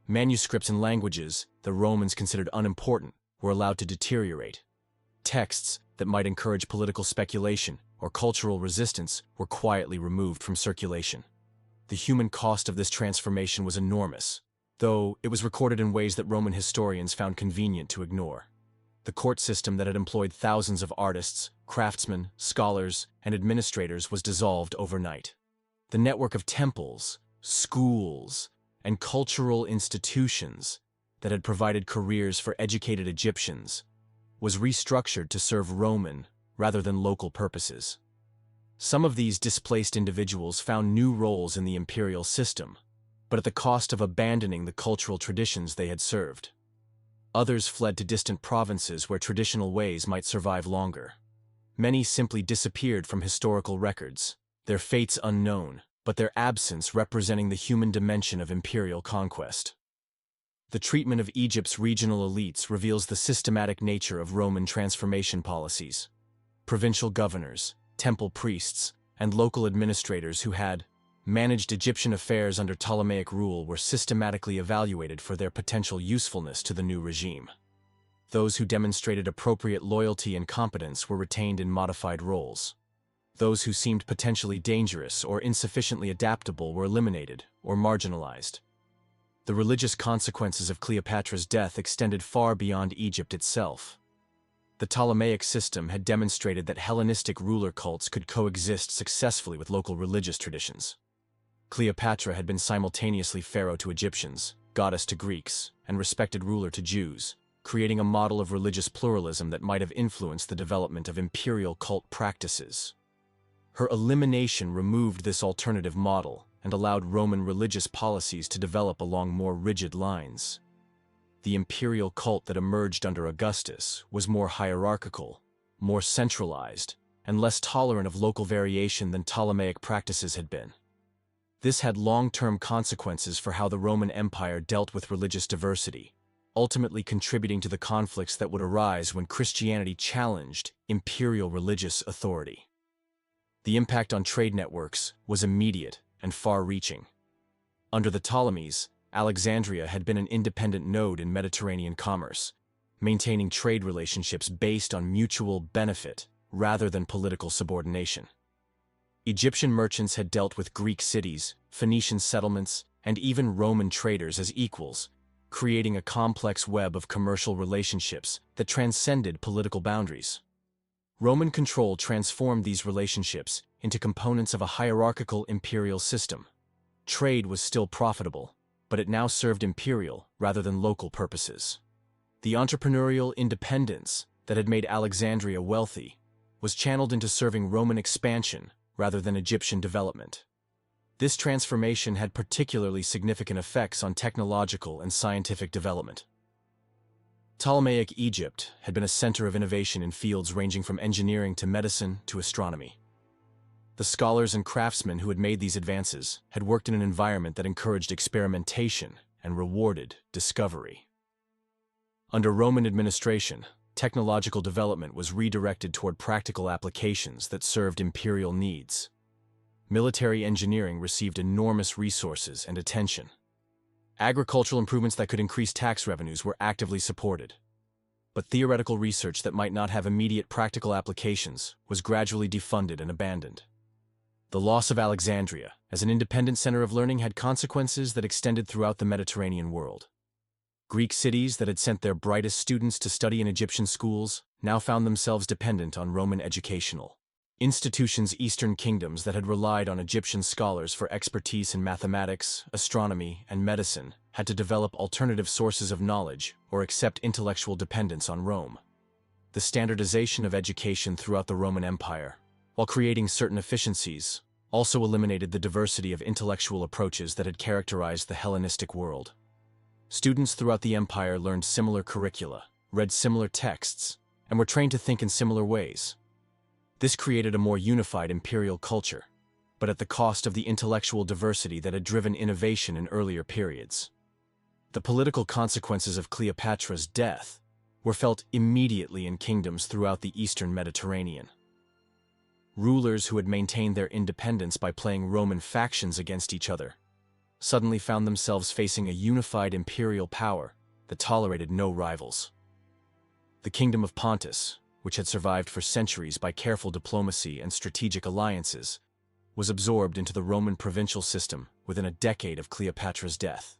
Manuscripts and languages the Romans considered unimportant were allowed to deteriorate. Texts that might encourage political speculation or cultural resistance were quietly removed from circulation. The human cost of this transformation was enormous, though it was recorded in ways that Roman historians found convenient to ignore. The court system that had employed thousands of artists, craftsmen, scholars, and administrators was dissolved overnight. The network of temples, schools, and cultural institutions that had provided careers for educated Egyptians was restructured to serve Roman rather than local purposes. Some of these displaced individuals found new roles in the imperial system, but at the cost of abandoning the cultural traditions they had served. Others fled to distant provinces where traditional ways might survive longer. Many simply disappeared from historical records, their fates unknown, but their absence representing the human dimension of imperial conquest. The treatment of Egypt's regional elites reveals the systematic nature of Roman transformation policies. Provincial governors, temple priests, and local administrators who had managed Egyptian affairs under Ptolemaic rule were systematically evaluated for their potential usefulness to the new regime. Those who demonstrated appropriate loyalty and competence were retained in modified roles. Those who seemed potentially dangerous or insufficiently adaptable were eliminated or marginalized. The religious consequences of Cleopatra's death extended far beyond Egypt itself. The Ptolemaic system had demonstrated that Hellenistic ruler cults could coexist successfully with local religious traditions. Cleopatra had been simultaneously pharaoh to Egyptians, goddess to Greeks, and respected ruler to Jews, creating a model of religious pluralism that might have influenced the development of imperial cult practices. Her elimination removed this alternative model and allowed Roman religious policies to develop along more rigid lines. The imperial cult that emerged under Augustus was more hierarchical, more centralized, and less tolerant of local variation than Ptolemaic practices had been. This had long-term consequences for how the Roman Empire dealt with religious diversity, ultimately contributing to the conflicts that would arise when Christianity challenged imperial religious authority. The impact on trade networks was immediate and far-reaching. Under the Ptolemies, Alexandria had been an independent node in Mediterranean commerce, maintaining trade relationships based on mutual benefit rather than political subordination. Egyptian merchants had dealt with Greek cities, Phoenician settlements, and even Roman traders as equals, creating a complex web of commercial relationships that transcended political boundaries. Roman control transformed these relationships into components of a hierarchical imperial system. Trade was still profitable, but it now served imperial rather than local purposes. The entrepreneurial independence that had made Alexandria wealthy was channeled into serving Roman expansion rather than Egyptian development. This transformation had particularly significant effects on technological and scientific development. Ptolemaic Egypt had been a center of innovation in fields ranging from engineering to medicine to astronomy. The scholars and craftsmen who had made these advances had worked in an environment that encouraged experimentation and rewarded discovery. Under Roman administration, technological development was redirected toward practical applications that served imperial needs. Military engineering received enormous resources and attention. Agricultural improvements that could increase tax revenues were actively supported. But theoretical research that might not have immediate practical applications was gradually defunded and abandoned. The loss of Alexandria as an independent center of learning had consequences that extended throughout the Mediterranean world. Greek cities that had sent their brightest students to study in Egyptian schools now found themselves dependent on Roman educational institutions. Eastern kingdoms that had relied on Egyptian scholars for expertise in mathematics, astronomy, and medicine had to develop alternative sources of knowledge or accept intellectual dependence on Rome. The standardization of education throughout the Roman Empire, while creating certain efficiencies, also eliminated the diversity of intellectual approaches that had characterized the Hellenistic world. Students throughout the empire learned similar curricula, read similar texts, and were trained to think in similar ways. This created a more unified imperial culture. but at the cost of the intellectual diversity that had driven innovation in earlier periods. The political consequences of Cleopatra's death were felt immediately in kingdoms throughout the eastern Mediterranean. Rulers who had maintained their independence by playing Roman factions against each other suddenly found themselves facing a unified imperial power that tolerated no rivals. The Kingdom of Pontus, which had survived for centuries by careful diplomacy and strategic alliances, was absorbed into the Roman provincial system within a decade of Cleopatra's death.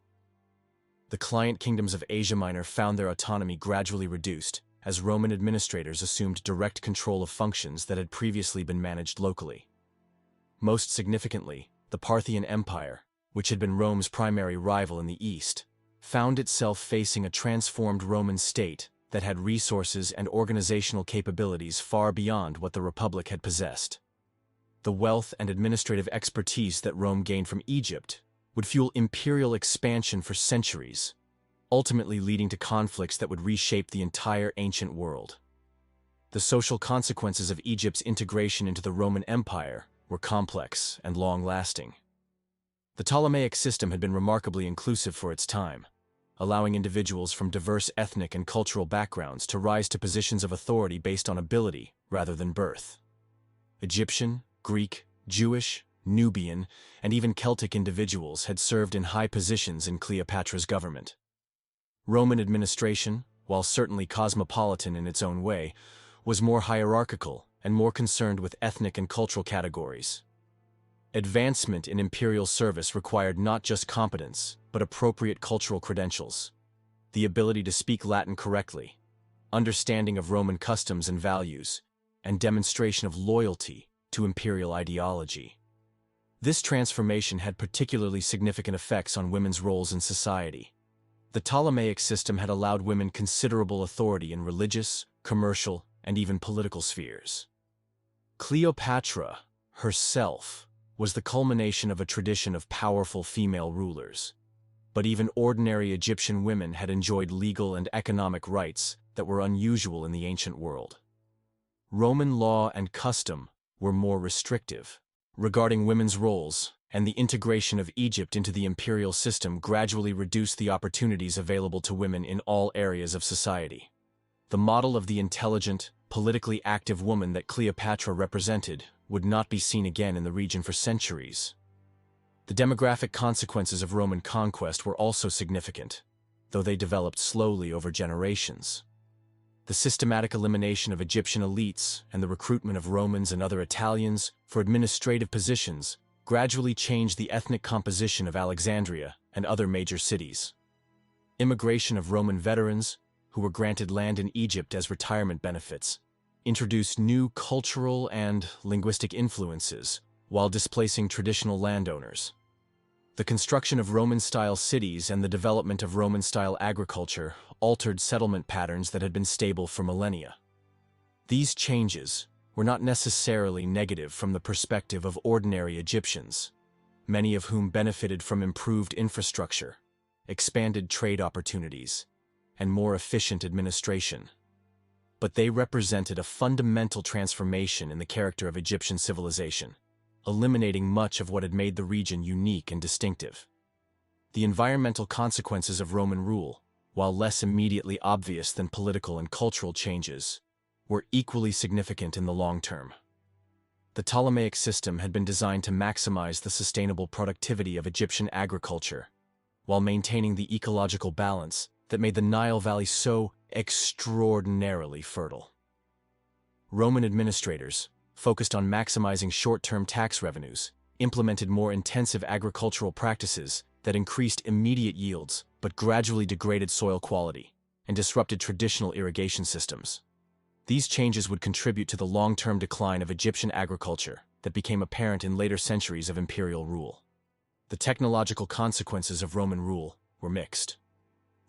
The client kingdoms of Asia Minor found their autonomy gradually reduced as Roman administrators assumed direct control of functions that had previously been managed locally. Most significantly, the Parthian Empire, which had been Rome's primary rival in the East, found itself facing a transformed Roman state that had resources and organizational capabilities far beyond what the Republic had possessed. The wealth and administrative expertise that Rome gained from Egypt would fuel imperial expansion for centuries, ultimately leading to conflicts that would reshape the entire ancient world. The social consequences of Egypt's integration into the Roman Empire were complex and long-lasting. The Ptolemaic system had been remarkably inclusive for its time, allowing individuals from diverse ethnic and cultural backgrounds to rise to positions of authority based on ability rather than birth. Egyptian, Greek, Jewish, Nubian, and even Celtic individuals had served in high positions in Cleopatra's government. Roman administration, while certainly cosmopolitan in its own way, was more hierarchical and more concerned with ethnic and cultural categories. Advancement in imperial service required not just competence, but appropriate cultural credentials, the ability to speak Latin correctly, understanding of Roman customs and values, and demonstration of loyalty to imperial ideology. This transformation had particularly significant effects on women's roles in society. The Ptolemaic system had allowed women considerable authority in religious, commercial, and even political spheres. Cleopatra herself was the culmination of a tradition of powerful female rulers. But even ordinary Egyptian women had enjoyed legal and economic rights that were unusual in the ancient world. Roman law and custom were more restrictive regarding women's roles, and the integration of Egypt into the imperial system gradually reduced the opportunities available to women in all areas of society. The model of the intelligent, politically active woman that Cleopatra represented would not be seen again in the region for centuries. The demographic consequences of Roman conquest were also significant, though they developed slowly over generations. The systematic elimination of Egyptian elites and the recruitment of Romans and other Italians for administrative positions gradually changed the ethnic composition of Alexandria and other major cities. Immigration of Roman veterans, who were granted land in Egypt as retirement benefits, introduced new cultural and linguistic influences while displacing traditional landowners. The construction of Roman-style cities and the development of Roman-style agriculture altered settlement patterns that had been stable for millennia. These changes were not necessarily negative from the perspective of ordinary Egyptians, many of whom benefited from improved infrastructure, expanded trade opportunities, and more efficient administration. But they represented a fundamental transformation in the character of Egyptian civilization, eliminating much of what had made the region unique and distinctive. The environmental consequences of Roman rule, while less immediately obvious than political and cultural changes, were equally significant in the long term. The Ptolemaic system had been designed to maximize the sustainable productivity of Egyptian agriculture, while maintaining the ecological balance that made the Nile Valley so extraordinarily fertile. Roman administrators, focused on maximizing short-term tax revenues, implemented more intensive agricultural practices that increased immediate yields but gradually degraded soil quality and disrupted traditional irrigation systems. These changes would contribute to the long-term decline of Egyptian agriculture that became apparent in later centuries of imperial rule. The technological consequences of Roman rule were mixed.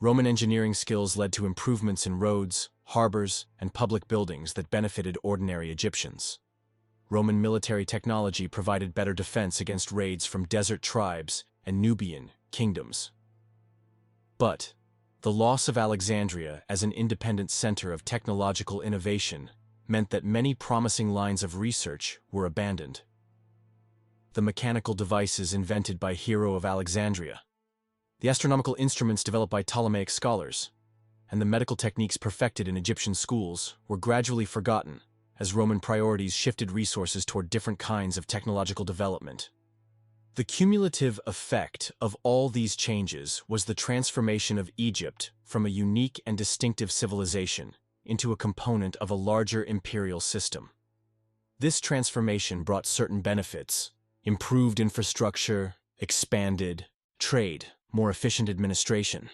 Roman engineering skills led to improvements in roads, harbors, and public buildings that benefited ordinary Egyptians. Roman military technology provided better defense against raids from desert tribes and Nubian kingdoms. But the loss of Alexandria as an independent center of technological innovation meant that many promising lines of research were abandoned. the mechanical devices invented by Hero of Alexandria, the astronomical instruments developed by Ptolemaic scholars, and the medical techniques perfected in Egyptian schools were gradually forgotten as Roman priorities shifted resources toward different kinds of technological development. The cumulative effect of all these changes was the transformation of Egypt from a unique and distinctive civilization into a component of a larger imperial system. This transformation brought certain benefits: improved infrastructure, expanded trade, more efficient administration,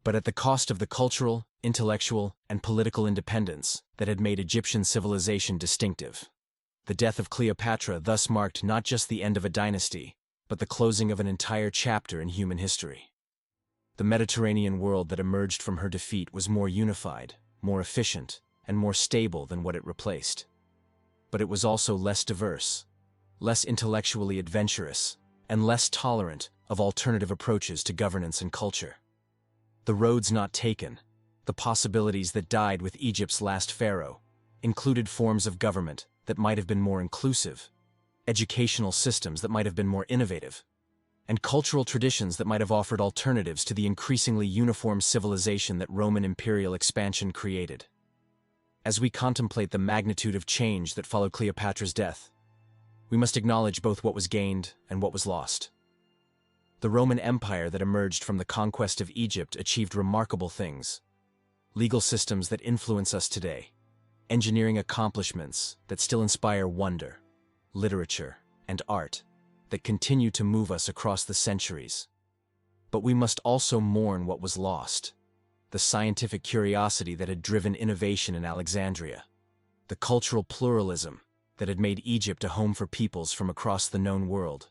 but at the cost of the cultural, intellectual, and political independence that had made Egyptian civilization distinctive. The death of Cleopatra thus marked not just the end of a dynasty, but the closing of an entire chapter in human history. The Mediterranean world that emerged from her defeat was more unified, more efficient, and more stable than what it replaced. But it was also less diverse, less intellectually adventurous, and less tolerant of alternative approaches to governance and culture. The roads not taken, the possibilities that died with Egypt's last pharaoh, included forms of government that might have been more inclusive, educational systems that might have been more innovative, and cultural traditions that might have offered alternatives to the increasingly uniform civilization that Roman imperial expansion created. As we contemplate the magnitude of change that followed Cleopatra's death, we must acknowledge both what was gained and what was lost. The Roman Empire that emerged from the conquest of Egypt achieved remarkable things: legal systems that influence us today, engineering accomplishments that still inspire wonder, literature, and art that continue to move us across the centuries. But we must also mourn what was lost: the scientific curiosity that had driven innovation in Alexandria, the cultural pluralism that had made Egypt a home for peoples from across the known world,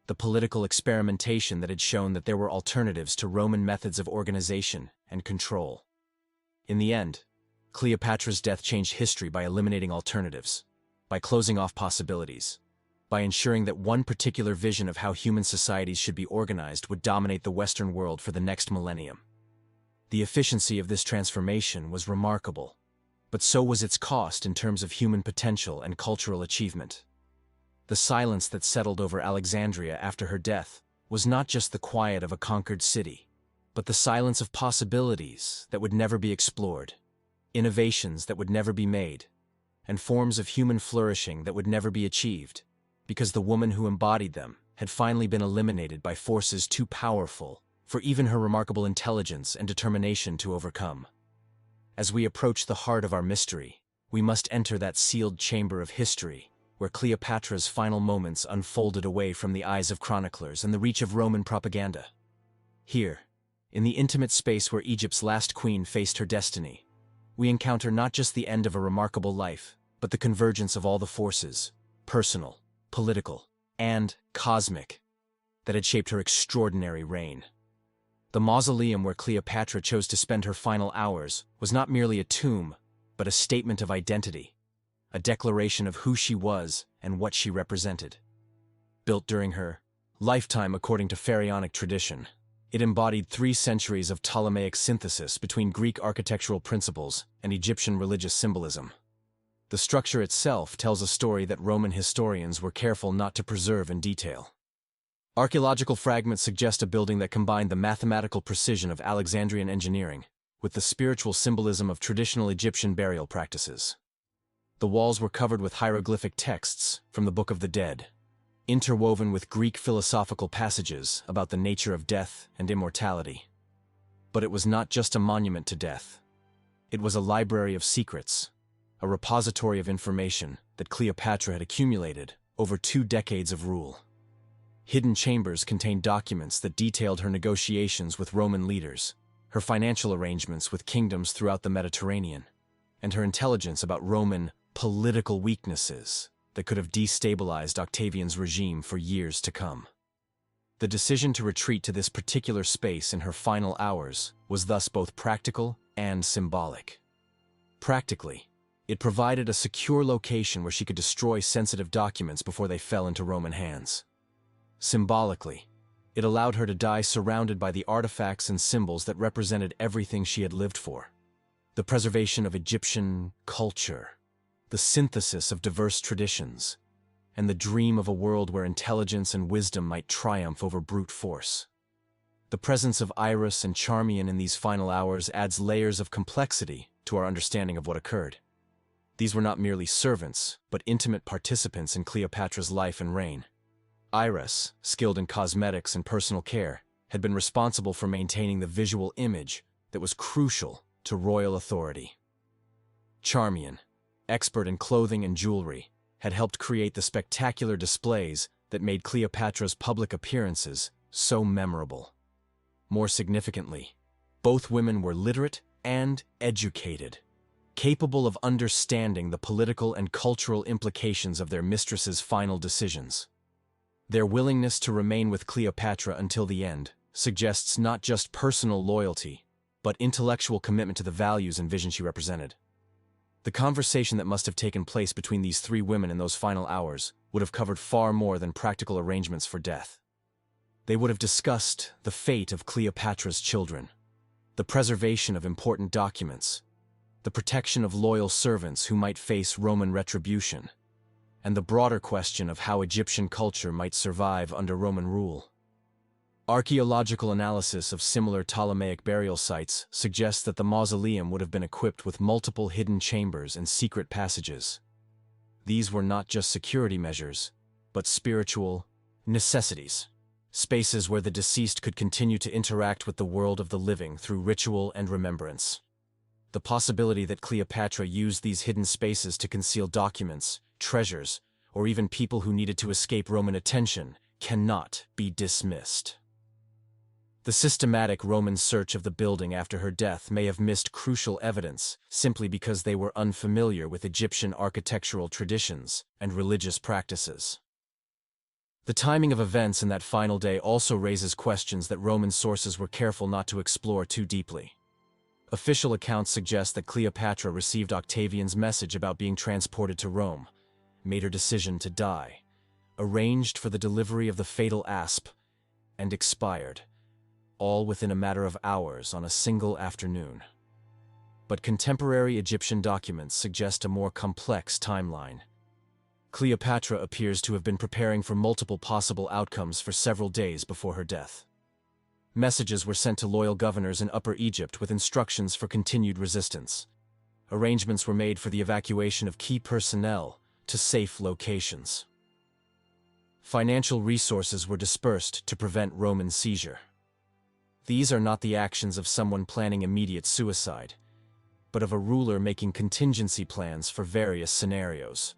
the political experimentation that had shown that there were alternatives to Roman methods of organization and control. In the end, Cleopatra's death changed history by eliminating alternatives, by closing off possibilities, by ensuring that one particular vision of how human societies should be organized would dominate the Western world for the next millennium. The efficiency of this transformation was remarkable, but so was its cost in terms of human potential and cultural achievement. The silence that settled over Alexandria after her death was not just the quiet of a conquered city, but the silence of possibilities that would never be explored, innovations that would never be made, and forms of human flourishing that would never be achieved, because the woman who embodied them had finally been eliminated by forces too powerful for even her remarkable intelligence and determination to overcome. As we approach the heart of our mystery, we must enter that sealed chamber of history, where Cleopatra's final moments unfolded away from the eyes of chroniclers and the reach of Roman propaganda. Here, in the intimate space where Egypt's last queen faced her destiny, we encounter not just the end of a remarkable life, but the convergence of all the forces, personal, political, and cosmic, that had shaped her extraordinary reign. The mausoleum where Cleopatra chose to spend her final hours was not merely a tomb, but a statement of identity, a declaration of who she was and what she represented. Built during her lifetime according to pharaonic tradition, it embodied 3 centuries of Ptolemaic synthesis between Greek architectural principles and Egyptian religious symbolism. The structure itself tells a story that Roman historians were careful not to preserve in detail. Archaeological fragments suggest a building that combined the mathematical precision of Alexandrian engineering with the spiritual symbolism of traditional Egyptian burial practices. The walls were covered with hieroglyphic texts from the Book of the Dead, interwoven with Greek philosophical passages about the nature of death and immortality. But it was not just a monument to death. It was a library of secrets, a repository of information that Cleopatra had accumulated over 2 decades of rule. Hidden chambers contained documents that detailed her negotiations with Roman leaders, her financial arrangements with kingdoms throughout the Mediterranean, and her intelligence about Roman political weaknesses that could have destabilized Octavian's regime for years to come. The decision to retreat to this particular space in her final hours was thus both practical and symbolic. Practically, it provided a secure location where she could destroy sensitive documents before they fell into Roman hands. Symbolically, it allowed her to die surrounded by the artifacts and symbols that represented everything she had lived for: the preservation of Egyptian culture, the synthesis of diverse traditions, and the dream of a world where intelligence and wisdom might triumph over brute force. The presence of Iris and Charmian in these final hours adds layers of complexity to our understanding of what occurred. These were not merely servants, but intimate participants in Cleopatra's life and reign. Iris, skilled in cosmetics and personal care, had been responsible for maintaining the visual image that was crucial to royal authority. Charmian, expert in clothing and jewelry, had helped create the spectacular displays that made Cleopatra's public appearances so memorable. More significantly, both women were literate and educated, capable of understanding the political and cultural implications of their mistress's final decisions. Their willingness to remain with Cleopatra until the end suggests not just personal loyalty, but intellectual commitment to the values and vision she represented. The conversation that must have taken place between these three women in those final hours would have covered far more than practical arrangements for death. They would have discussed the fate of Cleopatra's children, the preservation of important documents, the protection of loyal servants who might face Roman retribution, and the broader question of how Egyptian culture might survive under Roman rule. Archaeological analysis of similar Ptolemaic burial sites suggests that the mausoleum would have been equipped with multiple hidden chambers and secret passages. These were not just security measures, but spiritual necessities, spaces where the deceased could continue to interact with the world of the living through ritual and remembrance. The possibility that Cleopatra used these hidden spaces to conceal documents, treasures, or even people who needed to escape Roman attention cannot be dismissed. The systematic Roman search of the building after her death may have missed crucial evidence simply because they were unfamiliar with Egyptian architectural traditions and religious practices. The timing of events in that final day also raises questions that Roman sources were careful not to explore too deeply. Official accounts suggest that Cleopatra received Octavian's message about being transported to Rome, made her decision to die, arranged for the delivery of the fatal asp, and expired, all within a matter of hours on a single afternoon. But contemporary Egyptian documents suggest a more complex timeline. Cleopatra appears to have been preparing for multiple possible outcomes for several days before her death. Messages were sent to loyal governors in Upper Egypt with instructions for continued resistance. Arrangements were made for the evacuation of key personnel to safe locations. Financial resources were dispersed to prevent Roman seizure. These are not the actions of someone planning immediate suicide, but of a ruler making contingency plans for various scenarios,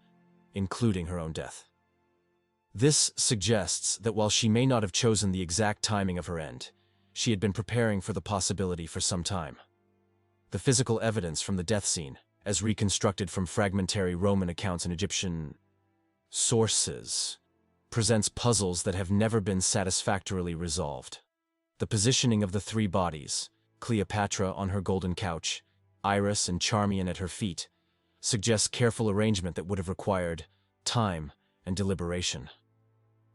including her own death. This suggests that while she may not have chosen the exact timing of her end, she had been preparing for the possibility for some time. The physical evidence from the death scene, as reconstructed from fragmentary Roman accounts and Egyptian sources, presents puzzles that have never been satisfactorily resolved. The positioning of the three bodies, Cleopatra on her golden couch, Iris and Charmian at her feet, suggests careful arrangement that would have required time and deliberation.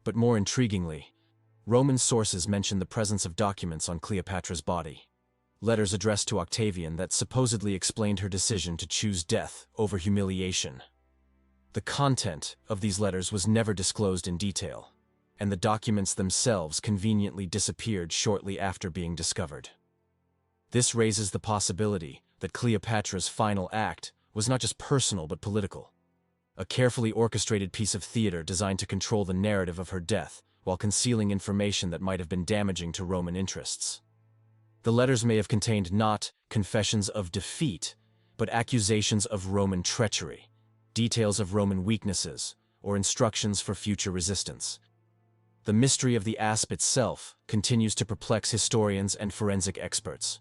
But more intriguingly, Roman sources mention the presence of documents on Cleopatra's body, letters addressed to Octavian that supposedly explained her decision to choose death over humiliation. The content of these letters was never disclosed in detail, and the documents themselves conveniently disappeared shortly after being discovered. This raises the possibility that Cleopatra's final act was not just personal but political, a carefully orchestrated piece of theater designed to control the narrative of her death while concealing information that might have been damaging to Roman interests. The letters may have contained not confessions of defeat, but accusations of Roman treachery, details of Roman weaknesses, or instructions for future resistance. The mystery of the asp itself continues to perplex historians and forensic experts.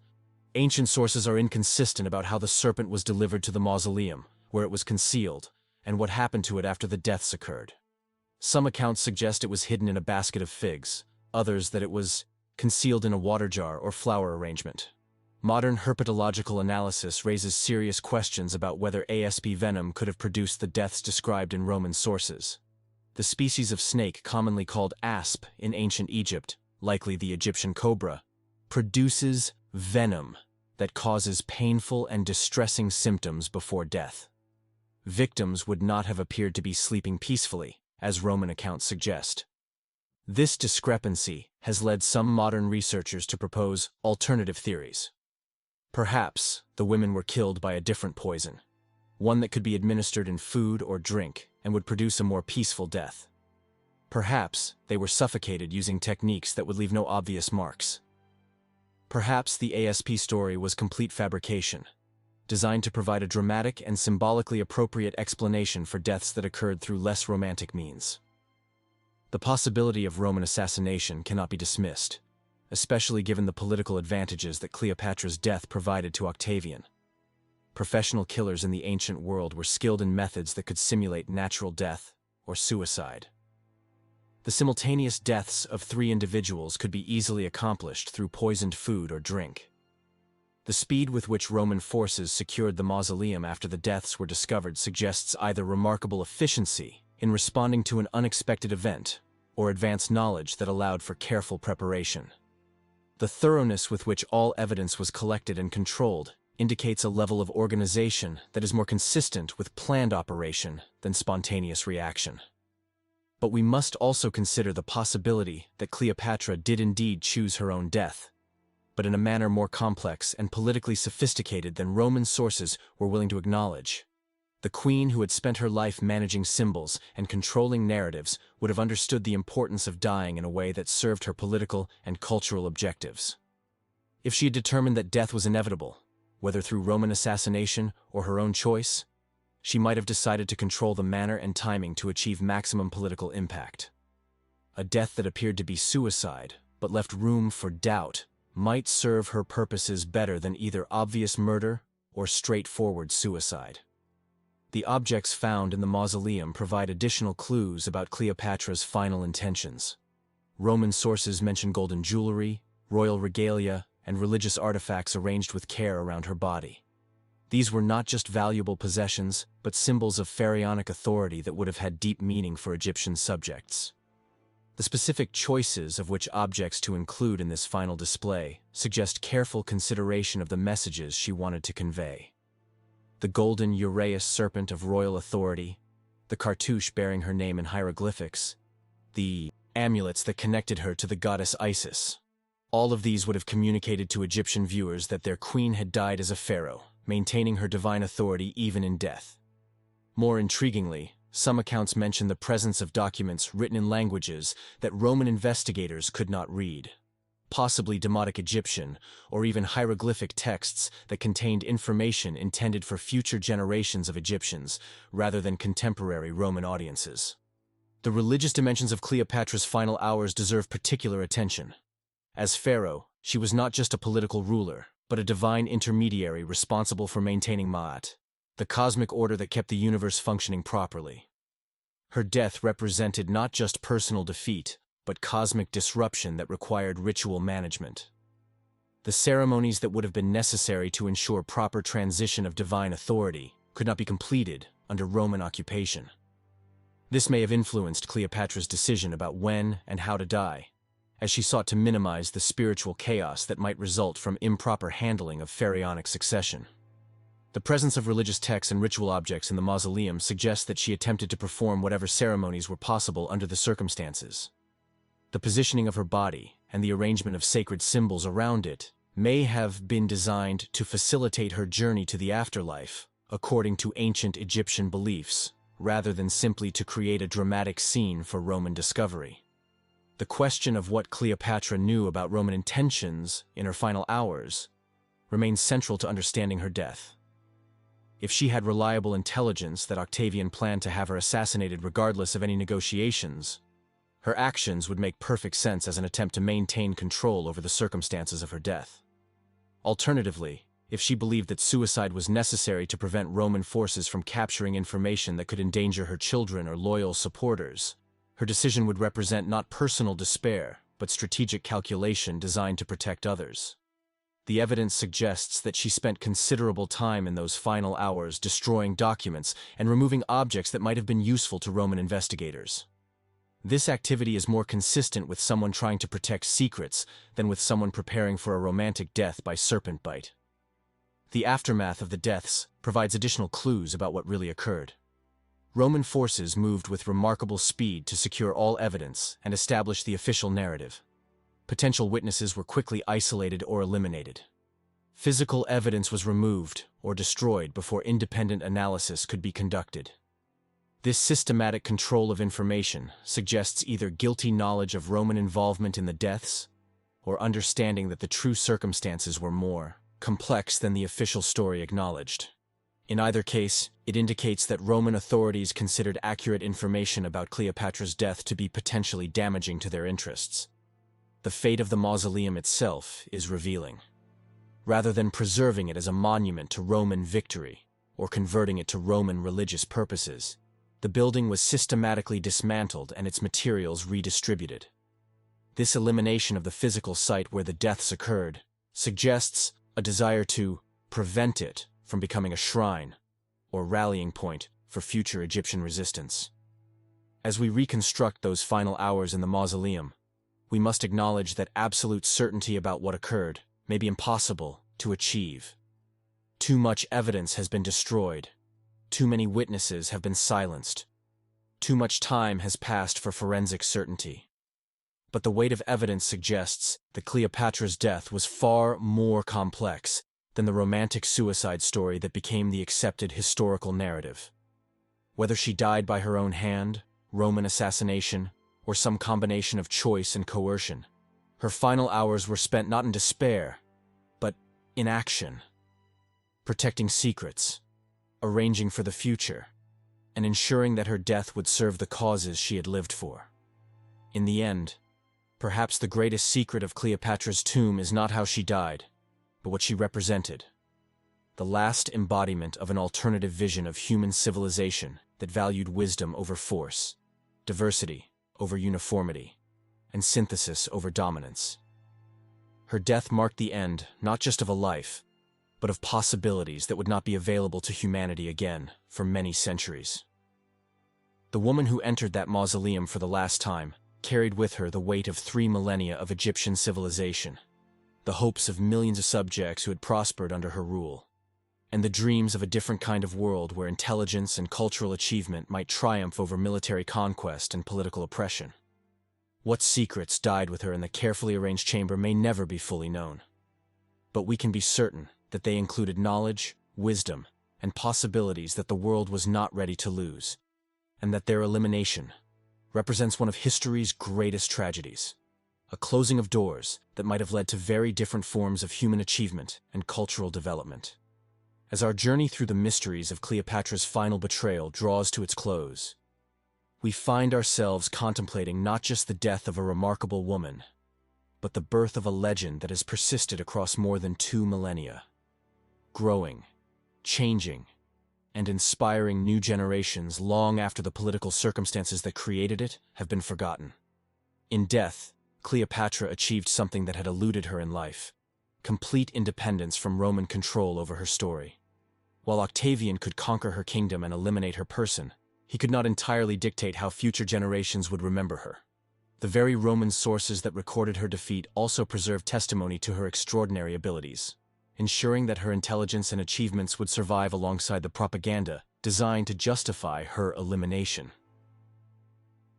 Ancient sources are inconsistent about how the serpent was delivered to the mausoleum, where it was concealed, and what happened to it after the deaths occurred. Some accounts suggest it was hidden in a basket of figs, others that it was concealed in a water jar or flower arrangement. Modern herpetological analysis raises serious questions about whether asp venom could have produced the deaths described in Roman sources. The species of snake commonly called asp in ancient Egypt, likely the Egyptian cobra, produces venom that causes painful and distressing symptoms before death. Victims would not have appeared to be sleeping peacefully, as Roman accounts suggest. This discrepancy has led some modern researchers to propose alternative theories. Perhaps the women were killed by a different poison, one that could be administered in food or drink and would produce a more peaceful death. Perhaps they were suffocated using techniques that would leave no obvious marks. Perhaps the ASP story was complete fabrication, designed to provide a dramatic and symbolically appropriate explanation for deaths that occurred through less romantic means. The possibility of Roman assassination cannot be dismissed, especially given the political advantages that Cleopatra's death provided to Octavian. Professional killers in the ancient world were skilled in methods that could simulate natural death or suicide. The simultaneous deaths of 3 individuals could be easily accomplished through poisoned food or drink. The speed with which Roman forces secured the mausoleum after the deaths were discovered suggests either remarkable efficiency in responding to an unexpected event or advanced knowledge that allowed for careful preparation. The thoroughness with which all evidence was collected and controlled indicates a level of organization that is more consistent with planned operation than spontaneous reaction. But we must also consider the possibility that Cleopatra did indeed choose her own death, but in a manner more complex and politically sophisticated than Roman sources were willing to acknowledge. The queen who had spent her life managing symbols and controlling narratives would have understood the importance of dying in a way that served her political and cultural objectives. If she had determined that death was inevitable, whether through Roman assassination or her own choice, she might have decided to control the manner and timing to achieve maximum political impact. A death that appeared to be suicide, but left room for doubt, might serve her purposes better than either obvious murder or straightforward suicide. The objects found in the mausoleum provide additional clues about Cleopatra's final intentions. Roman sources mention golden jewelry, royal regalia, and religious artifacts arranged with care around her body. These were not just valuable possessions, but symbols of pharaonic authority that would have had deep meaning for Egyptian subjects. The specific choices of which objects to include in this final display suggest careful consideration of the messages she wanted to convey. The golden uraeus serpent of royal authority, the cartouche bearing her name in hieroglyphics, the amulets that connected her to the goddess Isis. All of these would have communicated to Egyptian viewers that their queen had died as a pharaoh, maintaining her divine authority even in death. More intriguingly, some accounts mention the presence of documents written in languages that Roman investigators could not read, possibly Demotic Egyptian or even hieroglyphic texts that contained information intended for future generations of Egyptians rather than contemporary Roman audiences. The religious dimensions of Cleopatra's final hours deserve particular attention. As pharaoh, she was not just a political ruler, but a divine intermediary responsible for maintaining Ma'at, the cosmic order that kept the universe functioning properly. Her death represented not just personal defeat, but cosmic disruption that required ritual management. The ceremonies that would have been necessary to ensure proper transition of divine authority could not be completed under Roman occupation. This may have influenced Cleopatra's decision about when and how to die, as she sought to minimize the spiritual chaos that might result from improper handling of pharaonic succession. The presence of religious texts and ritual objects in the mausoleum suggests that she attempted to perform whatever ceremonies were possible under the circumstances. The positioning of her body and the arrangement of sacred symbols around it may have been designed to facilitate her journey to the afterlife, according to ancient Egyptian beliefs, rather than simply to create a dramatic scene for Roman discovery. The question of what Cleopatra knew about Roman intentions in her final hours remains central to understanding her death. If she had reliable intelligence that Octavian planned to have her assassinated regardless of any negotiations, her actions would make perfect sense as an attempt to maintain control over the circumstances of her death. Alternatively, if she believed that suicide was necessary to prevent Roman forces from capturing information that could endanger her children or loyal supporters, her decision would represent not personal despair, but strategic calculation designed to protect others. The evidence suggests that she spent considerable time in those final hours destroying documents and removing objects that might have been useful to Roman investigators. This activity is more consistent with someone trying to protect secrets than with someone preparing for a romantic death by serpent bite. The aftermath of the deaths provides additional clues about what really occurred. Roman forces moved with remarkable speed to secure all evidence and establish the official narrative. Potential witnesses were quickly isolated or eliminated. Physical evidence was removed or destroyed before independent analysis could be conducted. This systematic control of information suggests either guilty knowledge of Roman involvement in the deaths or understanding that the true circumstances were more complex than the official story acknowledged. In either case, it indicates that Roman authorities considered accurate information about Cleopatra's death to be potentially damaging to their interests. The fate of the mausoleum itself is revealing. Rather than preserving it as a monument to Roman victory or converting it to Roman religious purposes, the building was systematically dismantled and its materials redistributed. This elimination of the physical site where the deaths occurred suggests a desire to prevent it from becoming a shrine or rallying point for future Egyptian resistance. As we reconstruct those final hours in the mausoleum, we must acknowledge that absolute certainty about what occurred may be impossible to achieve. Too much evidence has been destroyed. Too many witnesses have been silenced. Too much time has passed for forensic certainty. But the weight of evidence suggests that Cleopatra's death was far more complex than the romantic suicide story that became the accepted historical narrative. Whether she died by her own hand, Roman assassination, or some combination of choice and coercion, her final hours were spent not in despair, but in action, protecting secrets, arranging for the future, and ensuring that her death would serve the causes she had lived for. In the end, perhaps the greatest secret of Cleopatra's tomb is not how she died, but what she represented. The last embodiment of an alternative vision of human civilization that valued wisdom over force, diversity over uniformity, and synthesis over dominance. Her death marked the end not just of a life, but of possibilities that would not be available to humanity again for many centuries. The woman who entered that mausoleum for the last time carried with her the weight of 3 millennia of Egyptian civilization, the hopes of millions of subjects who had prospered under her rule, and the dreams of a different kind of world where intelligence and cultural achievement might triumph over military conquest and political oppression. What secrets died with her in the carefully arranged chamber may never be fully known. But we can be certain that they included knowledge, wisdom, and possibilities that the world was not ready to lose, and that their elimination represents one of history's greatest tragedies, a closing of doors that might have led to very different forms of human achievement and cultural development. As our journey through the mysteries of Cleopatra's final betrayal draws to its close, we find ourselves contemplating not just the death of a remarkable woman, but the birth of a legend that has persisted across more than 2 millennia, growing, changing, and inspiring new generations long after the political circumstances that created it have been forgotten. In death, Cleopatra achieved something that had eluded her in life: complete independence from Roman control over her story. While Octavian could conquer her kingdom and eliminate her person, he could not entirely dictate how future generations would remember her. The very Roman sources that recorded her defeat also preserved testimony to her extraordinary abilities, ensuring that her intelligence and achievements would survive alongside the propaganda designed to justify her elimination.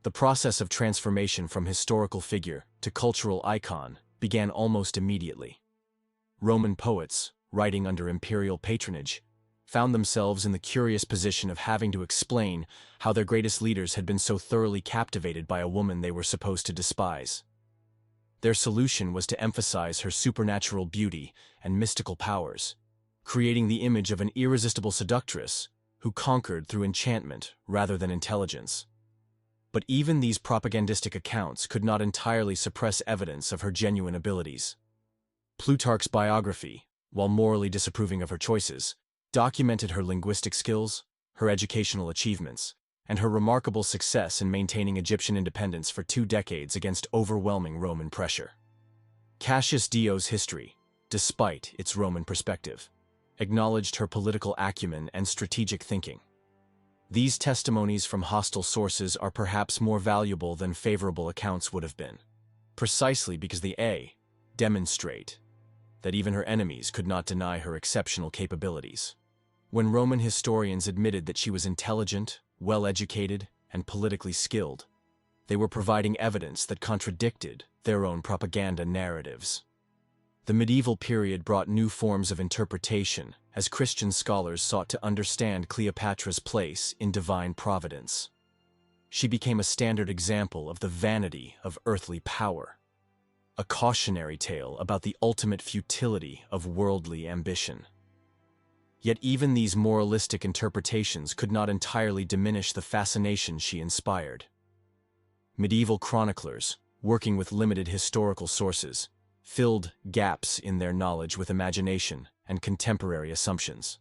The process of transformation from historical figure to cultural icon began almost immediately. Roman poets, writing under imperial patronage, found themselves in the curious position of having to explain how their greatest leaders had been so thoroughly captivated by a woman they were supposed to despise. Their solution was to emphasize her supernatural beauty and mystical powers, creating the image of an irresistible seductress who conquered through enchantment rather than intelligence. But even these propagandistic accounts could not entirely suppress evidence of her genuine abilities. Plutarch's biography, while morally disapproving of her choices, documented her linguistic skills, her educational achievements, and her remarkable success in maintaining Egyptian independence for 2 decades against overwhelming Roman pressure. Cassius Dio's history, despite its Roman perspective, acknowledged her political acumen and strategic thinking. These testimonies from hostile sources are perhaps more valuable than favorable accounts would have been, precisely because they demonstrate that even her enemies could not deny her exceptional capabilities. When Roman historians admitted that she was intelligent, well-educated, and politically skilled. They were providing evidence that contradicted their own propaganda narratives. The medieval period brought new forms of interpretation as Christian scholars sought to understand Cleopatra's place in divine providence. She became a standard example of the vanity of earthly power, a cautionary tale about the ultimate futility of worldly ambition. Yet even these moralistic interpretations could not entirely diminish the fascination she inspired. Medieval chroniclers, working with limited historical sources, filled gaps in their knowledge with imagination and contemporary assumptions.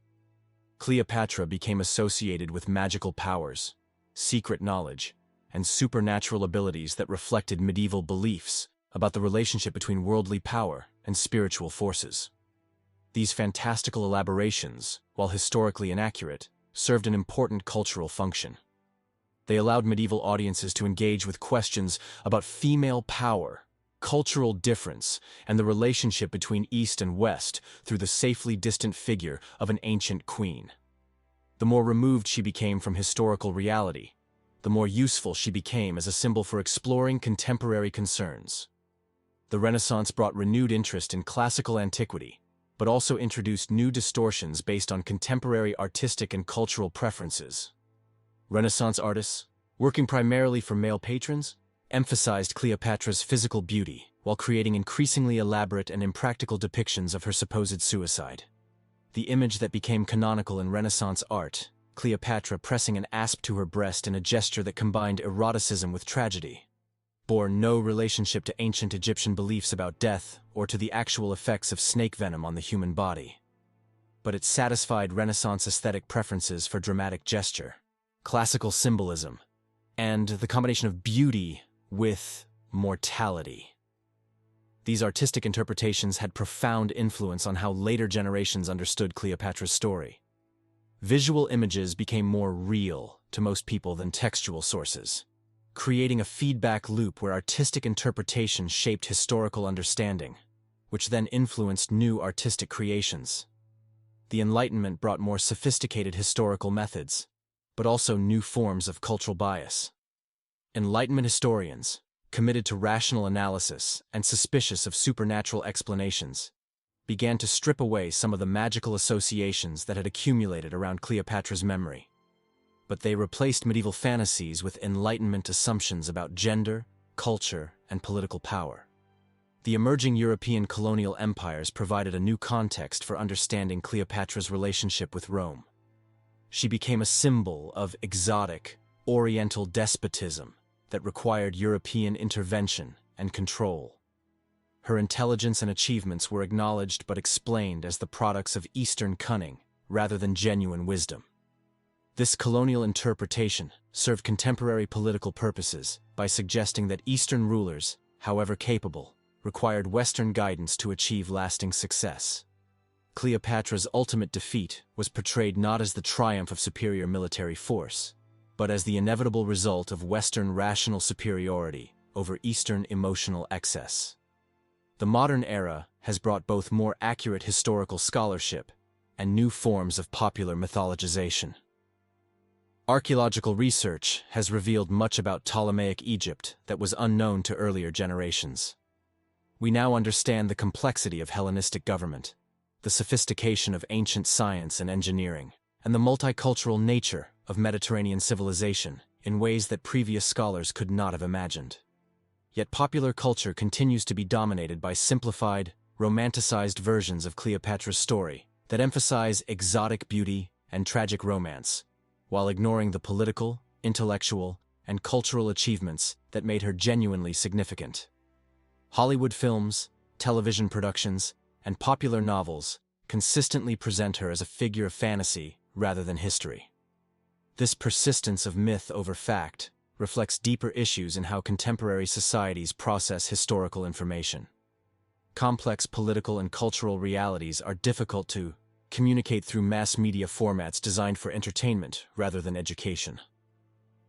Cleopatra became associated with magical powers, secret knowledge, and supernatural abilities that reflected medieval beliefs about the relationship between worldly power and spiritual forces. These fantastical elaborations, while historically inaccurate, served an important cultural function. They allowed medieval audiences to engage with questions about female power, cultural difference, and the relationship between East and West through the safely distant figure of an ancient queen. The more removed she became from historical reality, the more useful she became as a symbol for exploring contemporary concerns. The Renaissance brought renewed interest in classical antiquity, but also introduced new distortions based on contemporary artistic and cultural preferences. Renaissance artists, working primarily for male patrons, emphasized Cleopatra's physical beauty while creating increasingly elaborate and impractical depictions of her supposed suicide. The image that became canonical in Renaissance art, Cleopatra pressing an asp to her breast in a gesture that combined eroticism with tragedy, bore no relationship to ancient Egyptian beliefs about death or to the actual effects of snake venom on the human body. But it satisfied Renaissance aesthetic preferences for dramatic gesture, classical symbolism, and the combination of beauty with mortality. These artistic interpretations had profound influence on how later generations understood Cleopatra's story. Visual images became more real to most people than textual sources, creating a feedback loop where artistic interpretation shaped historical understanding, which then influenced new artistic creations. The Enlightenment brought more sophisticated historical methods, but also new forms of cultural bias. Enlightenment historians, committed to rational analysis and suspicious of supernatural explanations, began to strip away some of the magical associations that had accumulated around Cleopatra's memory. But they replaced medieval fantasies with Enlightenment assumptions about gender, culture, and political power. The emerging European colonial empires provided a new context for understanding Cleopatra's relationship with Rome. She became a symbol of exotic, Oriental despotism that required European intervention and control. Her intelligence and achievements were acknowledged but explained as the products of Eastern cunning rather than genuine wisdom. This colonial interpretation served contemporary political purposes by suggesting that Eastern rulers, however capable, required Western guidance to achieve lasting success. Cleopatra's ultimate defeat was portrayed not as the triumph of superior military force, but as the inevitable result of Western rational superiority over Eastern emotional excess. The modern era has brought both more accurate historical scholarship and new forms of popular mythologization. Archaeological research has revealed much about Ptolemaic Egypt that was unknown to earlier generations. We now understand the complexity of Hellenistic government, the sophistication of ancient science and engineering, and the multicultural nature of Mediterranean civilization in ways that previous scholars could not have imagined. Yet popular culture continues to be dominated by simplified, romanticized versions of Cleopatra's story that emphasize exotic beauty and tragic romance, while ignoring the political, intellectual, and cultural achievements that made her genuinely significant. Hollywood films, television productions, and popular novels consistently present her as a figure of fantasy rather than history. This persistence of myth over fact reflects deeper issues in how contemporary societies process historical information. Complex political and cultural realities are difficult to communicate through mass media formats designed for entertainment rather than education.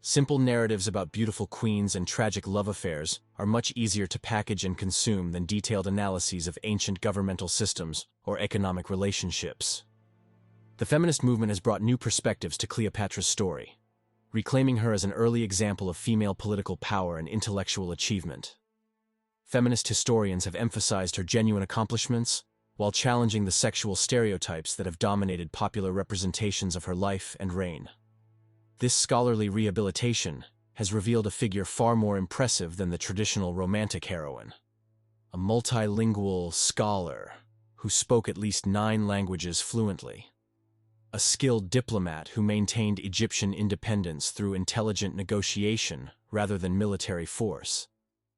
Simple narratives about beautiful queens and tragic love affairs are much easier to package and consume than detailed analyses of ancient governmental systems or economic relationships. The feminist movement has brought new perspectives to Cleopatra's story, reclaiming her as an early example of female political power and intellectual achievement. Feminist historians have emphasized her genuine accomplishments, while challenging the sexual stereotypes that have dominated popular representations of her life and reign. This scholarly rehabilitation has revealed a figure far more impressive than the traditional romantic heroine. A multilingual scholar who spoke at least 9 languages fluently. A skilled diplomat who maintained Egyptian independence through intelligent negotiation rather than military force.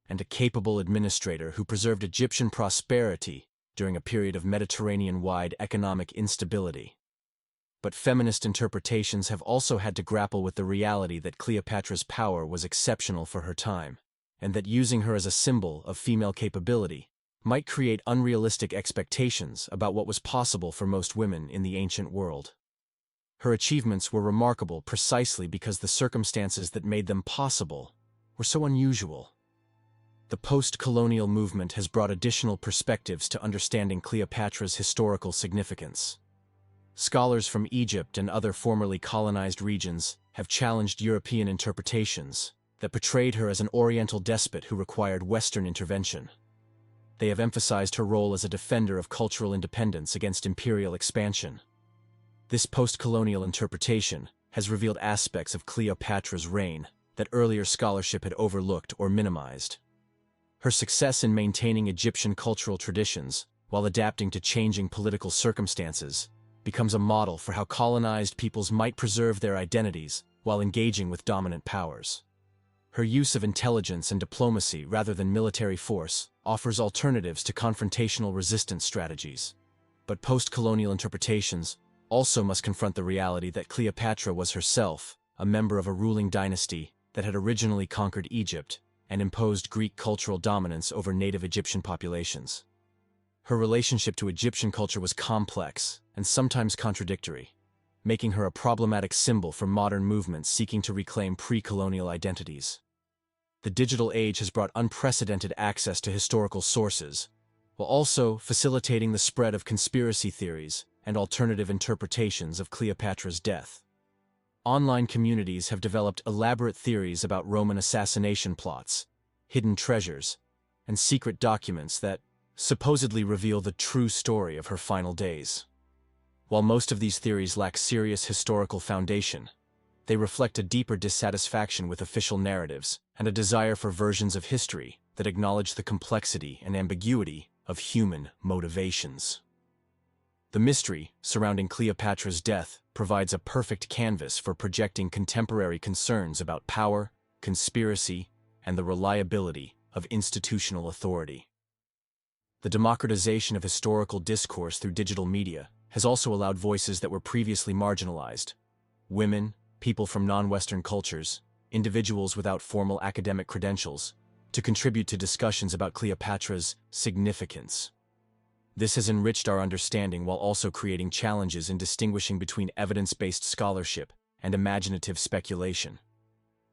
And a capable administrator who preserved Egyptian prosperity during a period of Mediterranean-wide economic instability. But feminist interpretations have also had to grapple with the reality that Cleopatra's power was exceptional for her time, and that using her as a symbol of female capability might create unrealistic expectations about what was possible for most women in the ancient world. Her achievements were remarkable precisely because the circumstances that made them possible were so unusual. The post-colonial movement has brought additional perspectives to understanding Cleopatra's historical significance. Scholars from Egypt and other formerly colonized regions have challenged European interpretations that portrayed her as an Oriental despot who required Western intervention. They have emphasized her role as a defender of cultural independence against imperial expansion. This post-colonial interpretation has revealed aspects of Cleopatra's reign that earlier scholarship had overlooked or minimized. Her success in maintaining Egyptian cultural traditions while adapting to changing political circumstances becomes a model for how colonized peoples might preserve their identities while engaging with dominant powers. Her use of intelligence and diplomacy rather than military force offers alternatives to confrontational resistance strategies. But post-colonial interpretations also must confront the reality that Cleopatra was herself a member of a ruling dynasty that had originally conquered Egypt and imposed Greek cultural dominance over native Egyptian populations. Her relationship to Egyptian culture was complex and sometimes contradictory, making her a problematic symbol for modern movements seeking to reclaim pre-colonial identities. The digital age has brought unprecedented access to historical sources, while also facilitating the spread of conspiracy theories and alternative interpretations of Cleopatra's death. Online communities have developed elaborate theories about Roman assassination plots, hidden treasures, and secret documents that supposedly reveal the true story of her final days. While most of these theories lack serious historical foundation, they reflect a deeper dissatisfaction with official narratives and a desire for versions of history that acknowledge the complexity and ambiguity of human motivations. The mystery surrounding Cleopatra's death provides a perfect canvas for projecting contemporary concerns about power, conspiracy, and the reliability of institutional authority. The democratization of historical discourse through digital media has also allowed voices that were previously marginalized — women, people from non-Western cultures, individuals without formal academic credentials — to contribute to discussions about Cleopatra's significance. This has enriched our understanding while also creating challenges in distinguishing between evidence-based scholarship and imaginative speculation.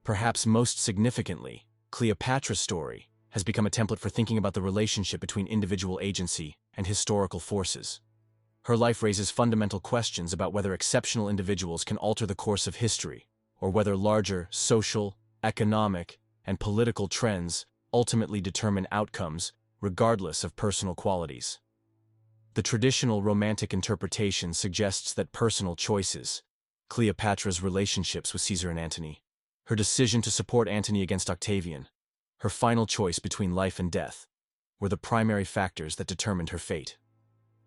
Perhaps most significantly, Cleopatra's story has become a template for thinking about the relationship between individual agency and historical forces. Her life raises fundamental questions about whether exceptional individuals can alter the course of history, or whether larger social, economic, and political trends ultimately determine outcomes regardless of personal qualities. The traditional romantic interpretation suggests that personal choices, Cleopatra's relationships with Caesar and Antony, her decision to support Antony against Octavian, her final choice between life and death, were the primary factors that determined her fate.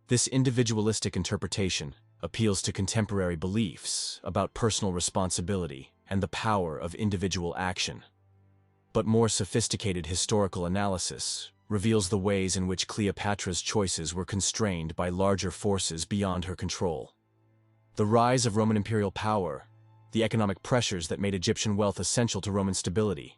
This individualistic interpretation appeals to contemporary beliefs about personal responsibility and the power of individual action. But more sophisticated historical analysis reveals the ways in which Cleopatra's choices were constrained by larger forces beyond her control. The rise of Roman imperial power, the economic pressures that made Egyptian wealth essential to Roman stability,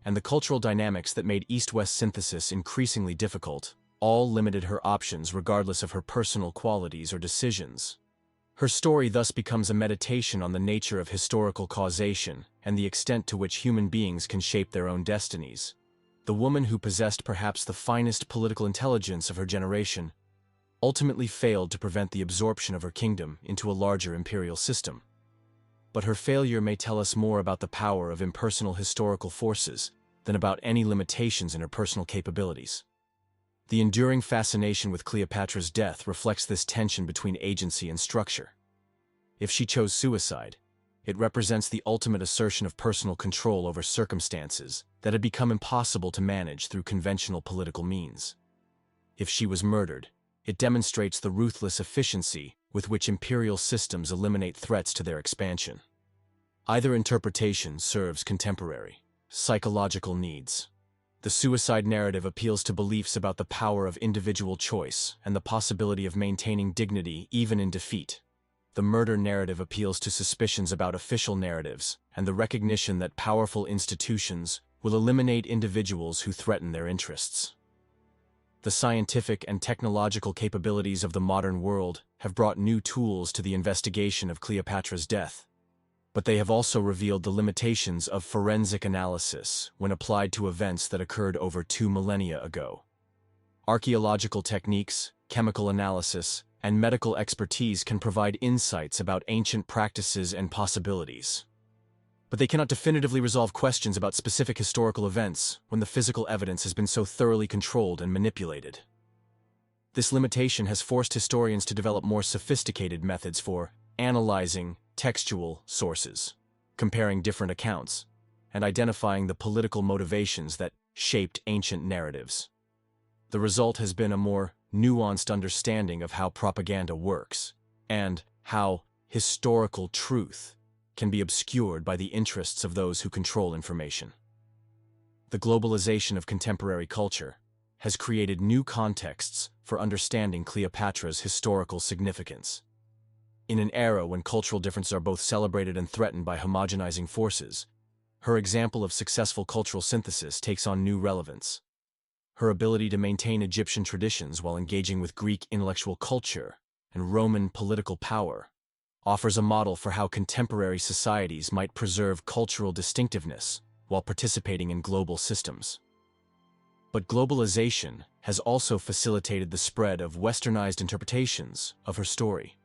and the cultural dynamics that made East-West synthesis increasingly difficult, all limited her options regardless of her personal qualities or decisions. Her story thus becomes a meditation on the nature of historical causation and the extent to which human beings can shape their own destinies. The woman who possessed perhaps the finest political intelligence of her generation ultimately failed to prevent the absorption of her kingdom into a larger imperial system. but her failure may tell us more about the power of impersonal historical forces than about any limitations in her personal capabilities. The enduring fascination with Cleopatra's death reflects this tension between agency and structure. If she chose suicide, it represents the ultimate assertion of personal control over circumstances that had become impossible to manage through conventional political means. If she was murdered, it demonstrates the ruthless efficiency with which imperial systems eliminate threats to their expansion. Either interpretation serves contemporary, psychological needs. The suicide narrative appeals to beliefs about the power of individual choice and the possibility of maintaining dignity even in defeat. The murder narrative appeals to suspicions about official narratives and the recognition that powerful institutions will eliminate individuals who threaten their interests. The scientific and technological capabilities of the modern world have brought new tools to the investigation of Cleopatra's death, but they have also revealed the limitations of forensic analysis when applied to events that occurred over 2 millennia ago. Archaeological techniques, chemical analysis, and medical expertise can provide insights about ancient practices and possibilities. But they cannot definitively resolve questions about specific historical events when the physical evidence has been so thoroughly controlled and manipulated. This limitation has forced historians to develop more sophisticated methods for analyzing textual sources, comparing different accounts, and identifying the political motivations that shaped ancient narratives. The result has been a more nuanced understanding of how propaganda works, and how historical truth can be obscured by the interests of those who control information. The globalization of contemporary culture has created new contexts for understanding Cleopatra's historical significance. In an era when cultural differences are both celebrated and threatened by homogenizing forces, her example of successful cultural synthesis takes on new relevance. Her ability to maintain Egyptian traditions while engaging with Greek intellectual culture and Roman political power offers a model for how contemporary societies might preserve cultural distinctiveness while participating in global systems. But globalization has also facilitated the spread of westernized interpretations of her story,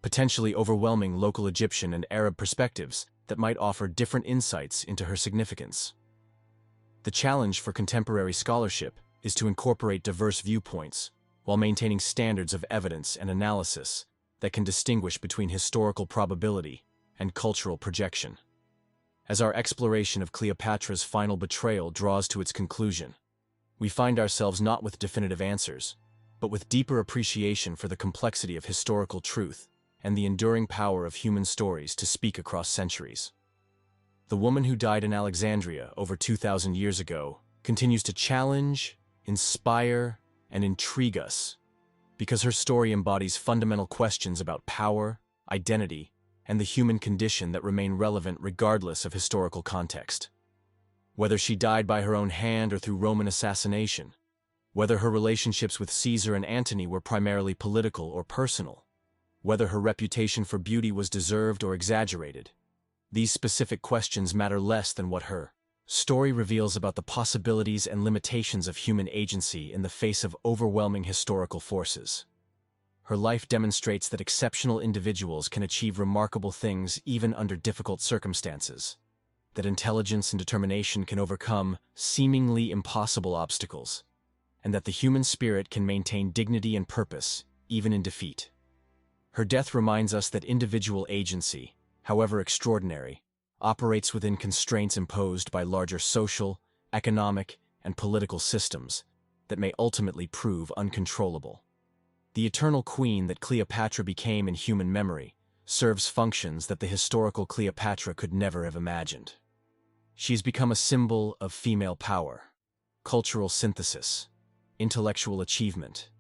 potentially overwhelming local Egyptian and Arab perspectives that might offer different insights into her significance. The challenge for contemporary scholarship is to incorporate diverse viewpoints while maintaining standards of evidence and analysis that can distinguish between historical probability and cultural projection. As our exploration of Cleopatra's final betrayal draws to its conclusion, we find ourselves not with definitive answers, but with deeper appreciation for the complexity of historical truth and the enduring power of human stories to speak across centuries. The woman who died in Alexandria over 2,000 years ago continues to challenge, inspire, and intrigue us, because her story embodies fundamental questions about power, identity, and the human condition that remain relevant regardless of historical context. Whether she died by her own hand or through Roman assassination, whether her relationships with Caesar and Antony were primarily political or personal, whether her reputation for beauty was deserved or exaggerated, these specific questions matter less than what her story reveals about the possibilities and limitations of human agency in the face of overwhelming historical forces. Her life demonstrates that exceptional individuals can achieve remarkable things even under difficult circumstances, that intelligence and determination can overcome seemingly impossible obstacles, and that the human spirit can maintain dignity and purpose even in defeat. Her death reminds us that individual agency, however extraordinary, operates within constraints imposed by larger social, economic, and political systems that may ultimately prove uncontrollable. The eternal queen that Cleopatra became in human memory serves functions that the historical Cleopatra could never have imagined. She has become a symbol of female power, cultural synthesis, intellectual achievement,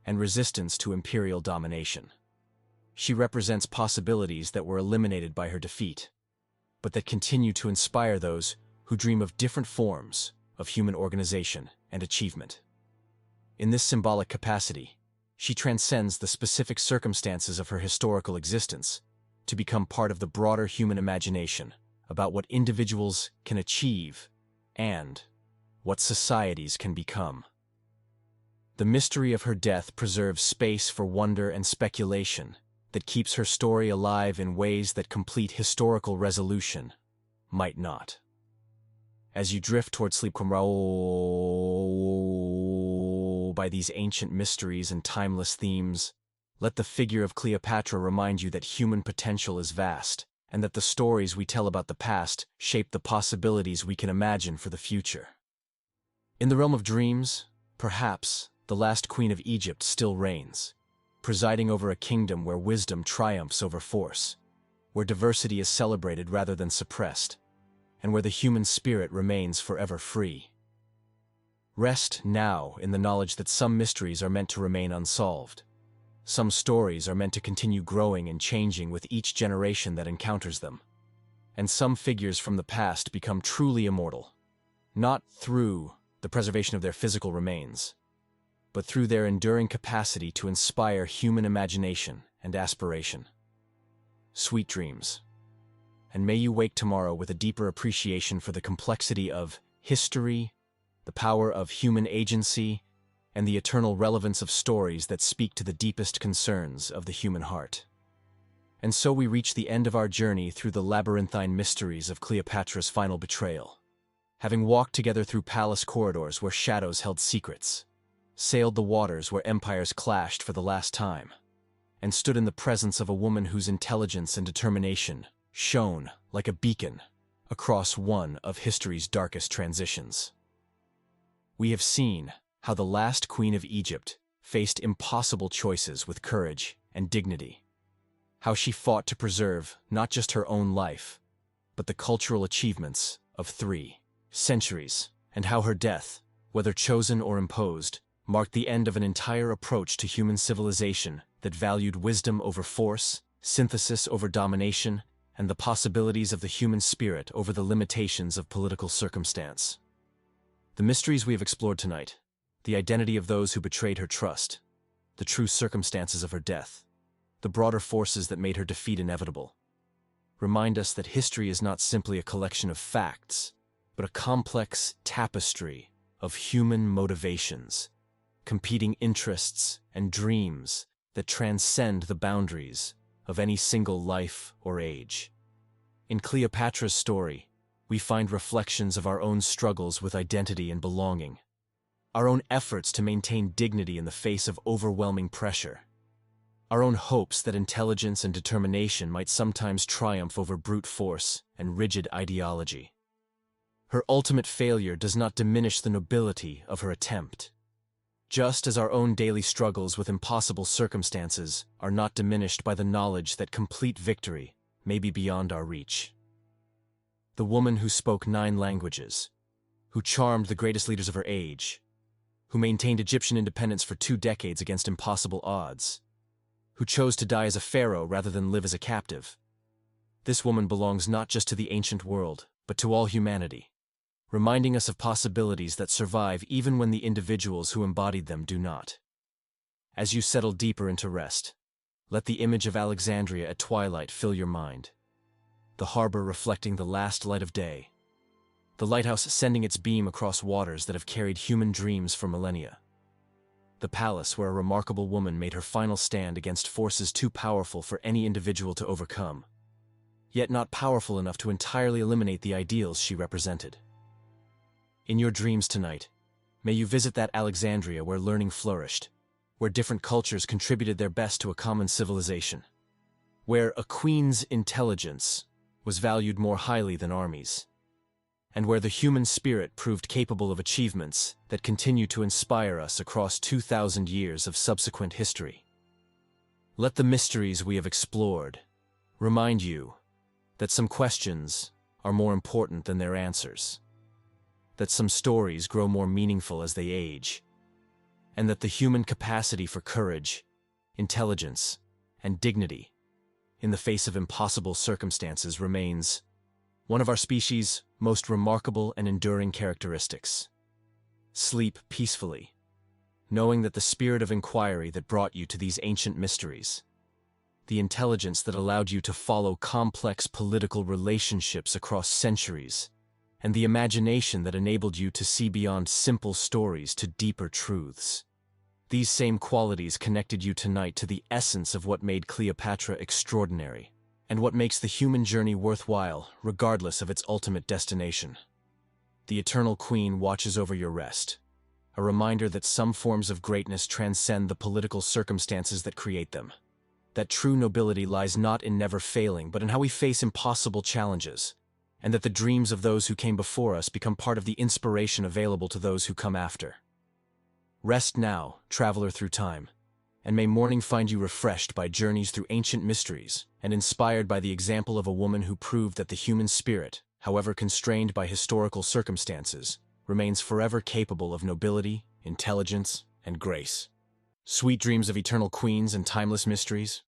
and resistance to imperial domination. She represents possibilities that were eliminated by her defeat, but that continue to inspire those who dream of different forms of human organization and achievement. In this symbolic capacity, she transcends the specific circumstances of her historical existence to become part of the broader human imagination about what individuals can achieve and what societies can become. The mystery of her death preserves space for wonder and speculation that keeps her story alive in ways that complete historical resolution might not. As you drift toward sleep by these ancient mysteries and timeless themes, let the figure of Cleopatra remind you that human potential is vast, and that the stories we tell about the past shape the possibilities we can imagine for the future. In the realm of dreams, perhaps, the last queen of Egypt still reigns, presiding over a kingdom where wisdom triumphs over force, where diversity is celebrated rather than suppressed, and where the human spirit remains forever free. Rest now in the knowledge that some mysteries are meant to remain unsolved. Some stories are meant to continue growing and changing with each generation that encounters them. And some figures from the past become truly immortal, not through the preservation of their physical remains, but through their enduring capacity to inspire human imagination and aspiration. Sweet dreams. And may you wake tomorrow with a deeper appreciation for the complexity of history, the power of human agency, and the eternal relevance of stories that speak to the deepest concerns of the human heart. And so we reach the end of our journey through the labyrinthine mysteries of Cleopatra's final betrayal. Having walked together through palace corridors where shadows held secrets, sailed the waters where empires clashed for the last time, and stood in the presence of a woman whose intelligence and determination shone like a beacon across one of history's darkest transitions. We have seen how the last queen of Egypt faced impossible choices with courage and dignity, how she fought to preserve not just her own life, but the cultural achievements of 3 centuries, and how her death, whether chosen or imposed, marked the end of an entire approach to human civilization that valued wisdom over force, synthesis over domination, and the possibilities of the human spirit over the limitations of political circumstance. The mysteries we have explored tonight, the identity of those who betrayed her trust, the true circumstances of her death, the broader forces that made her defeat inevitable, remind us that history is not simply a collection of facts, but a complex tapestry of human motivations, competing interests and dreams that transcend the boundaries of any single life or age. In Cleopatra's story, we find reflections of our own struggles with identity and belonging, our own efforts to maintain dignity in the face of overwhelming pressure, our own hopes that intelligence and determination might sometimes triumph over brute force and rigid ideology. Her ultimate failure does not diminish the nobility of her attempt, just as our own daily struggles with impossible circumstances are not diminished by the knowledge that complete victory may be beyond our reach. The woman who spoke 9 languages, who charmed the greatest leaders of her age, who maintained Egyptian independence for 2 decades against impossible odds, who chose to die as a pharaoh rather than live as a captive. This woman belongs not just to the ancient world, but to all humanity, reminding us of possibilities that survive even when the individuals who embodied them do not. As you settle deeper into rest, let the image of Alexandria at twilight fill your mind. The harbor reflecting the last light of day, the lighthouse sending its beam across waters that have carried human dreams for millennia. The palace where a remarkable woman made her final stand against forces too powerful for any individual to overcome, yet not powerful enough to entirely eliminate the ideals she represented. In your dreams tonight, may you visit that Alexandria where learning flourished, where different cultures contributed their best to a common civilization, where a queen's intelligence was valued more highly than armies, and where the human spirit proved capable of achievements that continue to inspire us across 2,000 years of subsequent history. Let the mysteries we have explored remind you that some questions are more important than their answers, that some stories grow more meaningful as they age, and that the human capacity for courage, intelligence, and dignity in the face of impossible circumstances remains one of our species' most remarkable and enduring characteristics. Sleep peacefully, knowing that the spirit of inquiry that brought you to these ancient mysteries, the intelligence that allowed you to follow complex political relationships across centuries, and the imagination that enabled you to see beyond simple stories to deeper truths, These same qualities connected you tonight to the essence of what made Cleopatra extraordinary, and what makes the human journey worthwhile, regardless of its ultimate destination. The Eternal Queen watches over your rest, a reminder that some forms of greatness transcend the political circumstances that create them. That true nobility lies not in never failing, but in how we face impossible challenges, and that the dreams of those who came before us become part of the inspiration available to those who come after. Rest now, traveler through time, and may morning find you refreshed by journeys through ancient mysteries and inspired by the example of a woman who proved that the human spirit, however constrained by historical circumstances, remains forever capable of nobility, intelligence, and grace. Sweet dreams of eternal queens and timeless mysteries.